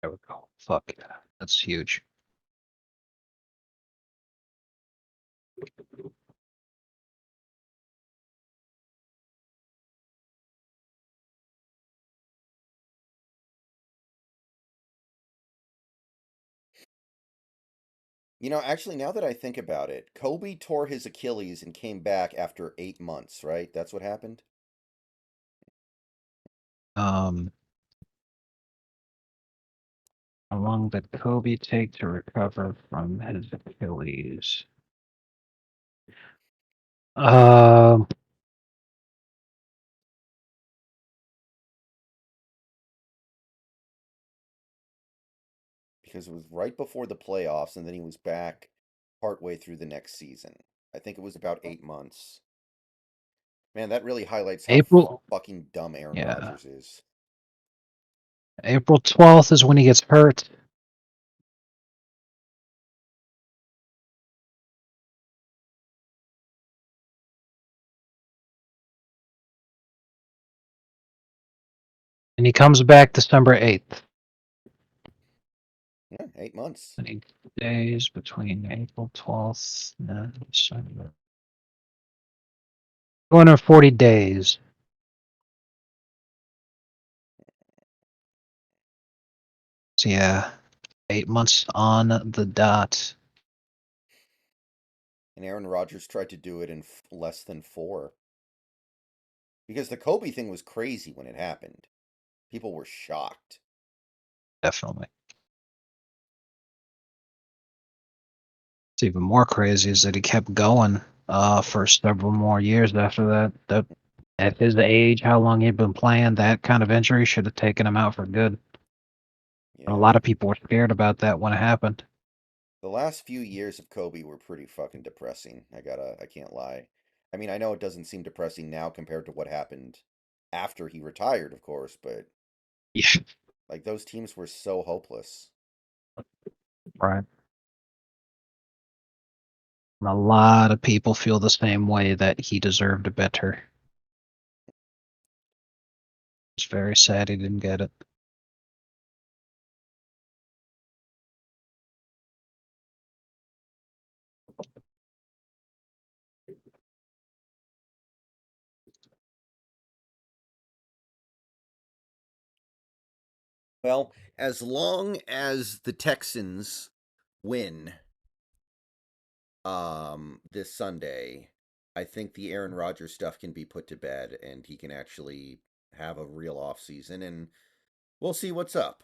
Speaker 1: There we go. Fuck yeah. That's huge.
Speaker 2: actually, now that I think about it, Kobe tore his Achilles and came back after 8 months, right? That's what happened?
Speaker 1: Um, how long did Kobe take to recover from his Achilles? Um,
Speaker 2: because it was right before the playoffs, and then he was back partway through the next season. I think it was about 8 months. Man, that really highlights how
Speaker 1: April,
Speaker 2: fucking dumb Aaron
Speaker 1: yeah,
Speaker 2: Rodgers is.
Speaker 1: April 12th is when he gets hurt. And he comes back December 8th.
Speaker 2: Yeah, 8 months.
Speaker 1: 20 days between April 12th and December. 240 days. So yeah, 8 months on the dot.
Speaker 2: And Aaron Rodgers tried to do it in less than 4. Because the Kobe thing was crazy when it happened. People were shocked.
Speaker 1: Definitely. It's even more crazy is that he kept going for several more years after that. That at his age, how long he'd been playing, that kind of injury should have taken him out for good. And a
Speaker 2: Yeah.
Speaker 1: lot of people were scared about that when it happened.
Speaker 2: The last few years of Kobe were pretty fucking depressing. I can't lie. I mean, I know it doesn't seem depressing now compared to what happened after he retired, of course, but
Speaker 1: Yeah,
Speaker 2: like those teams were so hopeless.
Speaker 1: right. And a lot of people feel the same way that he deserved better. It's very sad he didn't get it.
Speaker 2: Well, as long as the Texans win this Sunday, I think the Aaron Rodgers stuff can be put to bed and he can actually have a real off season and we'll see what's up.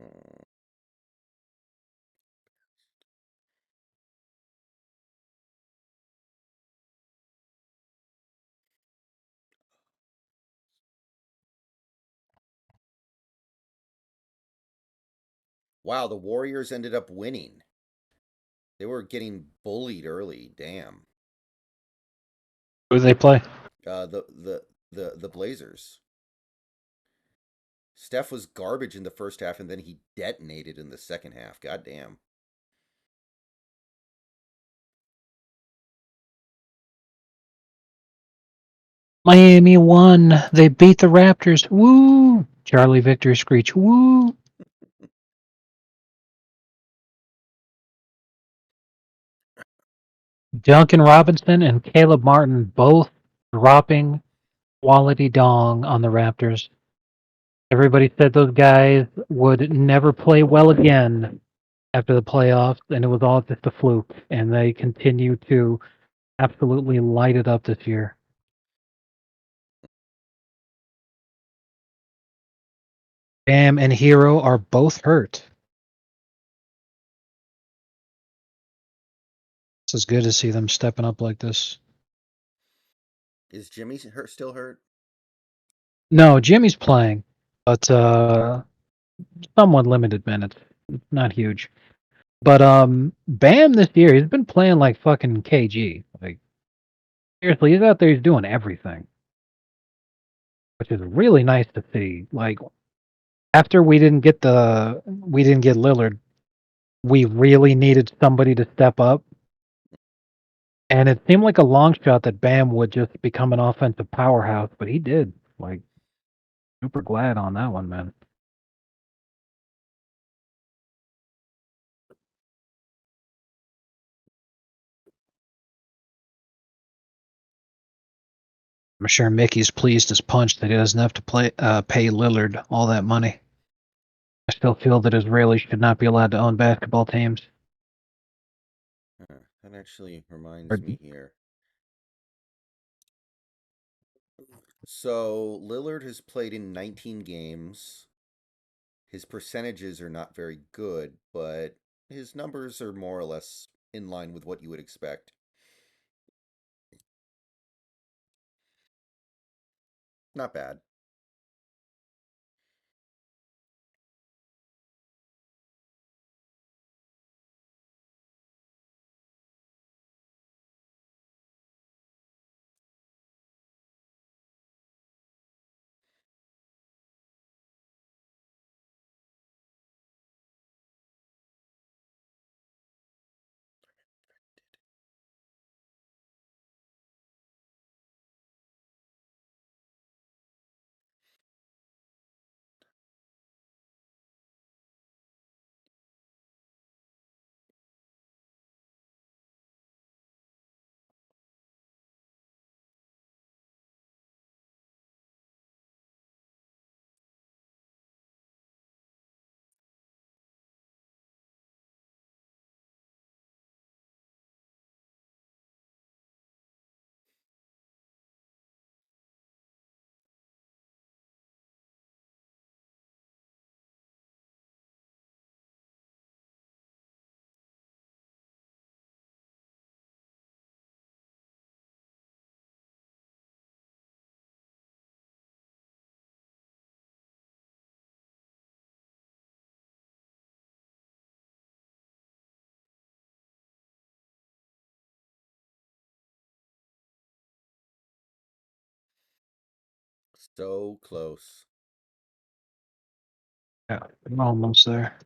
Speaker 2: Mm. Wow, the Warriors ended up winning. They were getting bullied early. Damn.
Speaker 1: Who do they play?
Speaker 2: The Blazers. Steph was garbage in the first half, and then he detonated in the second half. God damn.
Speaker 1: Miami won. They beat the Raptors. Woo! Charlie Victor screech. Woo! Duncan Robinson and Caleb Martin both dropping quality dong on the Raptors. Everybody said those guys would never play well again after the playoffs, and it was all just a fluke. And they continue to absolutely light it up this year. Bam and Hero are both hurt. It's as good to see them stepping up like this.
Speaker 2: Is Jimmy still hurt?
Speaker 1: No, Jimmy's playing, but somewhat limited minutes. Not huge. But Bam this year, he's been playing like fucking KG. Like seriously, he's out there, he's doing everything, which is really nice to see. Like after we didn't get Lillard, we really needed somebody to step up. And it seemed like a long shot that Bam would just become an offensive powerhouse, but he did. Like super glad on that one, man. I'm sure Mickey's pleased as punch that he doesn't have to pay Lillard all that money. I still feel that Israelis should not be allowed to own basketball teams.
Speaker 2: That actually
Speaker 1: Or,
Speaker 2: reminds me here. So Lillard has played in 19 games. His percentages are not very good, but his numbers are more or less in line with what you would expect. Not bad. So close.
Speaker 1: yeah, almost there.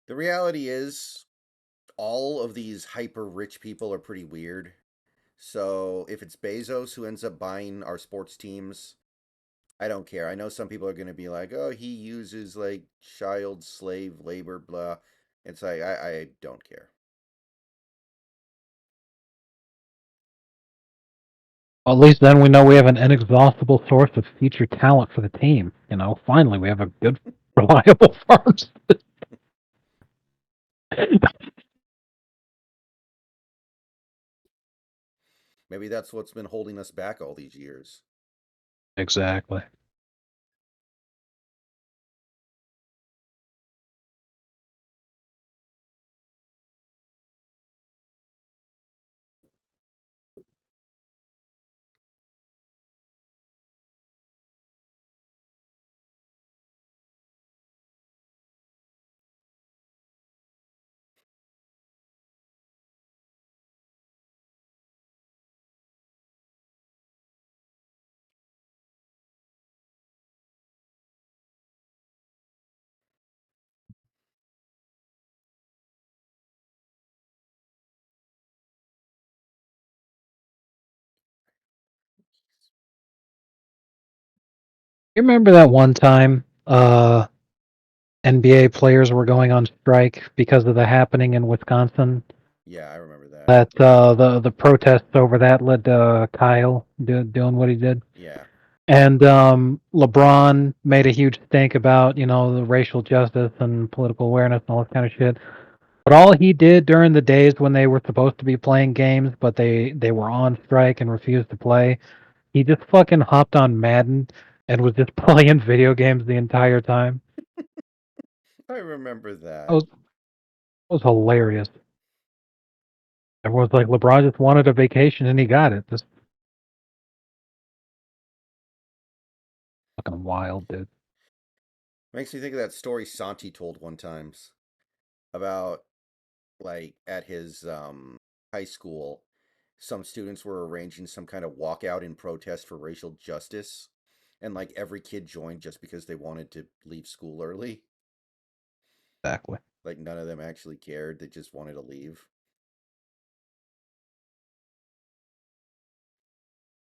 Speaker 2: The reality is, all of these hyper rich people are pretty weird. So if it's Bezos who ends up buying our sports teams, I don't care. I know some people are going to be like, "Oh, he uses like child slave labor, blah." It's like I don't care.
Speaker 1: Well, at least then we know we have an inexhaustible source of future talent for the team. You know, finally we have a good, reliable farm.
Speaker 2: Maybe that's what's been holding us back all these years.
Speaker 1: Exactly. You remember that one time NBA players were going on strike because of the happening in Wisconsin?
Speaker 2: Yeah, I remember that.
Speaker 1: That the protests over that led to Kyle doing what he did.
Speaker 2: Yeah.
Speaker 1: And LeBron made a huge stink about, the racial justice and political awareness and all this kind of shit. But all he did during the days when they were supposed to be playing games, but they were on strike and refused to play, he just fucking hopped on Madden and was just playing video games the entire time.
Speaker 2: I remember
Speaker 1: That
Speaker 2: that.
Speaker 1: was hilarious. Everyone's like, LeBron just wanted a vacation and he got it. Just fucking wild, dude.
Speaker 2: Makes me think of that story Santi told one times about like at his high school, some students were arranging some kind of walkout in protest for racial justice, and like every kid joined just because they wanted to leave school early.
Speaker 1: Exactly.
Speaker 2: Like none of them actually cared; they just wanted to leave.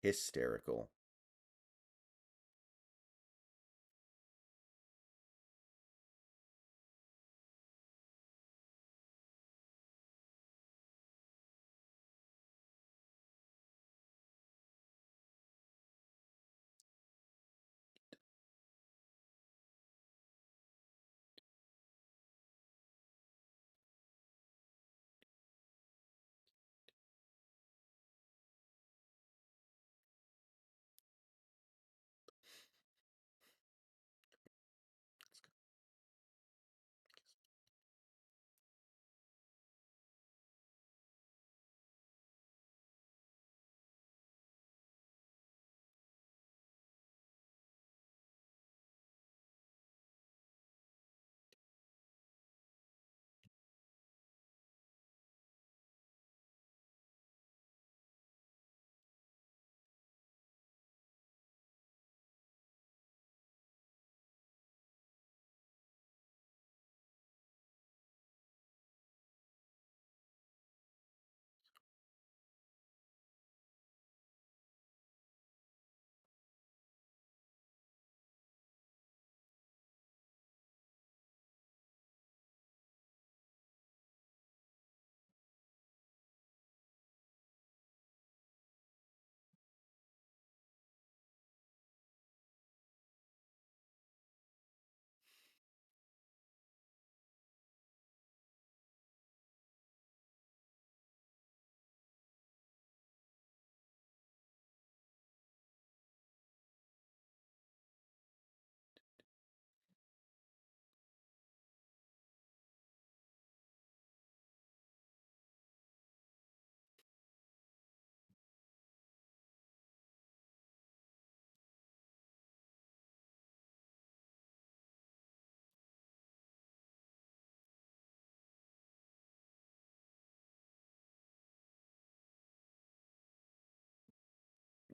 Speaker 2: Hysterical.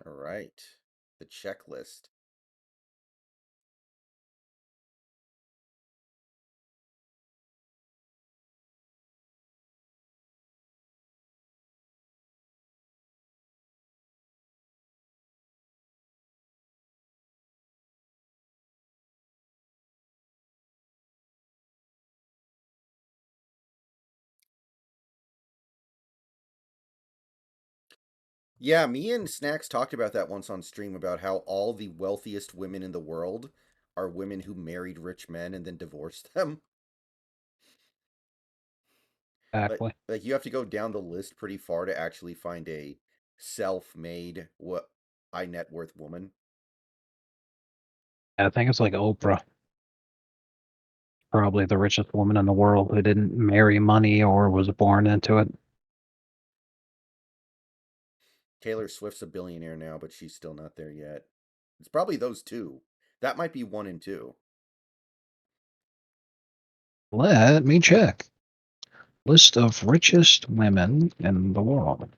Speaker 2: All right, the checklist. Yeah, me and Snacks talked about that once on stream about how all the wealthiest women in the world are women who married rich men and then divorced them. Like,
Speaker 1: Exactly.
Speaker 2: like you have to go down the list pretty far to actually find a self-made, what, high net worth woman.
Speaker 1: I think it's like Oprah, probably the richest woman in the world who didn't marry money or was born into it.
Speaker 2: Taylor Swift's a billionaire now, but she's still not there yet. It's probably those two. That might be one and two.
Speaker 1: Let me check. List of richest women in the world.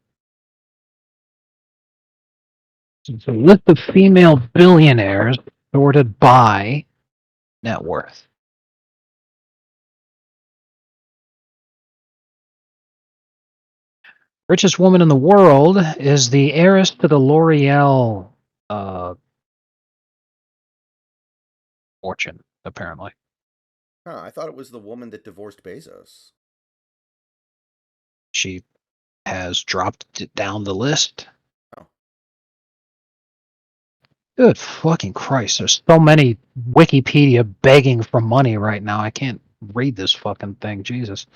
Speaker 1: It's a list of female billionaires sorted by net worth. Richest woman in the world is the heiress to the L'Oreal uh, fortune, apparently.
Speaker 2: Huh, I thought it was the woman that divorced Bezos.
Speaker 1: She has dropped it down the list.
Speaker 2: Oh,
Speaker 1: Good fucking Christ. There's so many Wikipedia begging for money right now. I can't read this fucking thing. Jesus.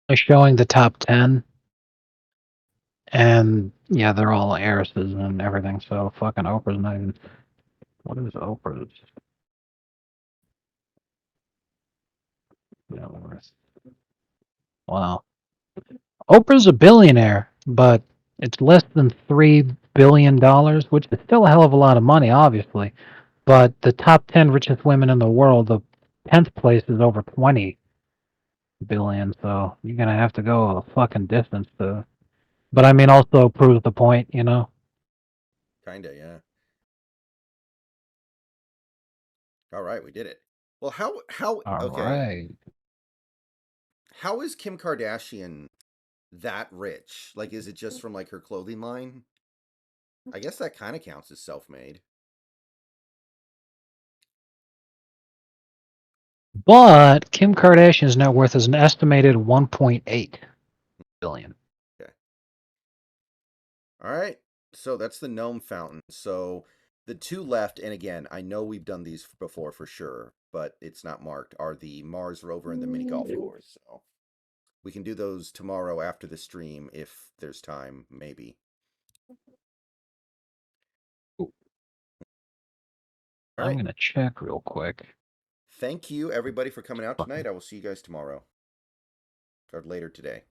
Speaker 1: They're showing the top 10, and yeah, they're all heiresses and everything, so fucking Oprah's not even. What is Oprah's net worth? Wow. Oprah's a billionaire, but it's less than $3 billion, which is still a hell of a lot of money, obviously. But the top 10 richest women in the world, the 10th place is over 20 billion, so you're gonna have to go a fucking distance to. But I mean, also proves the point, you know.
Speaker 2: kinda, yeah. All right, we did it. Well, how
Speaker 1: All
Speaker 2: okay.
Speaker 1: right.
Speaker 2: How is Kim Kardashian that rich? Like, is it just from like her clothing line? I guess that kind of counts as self-made.
Speaker 1: But Kim Kardashian's net worth is an estimated 1.8 billion.
Speaker 2: Okay. All right. So that's the gnome fountain. So the two left, and again, I know we've done these before for sure, but it's not marked, are the Mars rover and the mini golf course. So we can do those tomorrow after the stream if there's time, maybe. All
Speaker 1: I'm
Speaker 2: right.
Speaker 1: gonna check real quick.
Speaker 2: Thank you, everybody, for coming out tonight.
Speaker 1: Fucking
Speaker 2: I will see you guys tomorrow or later today.